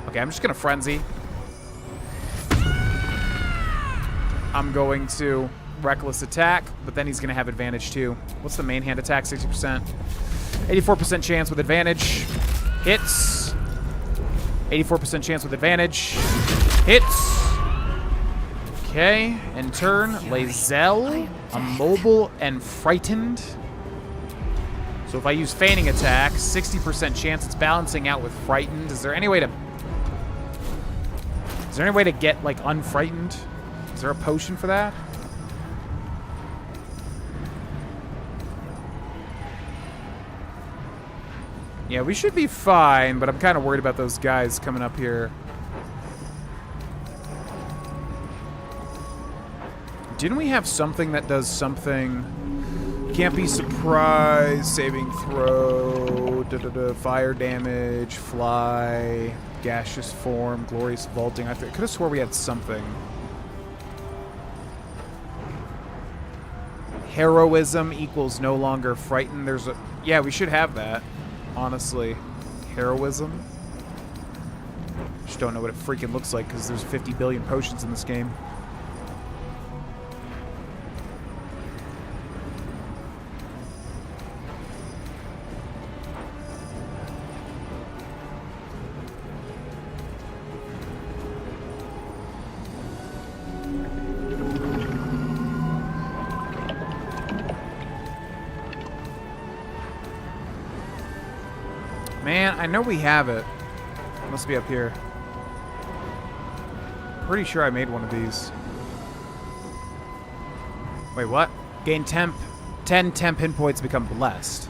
Okay, I'm just going to Frenzy. I'm going to Reckless Attack, but then he's going to have advantage, too. What's the main hand attack? 60%. 84% chance with advantage. Hits. 84% chance with advantage. Hits. Okay, in turn, Lae'zel, Immobile and Frightened. So if I use Feigning Attack, 60% chance it's balancing out with Frightened. Is there any way to get, like, Unfrightened? Is there a potion for that? Yeah, we should be fine, but I'm kind of worried about those guys coming up here. Didn't we have something that does something? Can't be surprised, saving throw, fire damage, fly, gaseous form, glorious vaulting. I could have swore we had something. Heroism equals no longer frightened. There's a... Yeah, we should have that. Honestly. Heroism. Just don't know what it freaking looks like because there's 50 billion potions in this game. Man, I know we have it. It must be up here. Pretty sure I made one of these. Wait, what? Gain 10 temp hit points, become blessed.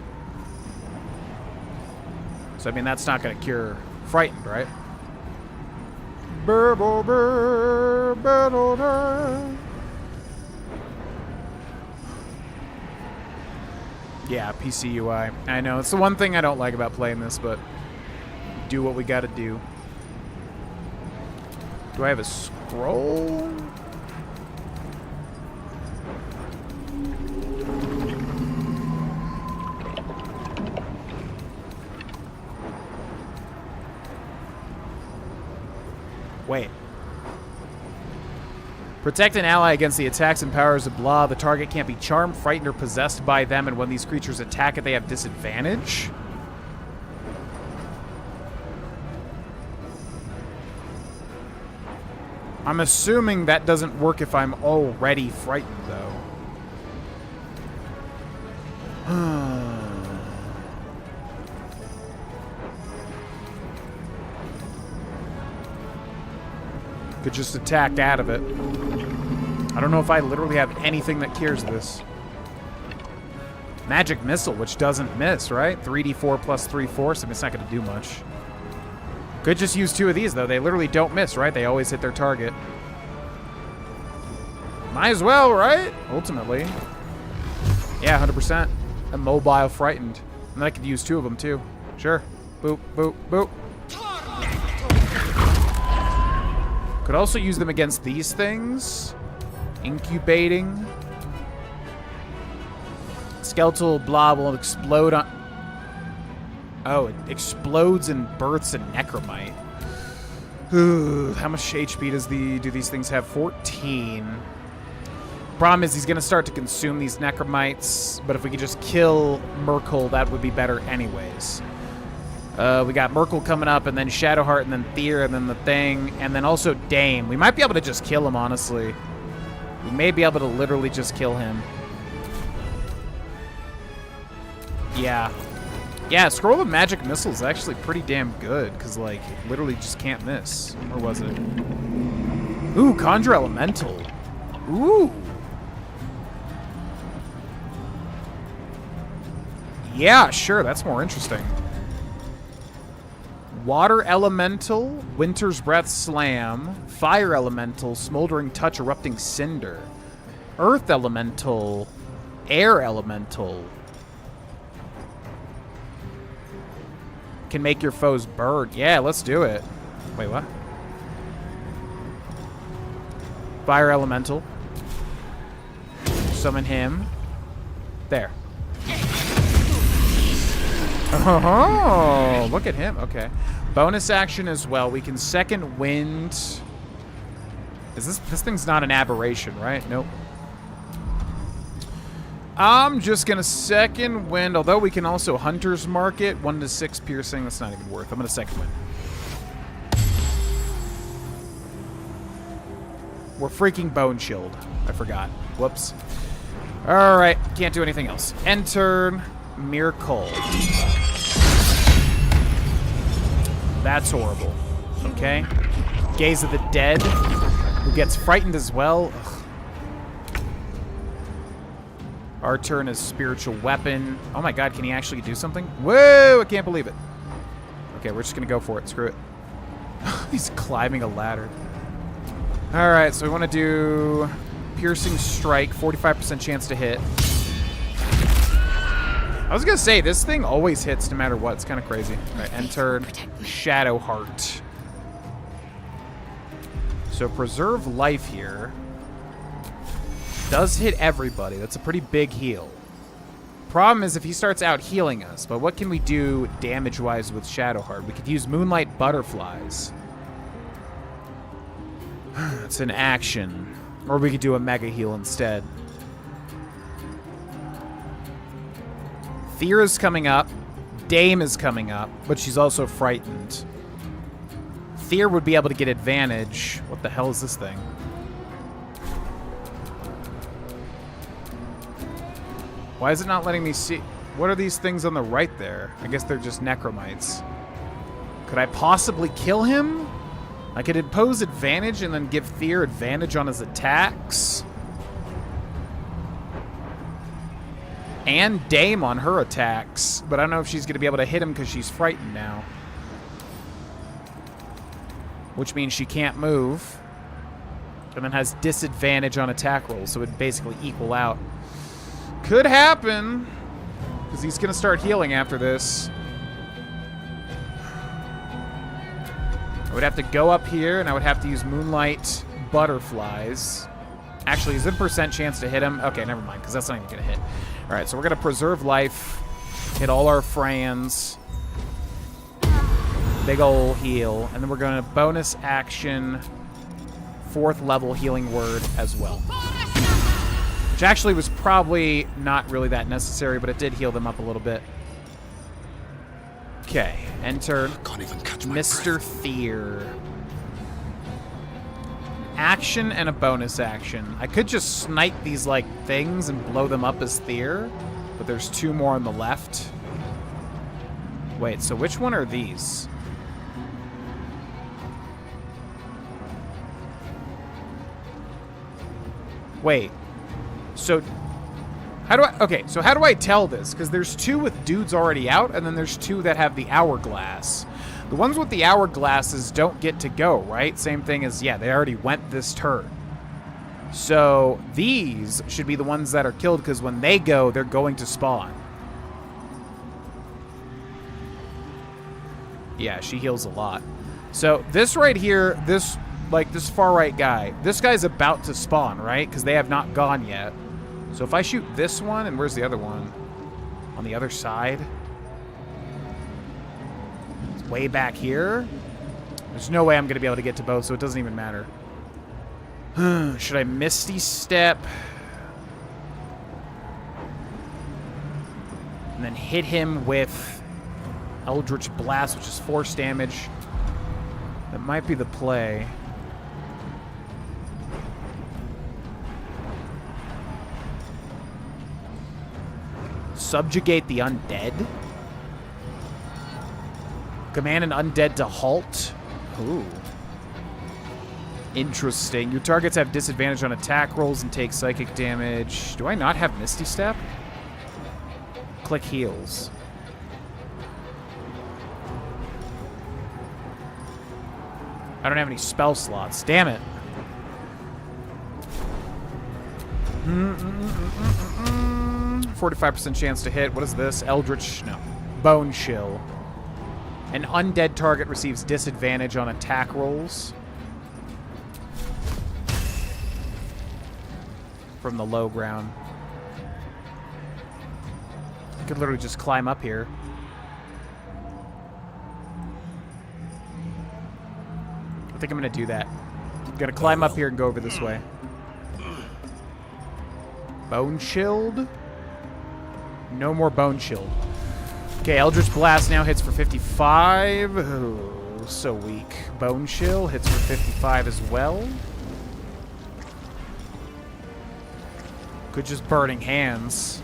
So, I mean, that's not going to cure frightened, right? Yeah, PC UI. I know, it's the one thing I don't like about playing this, but do what we gotta do. Do I have a scroll? Wait. Protect an ally against the attacks and powers of blah. The target can't be charmed, frightened, or possessed by them, and when these creatures attack it, they have disadvantage? I'm assuming that doesn't work if I'm already frightened, though. Could just attack out of it. I don't know if I literally have anything that cures this. Magic Missile, which doesn't miss, right? 3d4 plus 3/4, so it's not going to do much. Could just use 2 of these, though. They literally don't miss, right? They always hit their target. Might as well, right? Ultimately. Yeah, 100%. Immobile Frightened. And then I could use 2 of them, too. Sure. Boop, boop, boop. Could also use them against these things. Incubating. Skeletal blob will explode on... Oh, it explodes and births a necromite. Ooh, how much HP do these things have? 14. Problem is he's going to start to consume these necromites, but if we could just kill Merkel, that would be better anyways. We got Merkel coming up, and then Shadowheart, and then Thir, and then the thing, and then also Dame. We might be able to just kill him, honestly. We may be able to literally just kill him. Yeah. Yeah, Scroll of Magic Missile is actually pretty damn good, because, like, it literally just can't miss. Where was it? Ooh, Conjure Elemental. Ooh. Yeah, sure, that's more interesting. Water Elemental, Winter's Breath Slam, Fire Elemental, Smoldering Touch, Erupting Cinder, Earth Elemental, Air Elemental. Can make your foes burn. Yeah, let's do it. Wait, what? Fire Elemental. Summon him. There. Oh, look at him. Okay. Bonus action as well. We can second wind. Is this thing's not an aberration, right? Nope. I'm just gonna second wind, although we can also Hunter's Mark it. 1 to 6 piercing. That's not even worth. I'm gonna second wind. We're freaking Bone Shield. I forgot. Whoops. All right. Can't do anything else. End turn. Miracle. That's horrible. Okay. Gaze of the Dead, who gets frightened as well. Ugh. Our turn is Spiritual Weapon. Oh my god, can he actually do something? Whoa, I can't believe it. Okay, we're just gonna go for it. Screw it. He's climbing a ladder. Alright, so we want to do Piercing Strike, 45% chance to hit. I was gonna say, this thing always hits no matter what. It's kind of crazy. Alright, enter Shadowheart. So Preserve Life here. Does hit everybody. That's a pretty big heal. Problem is if he starts out healing us, but what can we do damage-wise with Shadowheart? We could use Moonlight Butterflies. It's an action. Or we could do a mega heal instead. Thira's coming up. Dame is coming up, but she's also frightened. Thir would be able to get advantage. What the hell is this thing? Why is it not letting me see? What are these things on the right there? I guess they're just necromites. Could I possibly kill him? I could impose advantage and then give Thir advantage on his attacks. And Dame on her attacks. But I don't know if she's going to be able to hit him because she's frightened now. Which means she can't move. And then has disadvantage on attack rolls, so it would basically equal out. Could happen. Because he's going to start healing after this. I would have to go up here, and I would have to use Moonlight Butterflies. Actually, is it a percent chance to hit him? Okay, never mind, because that's not even going to hit. All right, so we're going to preserve life, hit all our Frans. Big ol' heal. And then we're going to bonus action 4th level healing word as well. Which actually was probably not really that necessary, but it did heal them up a little bit. Okay, enter Mr. Thir. Action and a bonus action. I could just snipe these, like, things and blow them up as Thir, but there's 2 more on the left. Wait, so which one are these? Wait. So how do I tell this? Because there's 2 with dudes already out, and then there's 2 that have the hourglass. The ones with the hourglasses don't get to go, right? Same thing as, yeah, they already went this turn. So these should be the ones that are killed, because when they go, they're going to spawn. Yeah, she heals a lot. So this right here, this far right guy, this guy's about to spawn, right? Because they have not gone yet. So if I shoot this one, and where's the other one? On the other side? It's way back here. There's no way I'm going to be able to get to both, so it doesn't even matter. Should I Misty Step? And then hit him with Eldritch Blast, which is force damage. That might be the play. Subjugate the undead? Command an undead to halt? Ooh. Interesting. Your targets have disadvantage on attack rolls and take psychic damage. Do I not have Misty Step? Click heals. I don't have any spell slots. Damn it. 45% chance to hit. What is this? Eldritch? No. Bone Chill. An undead target receives disadvantage on attack rolls. From the low ground. I could literally just climb up here. I think I'm going to do that. I'm going to climb up here and go over this way. Bone Chilled? No more Bone Chilled. Okay, Eldritch Blast now hits for 55. Oh, so weak. Bone Chill hits for 55 as well. Could just Burning Hands.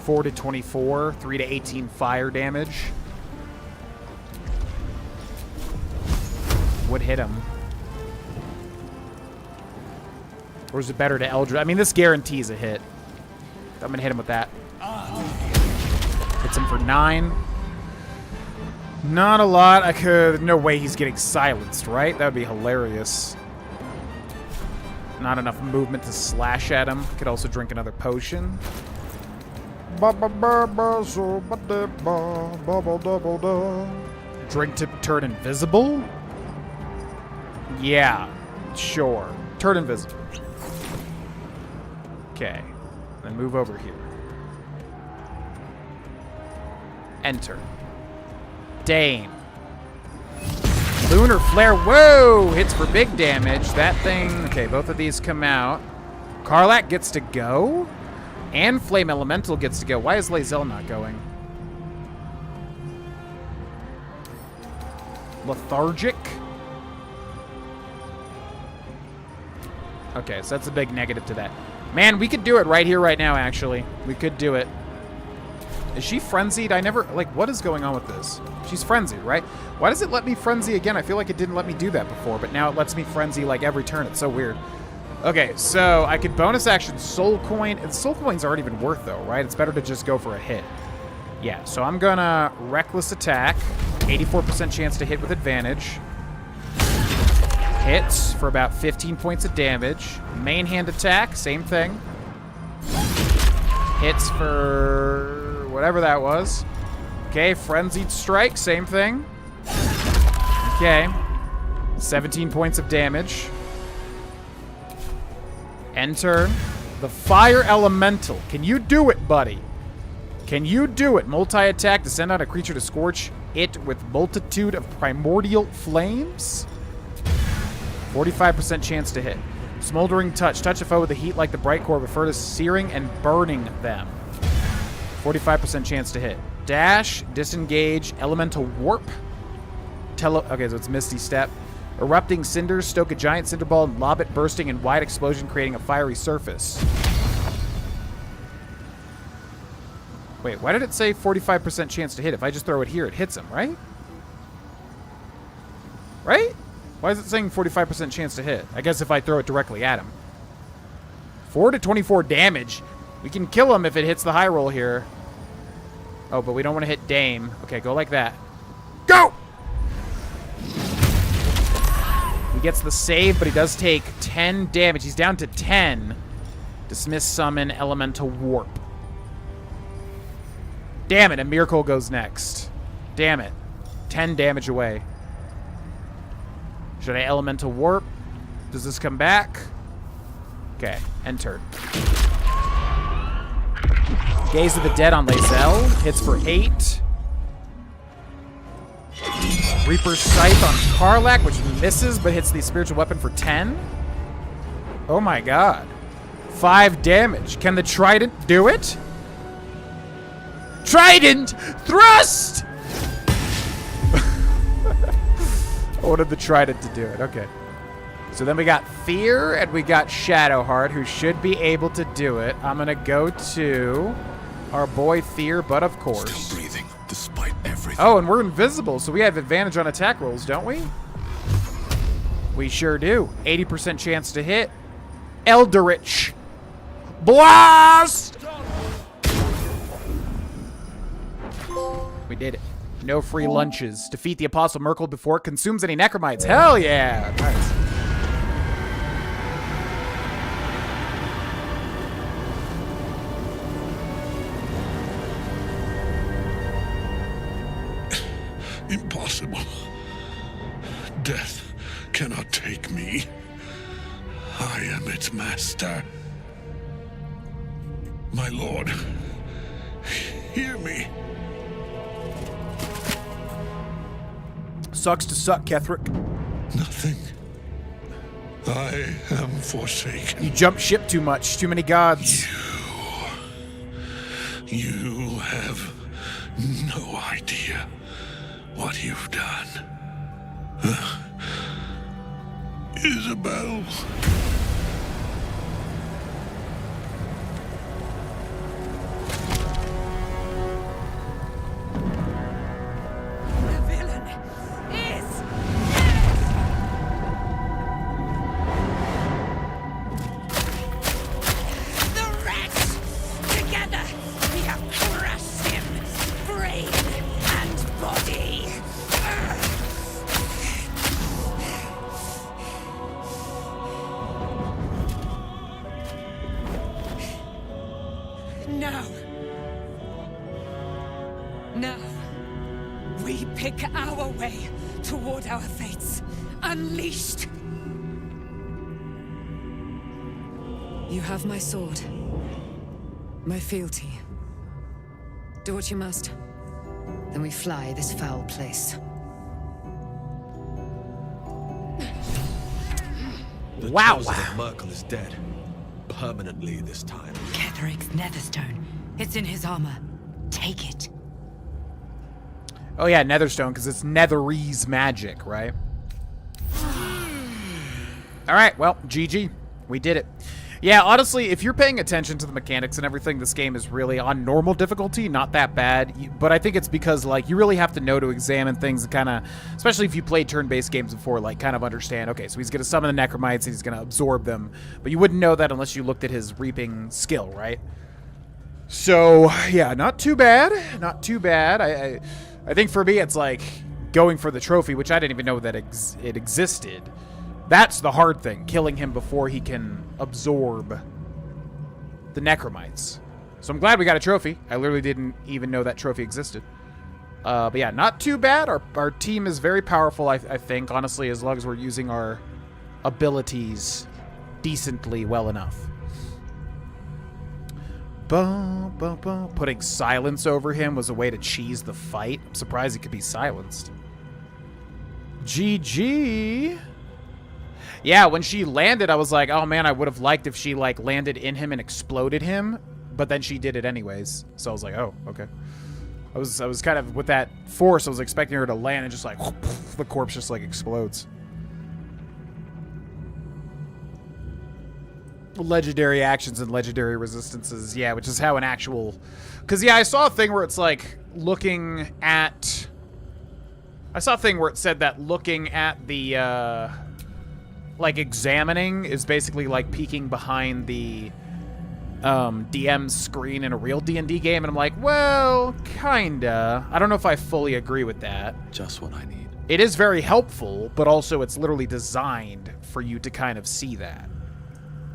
4 to 24, 3 to 18 fire damage. Would hit him. Or is it better to Eldritch? I mean, this guarantees a hit. I'm going to hit him with that. Hits him for 9. Not a lot. I could... No way he's getting silenced, right? That would be hilarious. Not enough movement to slash at him. Could also drink another potion. Drink to turn invisible? Yeah, sure. Turn invisible. Okay. Then move over here. Enter. Dame. Lunar Flare, whoa! Hits for big damage. That thing, okay, both of these come out. Karlach gets to go, and Flame Elemental gets to go. Why is Lae'zel not going? Lethargic. Okay, so that's a big negative to that. Man, we could do it right here, right now, actually. We could do it. Is she frenzied? I never, like, what is going on with this? She's frenzied, right? Why does it let me frenzy again? I feel like it didn't let me do that before, but now it lets me frenzy, like, every turn. It's so weird. Okay, so I could bonus action Soul Coin. And Soul Coins aren't even worth, though, right? It's better to just go for a hit. Yeah, so I'm gonna Reckless Attack. 84% chance to hit with advantage. Hits for about 15 points of damage. Main hand attack, same thing. Hits for whatever that was. Okay, Frenzied Strike, same thing. Okay. 17 points of damage. End turn. The Fire Elemental. Can you do it, buddy? Can you do it? Multi-attack to send out a creature to scorch it with multitude of primordial flames. 45% chance to hit. Smoldering Touch. Touch a foe with a heat like the bright core, refer to searing and burning them. 45% chance to hit. Dash, disengage, elemental warp. Okay, so it's Misty Step. Erupting Cinders, stoke a giant cinder ball and lob it, bursting in wide explosion, creating a fiery surface. Wait, why did it say 45% chance to hit? If I just throw it here, it hits him, right? Right? Why is it saying 45% chance to hit? I guess if I throw it directly at him. 4 to 24 damage. We can kill him if it hits the high roll here. Oh, but we don't want to hit Dame. Okay, go like that. Go! He gets the save, but he does take 10 damage. He's down to 10. Dismiss Summon Elemental Warp. Damn it, a Miracle goes next. Damn it. 10 damage away. Should I Elemental Warp? Does this come back? Okay, end turn. Gaze of the Dead on Lae'zel. Hits for 8. Reaper's Scythe on Karlach, which misses, but hits the spiritual weapon for 10. Oh my god. 5 damage. Can the Trident do it? Trident! Thrust! I wanted the Trident to do it. Okay. So then we got Fear and we got Shadowheart, who should be able to do it. I'm going to go to our boy Fear, but of course. Still breathing, despite everything. Oh, and we're invisible, so we have advantage on attack rolls, don't we? We sure do. 80% chance to hit. Eldritch Blast! We did it. No free lunches. Defeat the Apostle Merkel before it consumes any necromites. Hell yeah! Nice. Impossible. Death cannot take me. I am its master. My lord, hear me. Sucks to suck, Ketherick. Nothing. I am forsaken. You jump ship too much. Too many gods. You have no idea what you've done. Isabel. Now, we pick our way toward our fates. Unleashed! You have my sword. My fealty. Do what you must. Then we fly this foul place. The Wow. chosen of Merkel is dead. Permanently this time. Ketheric's netherstone. It's in his armor. Take it. Oh yeah, Netherstone, because it's Netherese magic, right? Alright, well, GG. We did it. Yeah, honestly, if you're paying attention to the mechanics and everything, this game is really on normal difficulty, not that bad. But I think it's because, like, you really have to know to examine things and kind of, especially if you played turn-based games before, like, kind of understand, okay, so he's going to summon the Necromites and he's going to absorb them. But you wouldn't know that unless you looked at his reaping skill, right? So, yeah, not too bad. Not too bad. I think for me, it's like going for the trophy, which I didn't even know that it existed. That's the hard thing, killing him before he can absorb the Necromites. So I'm glad we got a trophy. I literally didn't even know that trophy existed. But yeah, not too bad. Our team is very powerful, I think, honestly, as long as we're using our abilities decently well enough. Putting silence over him was a way to cheese the fight. I'm surprised he could be silenced. GG. Yeah, when she landed, I was like, oh man, I would have liked if she like landed in him and exploded him, but then she did it anyways. So I was like, oh, okay. I was kind of with that force, I was expecting her to land and just like the corpse just like explodes. Legendary actions and legendary resistances, yeah, which is how an actual, because yeah, I saw a thing where it's like looking at, I saw a thing where it said that looking at the like examining is basically like peeking behind the DM screen in a real D&D game, and I'm like, well, kinda. I don't know if I fully agree with that. Just what I need. It is very helpful, but also it's literally designed for you to kind of see that.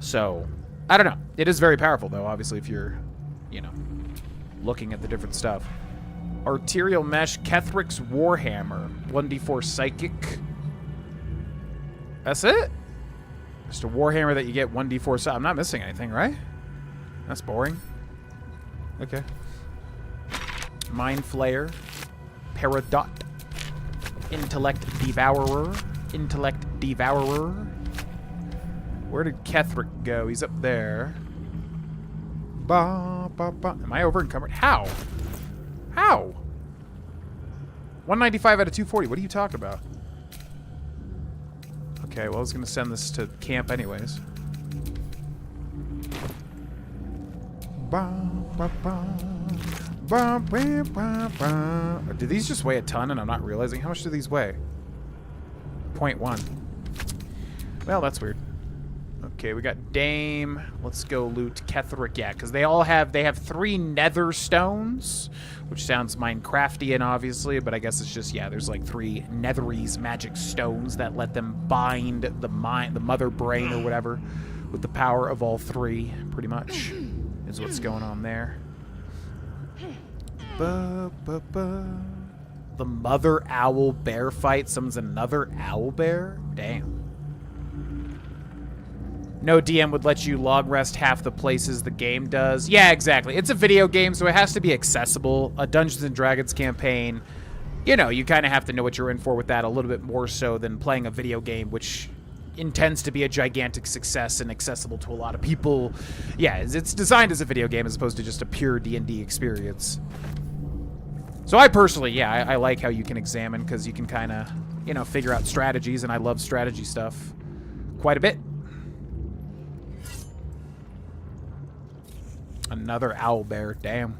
So, I don't know. It is very powerful, though, obviously, if you're, you know, looking at the different stuff. Arterial Mesh, Ketheric's Warhammer, 1d4 Psychic. That's it? Just a Warhammer that you get 1d4 Psychic. I'm not missing anything, right? That's boring. Okay. Mind Flayer, Peridot, Intellect Devourer, Intellect Devourer. Where did Ketheric go? He's up there. Am I over encumbered? How? How? 195 out of 240. What are you talking about? Okay, well, I was going to send this to camp anyways. Do these just weigh a ton and I'm not realizing? How much do these weigh? 0.1. Well, that's weird. Okay, we got Dame. Let's go loot Ketheric. Yeah, because they have 3 nether stones, which sounds Minecraftian, obviously, but I guess it's just, yeah, there's like 3 netherese magic stones that let them bind the mother brain or whatever with the power of all 3, pretty much, is what's going on there. The mother owl bear fight summons another owl bear? Damn. No DM would let you log rest half the places the game does. Yeah, exactly. It's a video game, so it has to be accessible. A Dungeons & Dragons campaign, you know, you kind of have to know what you're in for with that a little bit more so than playing a video game, which intends to be a gigantic success and accessible to a lot of people. Yeah, it's designed as a video game as opposed to just a pure D&D experience. So I personally, yeah, I like how you can examine because you can kind of, you know, figure out strategies, and I love strategy stuff quite a bit. Another owl bear, damn.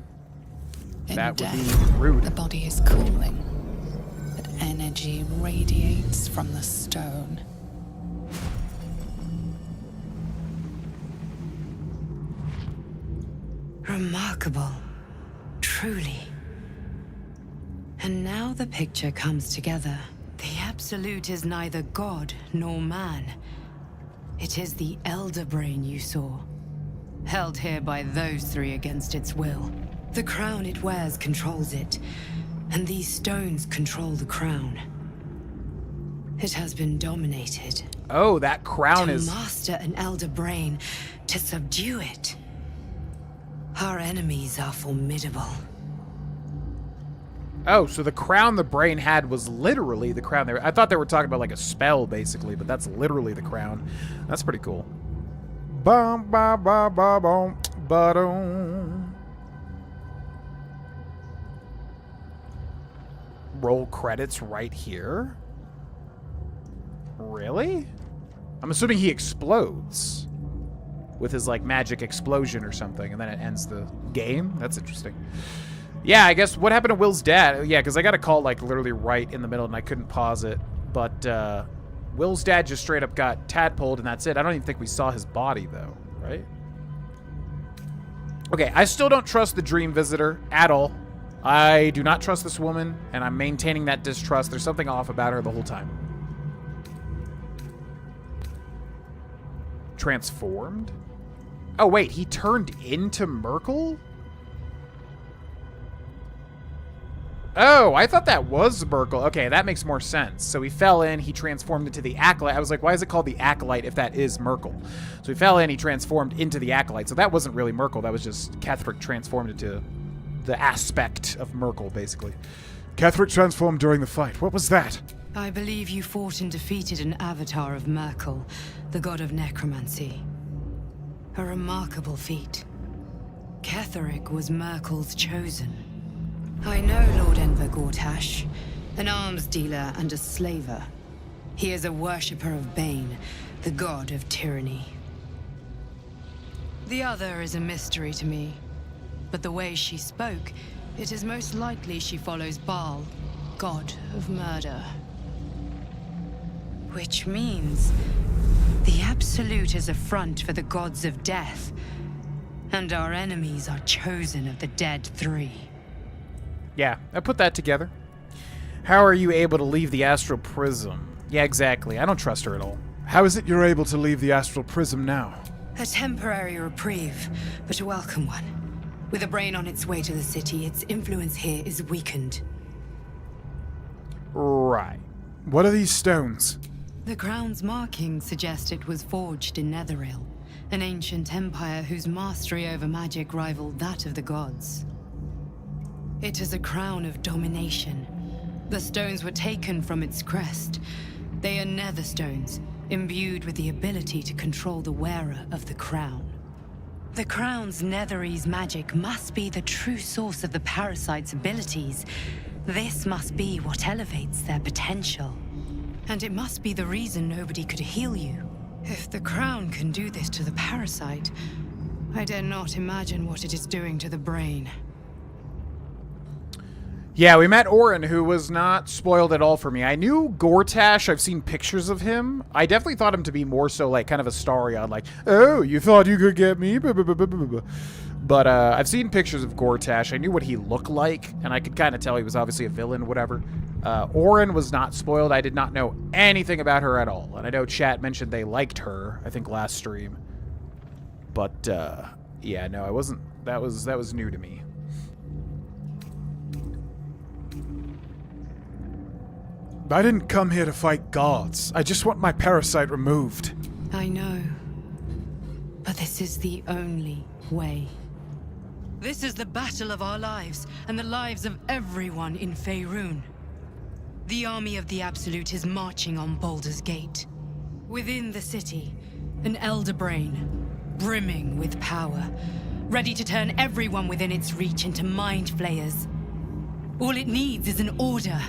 That would be rude. The body is cooling, but energy radiates from the stone. Remarkable. Truly. And now the picture comes together. The Absolute is neither god nor man. It is the Elder Brain you saw. Held here by those 3 against its will. The crown it wears controls it, and these stones control the crown. It has been dominated. Oh, that crown is... To master an Elder Brain, to subdue it. Our enemies are formidable. Oh, so the crown the brain had was literally the crown. I thought they were talking about like a spell, basically, but that's literally the crown. That's pretty cool. Bum ba ba ba bum ba dum. Roll credits right here. Really? I'm assuming he explodes with his like magic explosion or something, and then it ends the game. That's interesting. Yeah, I guess what happened to Will's dad? Yeah, because I got a call like literally right in the middle and I couldn't pause it. But Will's dad just straight up got tadpoled and that's it. I don't even think we saw his body though, right? Okay, I still don't trust the dream visitor at all. I do not trust this woman and I'm maintaining that distrust. There's something off about her the whole time. Transformed? Oh wait, he turned into Merkel? Oh, I thought that was Merkel. Okay, that makes more sense. So he fell in, he transformed into the Acolyte. I was like, why is it called the Acolyte if that is Merkel? So he fell in, he transformed into the Acolyte. So that wasn't really Merkel, that was just Ketheric transformed into the aspect of Merkel, basically. Ketheric transformed during the fight. What was that? I believe you fought and defeated an avatar of Merkel, the god of necromancy. A remarkable feat. Ketheric was Merkel's chosen. I know Lord Enver Gortash, an arms dealer and a slaver. He is a worshipper of Bane, the god of tyranny. The other is a mystery to me, but the way she spoke, it is most likely she follows Baal, god of murder. Which means the Absolute is a front for the gods of death, and our enemies are chosen of the dead three. Yeah, I put that together. How are you able to leave the Astral Prism? Yeah, exactly. I don't trust her at all. How is it you're able to leave the Astral Prism now? A temporary reprieve, but a welcome one. With a brain on its way to the city, its influence here is weakened. Right. What are these stones? The crown's markings suggest it was forged in Netheril, an ancient empire whose mastery over magic rivaled that of the gods. It is a crown of domination. The stones were taken from its crest. They are nether stones, imbued with the ability to control the wearer of the crown. The crown's Netherese magic must be the true source of the parasite's abilities. This must be what elevates their potential. And it must be the reason nobody could heal you. If the crown can do this to the parasite, I dare not imagine what it is doing to the brain. Yeah, we met Orin, who was not spoiled at all for me. I knew Gortash. I've seen pictures of him. I definitely thought him to be more so like kind of a Starion, like, oh, you thought you could get me? But I've seen pictures of Gortash. I knew what he looked like, and I could kind of tell he was obviously a villain, whatever. Orin was not spoiled. I did not know anything about her at all. And I know chat mentioned they liked her, I think, last stream. But, yeah, no, I wasn't. That was new to me. I didn't come here to fight gods. I just want my parasite removed. I know. But this is the only way. This is the battle of our lives, and the lives of everyone in Faerun. The army of the Absolute is marching on Baldur's Gate. Within the city, an elder brain, brimming with power, ready to turn everyone within its reach into mind flayers. All it needs is an order.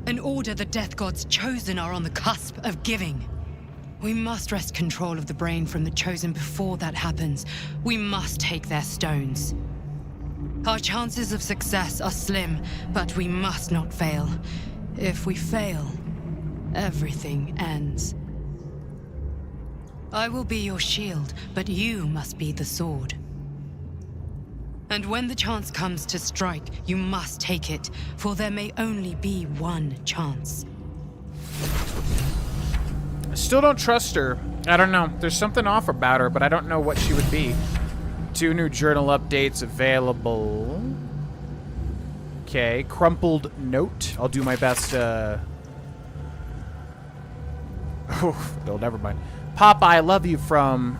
An order the Death Gods chosen are on the cusp of giving. We must wrest control of the brain from the Chosen before that happens. We must take their stones. Our chances of success are slim, but we must not fail. If we fail, everything ends. I will be your shield, but you must be the sword. And when the chance comes to strike, you must take it, for there may only be one chance. I still don't trust her. I don't know. There's something off about her, but I don't know what she would be. 2 new journal updates available. Okay, crumpled note. I'll do my best. Oh, no, never mind. Papa, I love you from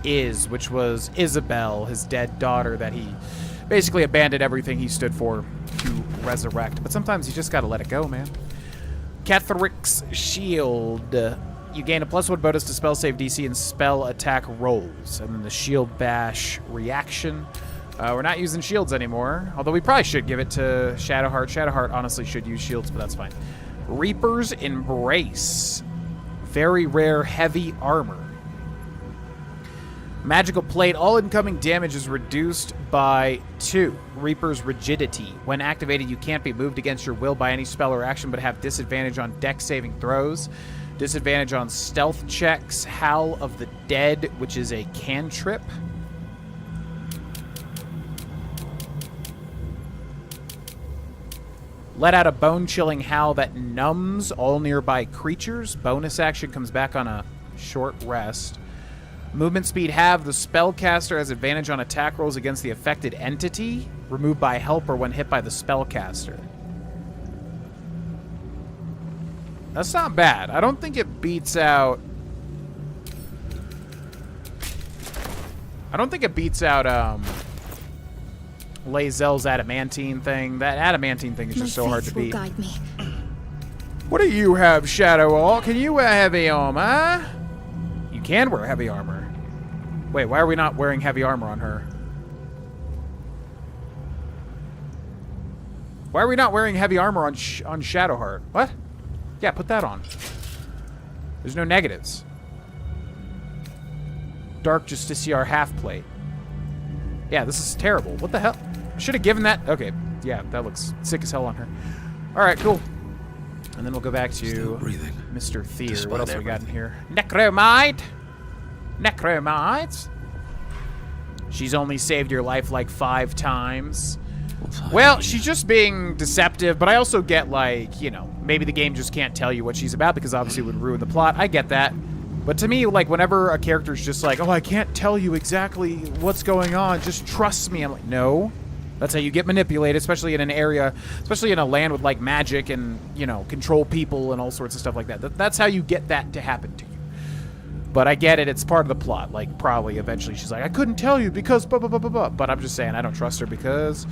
Is, which was Isabel, his dead daughter that he basically abandoned everything he stood for to resurrect, but sometimes you just gotta let it go, man. Ketheric's Shield. You gain a +1 bonus to spell save DC and spell attack rolls. And then the Shield Bash reaction. We're not using shields anymore, although we probably should give it to Shadowheart. Shadowheart honestly should use shields, but that's fine. Reaper's Embrace. Very rare heavy armor. Magical Plate. All incoming damage is reduced by 2. Reaper's Rigidity. When activated, you can't be moved against your will by any spell or action, but have disadvantage on dex saving throws. Disadvantage on stealth checks. Howl of the Dead, which is a cantrip. Let out a bone-chilling howl that numbs all nearby creatures. Bonus action comes back on a short rest. Movement speed half. The spellcaster has advantage on attack rolls against the affected entity. Removed by helper when hit by the spellcaster. That's not bad. I don't think it beats out... Lae'zel's adamantine thing. That adamantine thing is just so hard to beat. Guide me. What do you have, Shadow All? Can you wear heavy armor? You can wear heavy armor. Wait, why are we not wearing heavy armor on her? Why are we not wearing heavy armor on Shadowheart? What? Yeah, put that on. There's no negatives. Dark Justiciar half plate. Yeah, this is terrible. What the hell? Should have given that. Okay, yeah, that looks sick as hell on her. All right, cool. And then we'll go back to Mr. Thier. What else we got in here? Necromite. Necromites. She's only saved your life like 5 times. Well, she's just being deceptive, but I also get, like, you know, maybe the game just can't tell you what she's about because obviously it would ruin the plot. I get that. But to me, like, whenever a character's just like, oh, I can't tell you exactly what's going on, just trust me. I'm like, no. That's how you get manipulated, especially in an area, especially in a land with, like, magic and, you know, control people and all sorts of stuff like that. That's how you get that to happen to you. But I get it. It's part of the plot. Like, probably eventually she's like, I couldn't tell you because blah, blah, blah, blah, blah. But I'm just saying I don't trust her because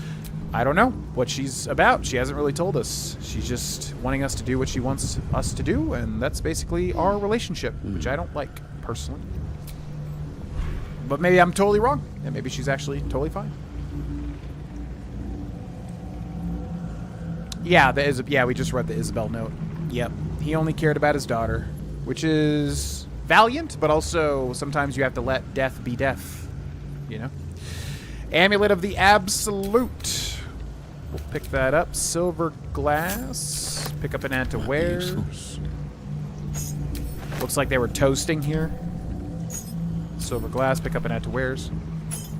I don't know what she's about. She hasn't really told us. She's just wanting us to do what she wants us to do, and that's basically our relationship, which I don't like, personally. But maybe I'm totally wrong, and maybe she's actually totally fine. Yeah, we just read the Isabel note. Yep. He only cared about his daughter, which is valiant, but also sometimes you have to let death be death, you know? Amulet of the Absolute. We'll pick that up. Silver glass. Pick up an add to wares. Looks like they were toasting here. Silver glass. Pick up an add to wares.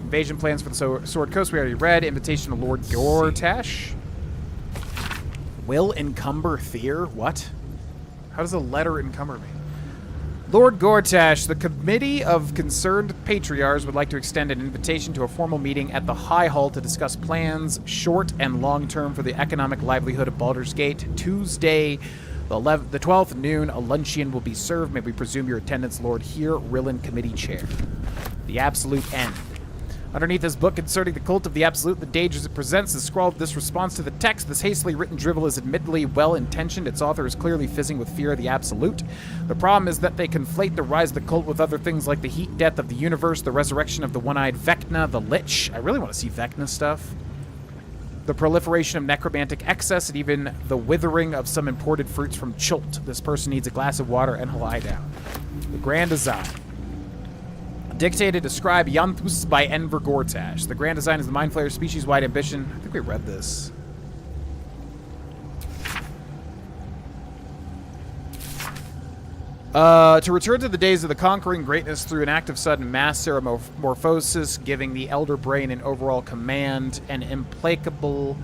Invasion plans for the Sword Coast. We already read. Invitation to Lord Gortash. Will encumber Thier? What? How does a letter encumber me? Lord Gortash, the Committee of Concerned Patriarchs would like to extend an invitation to a formal meeting at the High Hall to discuss plans, short and long term, for the economic livelihood of Baldur's Gate. Tuesday, the 12th, noon, a luncheon will be served. May we presume your attendance, Lord here, Rillen Committee Chair. The Absolute End. Underneath this book concerning the cult of the Absolute, the dangers it presents, is scrawled this response to the text. This hastily written drivel is admittedly well-intentioned. Its author is clearly fizzing with fear of the Absolute. The problem is that they conflate the rise of the cult with other things like the heat death of the universe, the resurrection of the one-eyed Vecna, the Lich. I really want to see Vecna stuff. The proliferation of necromantic excess, and even the withering of some imported fruits from Chult. This person needs a glass of water and he'll lie down. The Grand Design. Dictated to scribe Yanthus by Enver Gortash. The Grand Design is the Mind Flayer species-wide ambition. I think we read this. To return to the days of the conquering greatness through an act of sudden mass metamorphosis, giving the Elder Brain an overall command, an implacable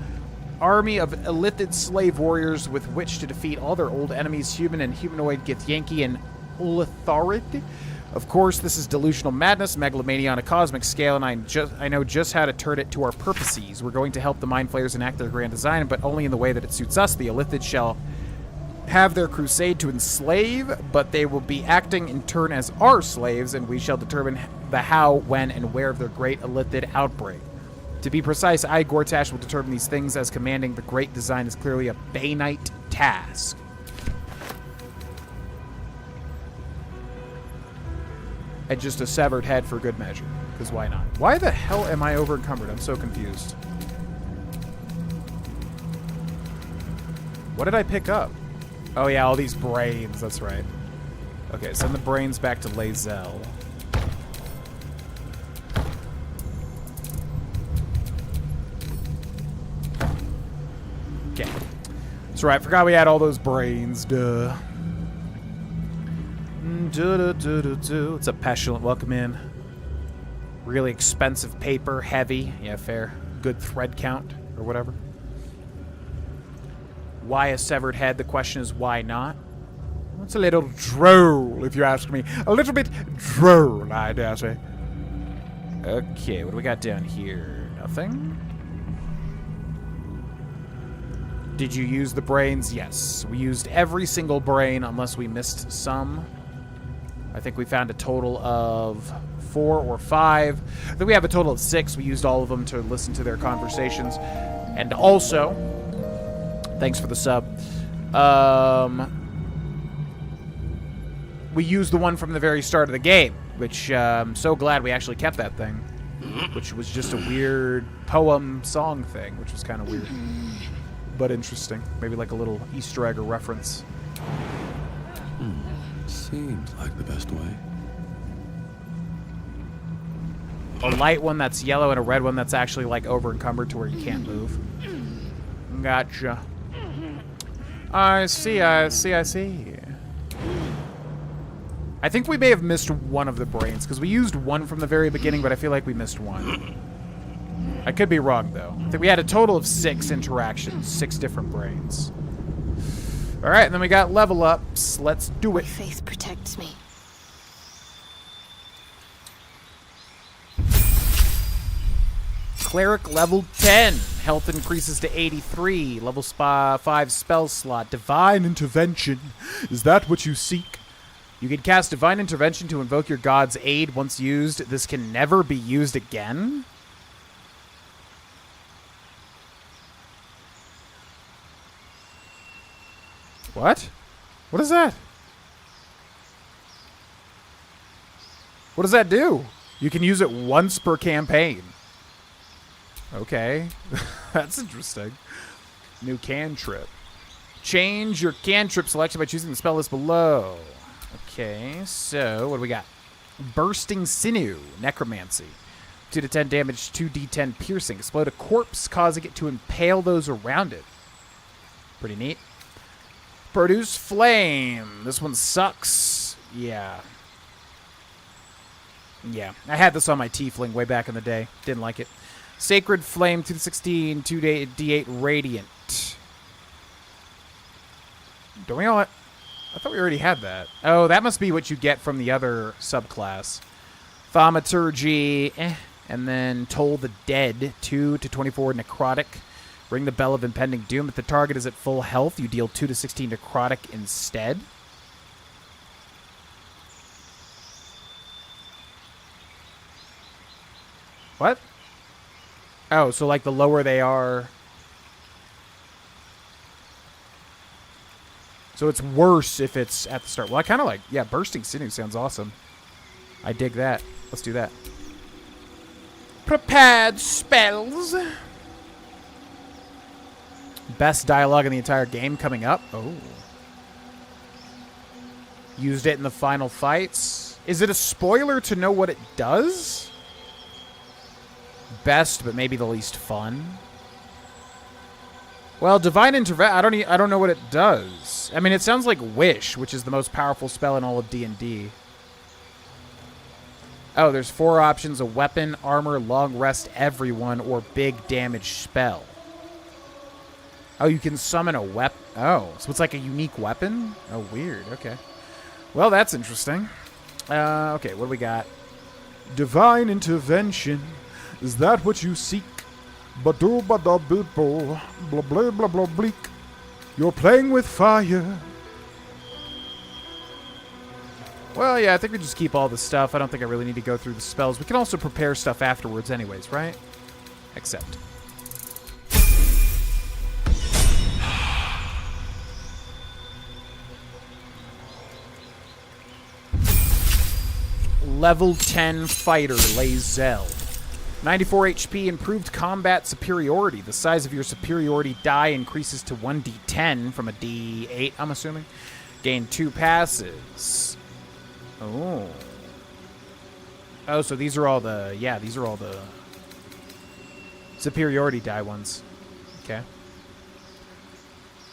army of illithid slave warriors with which to defeat all their old enemies, human and humanoid, Githyanki and Ulitharid. Of course, this is delusional madness, megalomania on a cosmic scale, and I know just how to turn it to our purposes. We're going to help the Mind Flayers enact their grand design, but only in the way that it suits us. The Illithid shall have their crusade to enslave, but they will be acting in turn as our slaves, and we shall determine the how, when, and where of their great Illithid outbreak. To be precise, I, Gortash, will determine these things as commanding the great design is clearly a Banite task. And just a severed head for good measure. Because why not? Why the hell am I over encumbered? I'm so confused. What did I pick up? Oh yeah, all these brains. That's right. Okay, send the brains back to Lae'zel. Okay. That's right. Forgot we had all those brains. Duh. It's a pestilent. Welcome in. Really expensive paper, heavy. Yeah, fair. Good thread count or whatever. Why a severed head? The question is why not? It's a little droll, if you ask me. A little bit droll, I dare say. Okay, what do we got down here? Nothing. Did you use the brains? Yes. We used every single brain unless we missed some. I think we found a total of 4 or 5. I think we have a total of 6. We used all of them to listen to their conversations. And also, thanks for the sub, we used the one from the very start of the game, which I'm so glad we actually kept that thing, which was just a weird poem song thing, which was kind of weird, but interesting. Maybe like a little Easter egg or reference. Seems like the best way. A light one that's yellow and a red one that's actually like over encumbered to where you can't move. Gotcha. I see. I think we may have missed one of the brains, because we used one from the very beginning, but I feel like we missed one. I could be wrong, though. I think we had a total of 6 interactions, 6 different brains. All right, and then we got level ups. Let's do it. Faith protects me. Cleric level 10. Health increases to 83. Level 5 spell slot. Divine Intervention. Is that what you seek? You can cast Divine Intervention to invoke your god's aid. Once used, this can never be used again? What? What is that? What does that do? You can use it once per campaign. Okay. That's interesting. New cantrip. Change your cantrip selection by choosing the spell list below. Okay, so what do we got? Bursting Sinew. Necromancy. 2 to 10 damage, 2d10 piercing. Explode a corpse, causing it to impale those around it. Pretty neat. Produce Flame. This one sucks. Yeah. Yeah. I had this on my Tiefling way back in the day. Didn't like it. Sacred Flame, 2 to 16, 2d8 Radiant. Don't we all... I thought we already had that. Oh, that must be what you get from the other subclass. Thaumaturgy, and then Toll the Dead, 2 to 24 Necrotic. Ring the Bell of Impending Doom. If the target is at full health, you deal 2 to 16 Necrotic instead. What? Oh, so like the lower they are... So it's worse if it's at the start. Well, I kind of like... Yeah, Bursting Sinew sounds awesome. I dig that. Let's do that. Prepared spells. Best dialogue in the entire game coming up. Oh. Used it in the final fights. Is it a spoiler to know what it does? Best, but maybe the least fun. Well, Divine Intervention, I don't know what it does. I mean, it sounds like Wish, which is the most powerful spell in all of D&D. Oh, there's 4 options: a weapon, armor, long rest, everyone, or big damage spell. Oh, you can summon a weapon. Oh, so it's like a unique weapon? Oh, weird. Okay. Well, that's interesting. Okay, what do we got? Divine Intervention. Is that what you seek? Badu bada bibo, blah blah blah blah bleak. You're playing with fire. Well, yeah, I think we just keep all the stuff. I don't think I really need to go through the spells. We can also prepare stuff afterwards anyways, right? Accept. Level 10 fighter, Lae'zel. 94 HP, improved combat superiority. The size of your superiority die increases to 1d10 from a d8, I'm assuming. Gain 2 passes. Oh. Oh, so these are all the... Yeah, these are all the superiority die ones. Okay.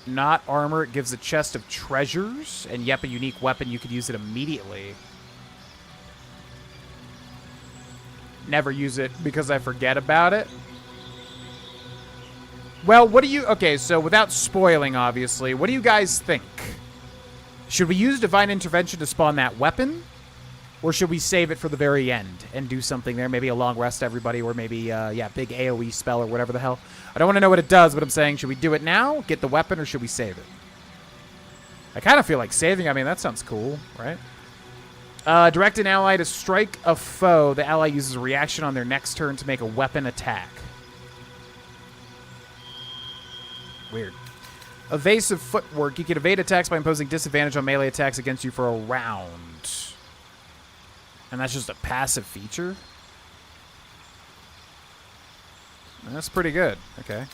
Not armor. It gives a chest of treasures. And yep, a unique weapon. You could use it immediately. Never use it because I forget about it. Well, what do you... Okay, so without spoiling, obviously, what do you guys think? Should we use Divine Intervention to spawn that weapon? Or should we save it for the very end and do something there? Maybe a long rest, everybody, or maybe, yeah, big AoE spell or whatever the hell. I don't want to know what it does, but I'm saying, should we do it now, get the weapon, or should we save it? I kind of feel like saving. I mean, that sounds cool, right? Direct an ally to strike a foe. The ally uses a reaction on their next turn to make a weapon attack. Weird. Evasive footwork. You can evade attacks by imposing disadvantage on melee attacks against you for a round. And that's just a passive feature? That's pretty good. Okay.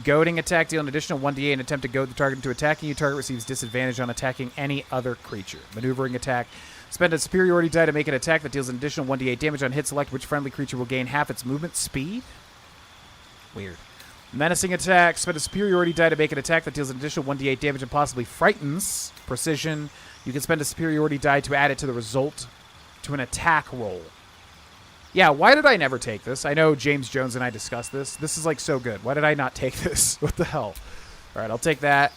Goading attack. Deal an additional 1d8 and attempt to goad the target into attacking you. Target receives disadvantage on attacking any other creature. Maneuvering attack. Spend a superiority die to make an attack that deals an additional 1d8 damage on hit. Select which friendly creature will gain half its movement speed. Weird. Menacing attack. Spend a superiority die to make an attack that deals an additional 1d8 damage and possibly frightens. Precision. You can spend a superiority die to add it to the result to an attack roll. Yeah, why did I never take this? I know James Jones and I discussed this. This is like so good. Why did I not take this? What the hell? All right, I'll take that.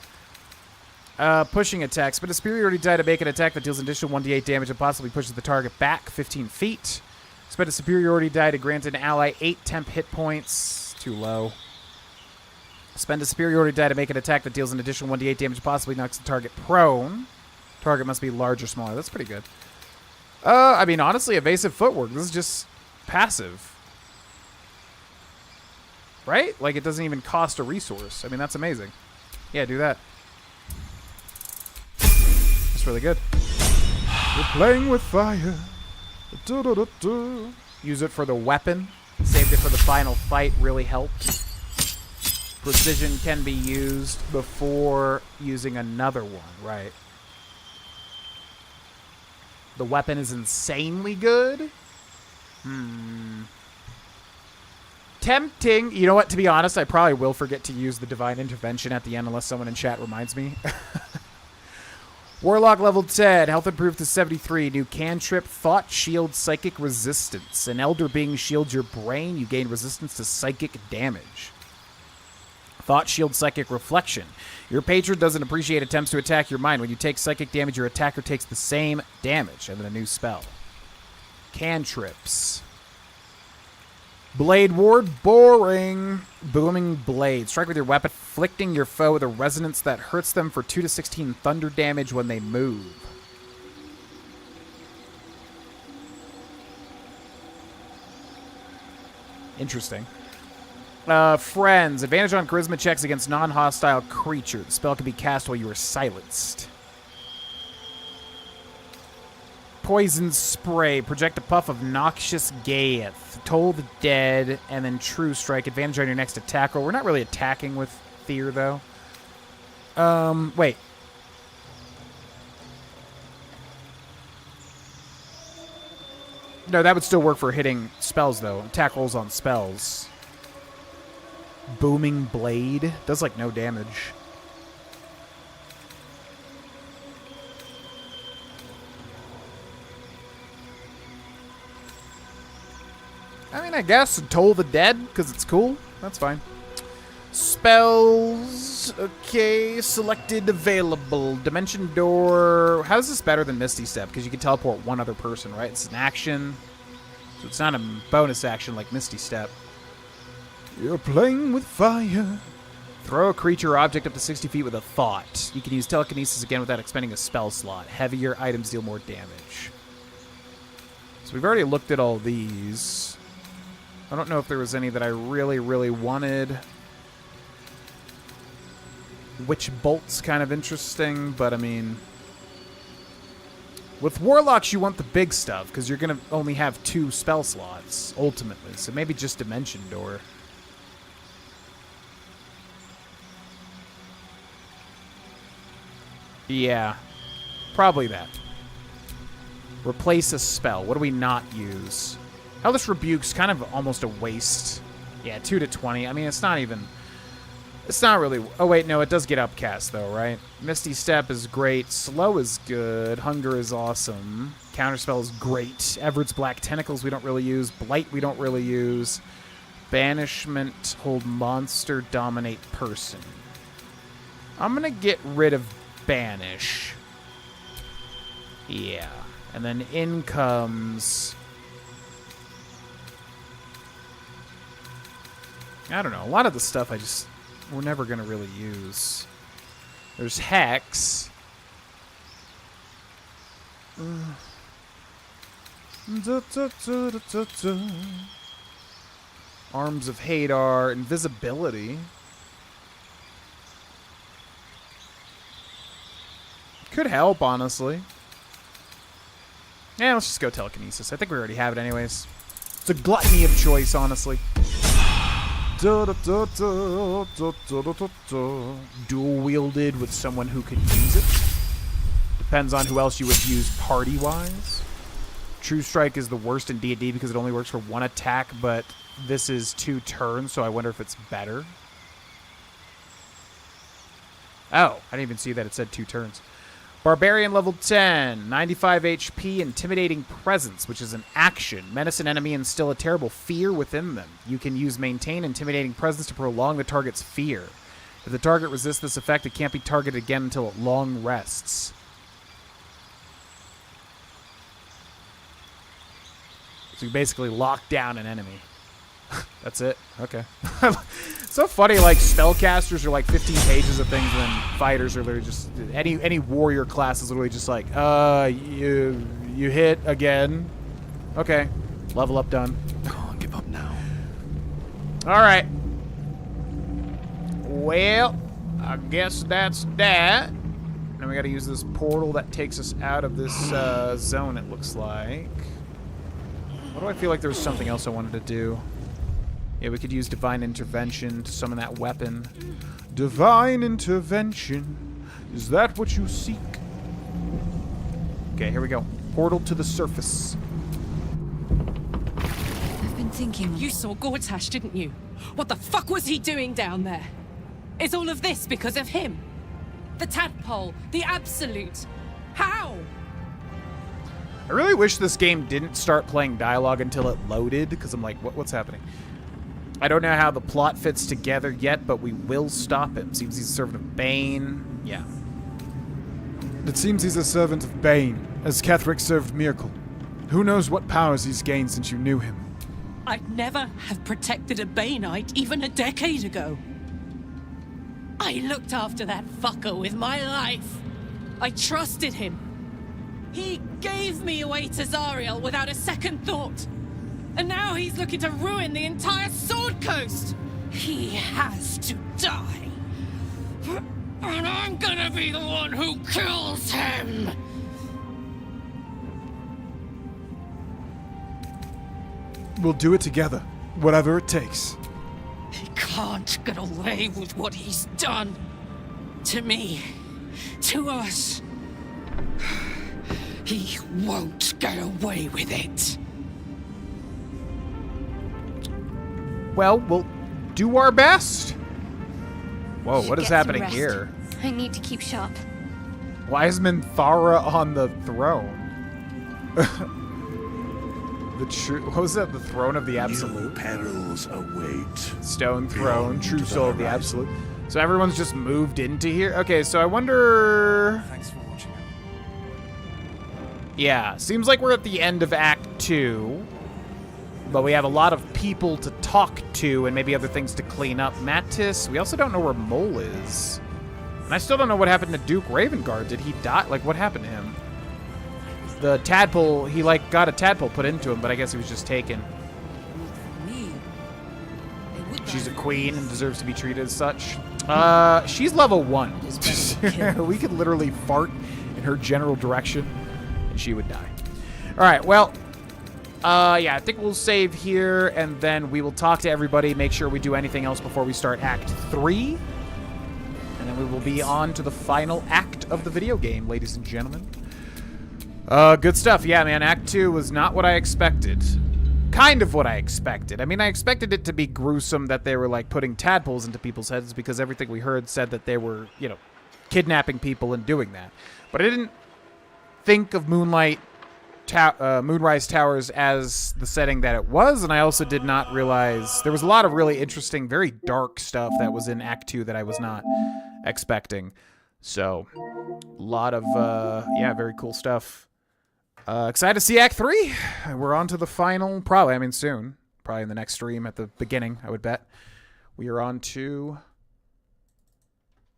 Pushing attack. Spend a superiority die to make an attack that deals an additional 1d8 damage and possibly pushes the target back 15 feet. Spend a superiority die to grant an ally 8 temp hit points. Too low. Spend a superiority die to make an attack that deals an additional 1d8 damage and possibly knocks the target prone. Target must be large or smaller. That's pretty good. I mean, honestly, evasive footwork. This is just passive. Right? Like, it doesn't even cost a resource. I mean, that's amazing. Yeah, do that. That's really good. You're playing with fire. Use it for the weapon. Saved it for the final fight. Really helped. Precision can be used before using another one. Right. The weapon is insanely good. Tempting. You know what? To be honest, I probably will forget to use the Divine Intervention at the end unless someone in chat reminds me. Warlock level 10. Health improved to 73. New cantrip. Thought Shield Psychic Resistance. An Elder Being shields your brain. You gain resistance to psychic damage. Thought Shield Psychic Reflection. Your patron doesn't appreciate attempts to attack your mind. When you take psychic damage, your attacker takes the same damage. And then a new spell. Cantrips. Blade Ward. Boring. Booming Blade. Strike with your weapon, inflicting your foe with a resonance that hurts them for 2 to 16 thunder damage when they move. Interesting. Friends. Advantage on charisma checks against non-hostile creatures. The spell can be cast while you are silenced. Poison Spray. Project a puff of noxious Gaeth. Toll the Dead, and then True Strike. Advantage on your next attack roll. We're not really attacking with Fear, though. Wait. No, that would still work for hitting spells, though. Attack rolls on spells. Booming Blade. Does, like, no damage. I mean, I guess Toll the Dead, because it's cool. That's fine. Spells. Okay, selected, available. Dimension Door. How is this better than Misty Step? Because you can teleport one other person, right? It's an action. So it's not a bonus action like Misty Step. You're playing with fire. Throw a creature or object up to 60 feet with a thought. You can use telekinesis again without expending a spell slot. Heavier items deal more damage. So we've already looked at all these. I don't know if there was any that I really, really wanted. Witch Bolt's kind of interesting, but I mean... With Warlocks, you want the big stuff, because you're going to only have 2 spell slots, ultimately. So maybe just Dimension Door. Yeah, probably that. Replace a spell. What do we not use? Hellish Rebuke's kind of almost a waste. Yeah, 2 to 20. I mean, it's not even... It's not really... Oh, wait, no, it does get upcast, though, right? Misty Step is great. Slow is good. Hunger is awesome. Counterspell is great. Everett's Black Tentacles we don't really use. Blight we don't really use. Banishment, hold monster, dominate person. I'm going to get rid of Banish. Yeah. And then in comes... I don't know. A lot of the stuff we're never going to really use. There's Hex. Arms of Hadar. Invisibility. Could help, honestly. Yeah, let's just go Telekinesis. I think we already have it anyways. It's a gluttony of choice, honestly. Dual wielded with someone who could use it. Depends on who else you would use party-wise. True Strike is the worst in D&D because it only works for 1 attack, but this is 2 turns, so I wonder if it's better. Oh, I didn't even see that it said 2 turns. Barbarian level 10, 95 HP, Intimidating Presence, which is an action. Menace an enemy and instill a terrible fear within them. You can use Maintain Intimidating Presence to prolong the target's fear. If the target resists this effect, it can't be targeted again until it long rests. So you basically lock down an enemy. That's it? Okay. So funny, like, spellcasters are like 15 pages of things, and then fighters are literally just... Any warrior class is literally just like, you hit again. Okay. Level up done. Can't give up now. Alright. Well, I guess that's that. Now we gotta use this portal that takes us out of this zone, it looks like. What do I feel like there was something else I wanted to do? Yeah, we could use Divine Intervention to summon that weapon. Divine Intervention. Is that what you seek? Okay, here we go. Portal to the surface. I've been thinking... You saw Gortash, didn't you? What the fuck was he doing down there? Is all of this because of him? The tadpole, the absolute. How? I really wish this game didn't start playing dialogue until it loaded, because I'm like, what's happening? I don't know how the plot fits together yet, but we will stop him. Seems he's a servant of Bane. Yeah. It seems he's a servant of Bane, as Ketheric served Miracle. Who knows what powers he's gained since you knew him? I'd never have protected a Baneite even a decade ago. I looked after that fucker with my life. I trusted him. He gave me away to Zariel without a second thought. And now he's looking to ruin the entire Sword Coast. He has to die. And I'm gonna be the one who kills him. We'll do it together, whatever it takes. He can't get away with what he's done. To me. To us. He won't get away with it. Well, we'll do our best. Whoa, what is Get some happening rest. here? I need to keep sharp. Why is Minthara on the throne? What was that? The throne of the Absolute? New perils await. Stone throne, true soul of the Absolute. So everyone's just moved into here? Okay, so I wonder... Thanks for watching. Yeah, seems like we're at the end of Act 2. But we have a lot of people to talk to and maybe other things to clean up. Mattis, we also don't know where Mole is. And I still don't know what happened to Duke Ravengard. Did he die? Like, what happened to him? The tadpole, he, like, got a tadpole put into him, but I guess he was just taken. Me, she's a queen and deserves to be treated as such. She's level 1. We could literally fart in her general direction, and she would die. All right, well, yeah, I think we'll save here, and then we will talk to everybody, make sure we do anything else before we start Act 3. And then we will be on to the final act of the video game, ladies and gentlemen. Good stuff. Yeah, man, Act 2 was not what I expected. Kind of what I expected. I mean, I expected it to be gruesome that they were, like, putting tadpoles into people's heads because everything we heard said that they were, you know, kidnapping people and doing that. But I didn't think of Moonrise Towers as the setting that it was, and I also did not realize there was a lot of really interesting, very dark stuff that was in Act 2 that I was not expecting. So, a lot of, yeah, very cool stuff. Excited to see Act 3. We're on to the final, probably, I mean, soon. Probably in the next stream at the beginning, I would bet. We are on to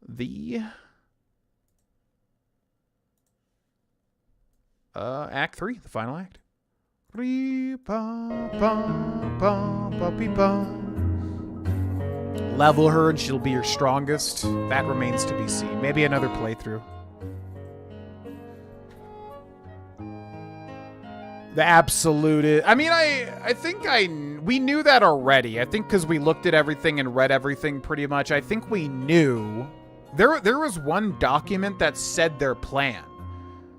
the Act 3, the final act. Level her and she'll be your strongest. That remains to be seen. Maybe another playthrough. The absolute... I mean, I think we knew that already. I think because we looked at everything and read everything pretty much. I think we knew. There was one document that said their plan.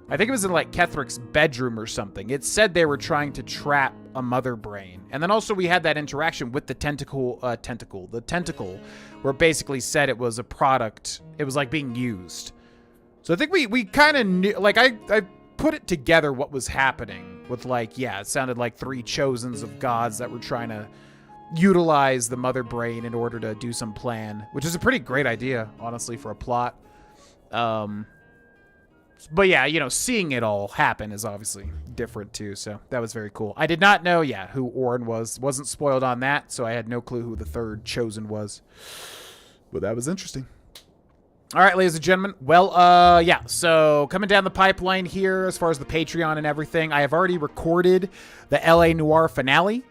I think it was in, like, Kethric's bedroom or something. It said they were trying to trap a mother brain. And then also we had that interaction with the tentacle, where it basically said it was a product. It was, like, being used. So I think we kind of knew, like, I put it together what was happening with, like, yeah, it sounded like 3 chosens of gods that were trying to utilize the mother brain in order to do some plan, which is a pretty great idea, honestly, for a plot. But yeah, you know, seeing it all happen is obviously different too, so that was very cool. I did not know, yeah, who Orin was. Wasn't spoiled on that, so I had no clue who the third chosen was. But that was interesting. All right, ladies and gentlemen. Well, yeah, so coming down the pipeline here as far as the Patreon and everything, I have already recorded the LA Noire finale.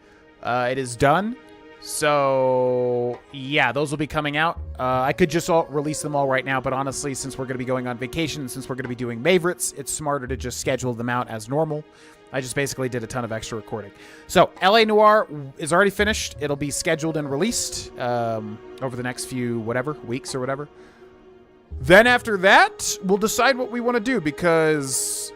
It is done. So, yeah, those will be coming out. I could just release them all right now, but honestly, since we're going to be going on vacation, since we're going to be doing Favorites, it's smarter to just schedule them out as normal. I just basically did a ton of extra recording. So, LA Noire is already finished. It'll be scheduled and released over the next few, weeks or whatever. Then after that, we'll decide what we want to do because...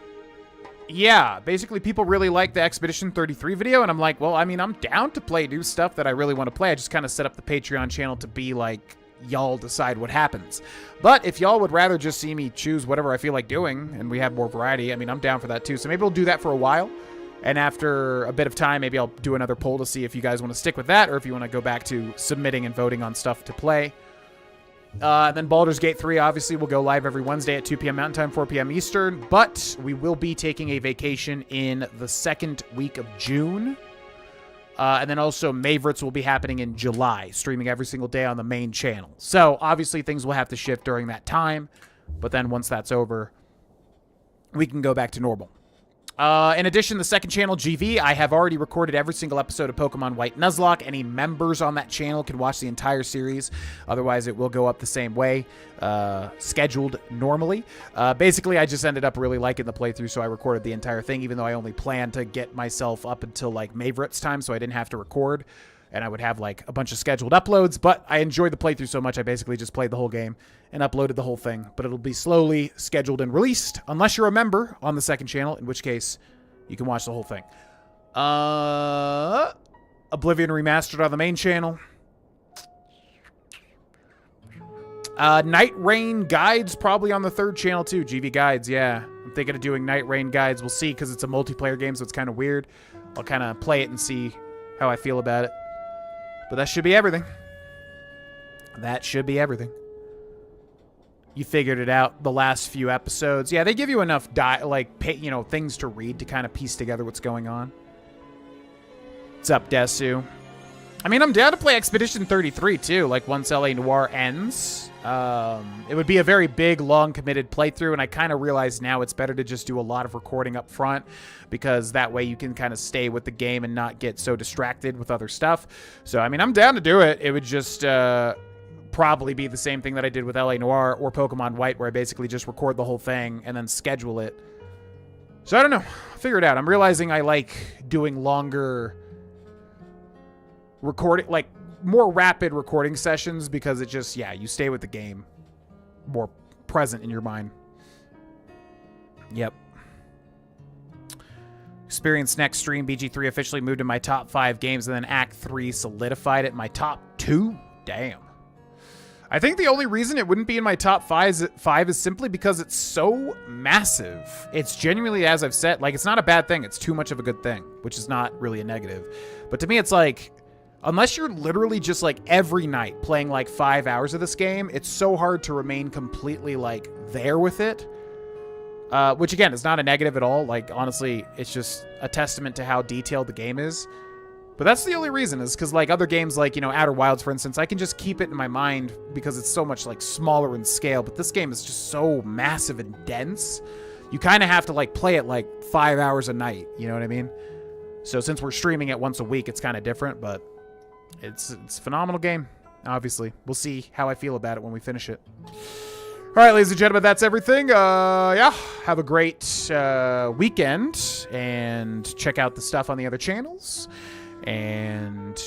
yeah, basically people really like the Expedition 33 video, and I'm like, well, I mean, I'm down to play new stuff that I really want to play. I just kind of set up the Patreon channel to be like, y'all decide what happens. But if y'all would rather just see me choose whatever I feel like doing, and we have more variety, I mean, I'm down for that too. So maybe we'll do that for a while, and after a bit of time, maybe I'll do another poll to see if you guys want to stick with that, or if you want to go back to submitting and voting on stuff to play. Then Baldur's Gate 3 obviously will go live every Wednesday at 2 p.m. Mountain Time, 4 p.m. Eastern, but we will be taking a vacation in the second week of June. And then also Favorites will be happening in July, streaming every single day on the main channel. So obviously things will have to shift during that time, but then once that's over, we can go back to normal. In addition, the second channel, GV, I have already recorded every single episode of Pokemon White Nuzlocke. Any members on that channel can watch the entire series. Otherwise, it will go up the same way, scheduled normally. Basically, I just ended up really liking the playthrough, so I recorded the entire thing, even though I only planned to get myself up until, like, Favorites time, so I didn't have to record. And I would have, like, a bunch of scheduled uploads, but I enjoyed the playthrough so much, I basically just played the whole game and uploaded the whole thing. But it'll be slowly scheduled and released, unless you're a member on the second channel, in which case you can watch the whole thing. Oblivion Remastered on the main channel. Night Rain Guides probably on the third channel, too. GV Guides, yeah. I'm thinking of doing Night Rain Guides. We'll see, because it's a multiplayer game, so it's kind of weird. I'll kind of play it and see how I feel about it. But that should be everything. That should be everything. You figured it out the last few episodes. Yeah, they give you enough things to read to kind of piece together what's going on. What's up, Desu? I mean, I'm down to play Expedition 33 too, like once LA Noire ends. It would be a very big, long, committed playthrough, and I kind of realize now it's better to just do a lot of recording up front, because that way you can kind of stay with the game and not get so distracted with other stuff. So, I mean, I'm down to do it. It would just probably be the same thing that I did with LA Noire or Pokemon White, where I basically just record the whole thing and then schedule it. So, I don't know. I'll figure it out. I'm realizing I like doing longer recording, like more rapid recording sessions, because it just, yeah, you stay with the game more present in your mind. Yep. Experience next stream, BG3 officially moved to my top 5 games, and then Act 3 solidified it in my top 2. Damn. I think the only reason it wouldn't be in my top 5 is simply because it's so massive. It's genuinely, as I've said, like, it's not a bad thing. It's too much of a good thing, which is not really a negative. But to me, it's like, unless you're literally just like every night playing like 5 hours of this game, it's so hard to remain completely like there with it. Which again, is not a negative at all. Like, honestly, it's just a testament to how detailed the game is. But that's the only reason, is because like other games like, you know, Outer Wilds, for instance, I can just keep it in my mind because it's so much like smaller in scale. But this game is just so massive and dense. You kind of have to like play it like 5 hours a night. You know what I mean? So since we're streaming it once a week, it's kind of different, but it's a phenomenal game, obviously. We'll see how I feel about it when we finish it. All right, ladies and gentlemen, that's everything. Yeah, have a great weekend, and check out the stuff on the other channels. And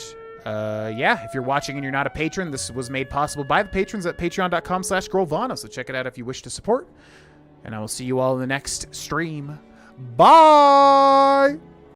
yeah, if you're watching and you're not a patron, this was made possible by the patrons at patreon.com/Grolvana, so check it out if you wish to support. And I will see you all in the next stream. Bye!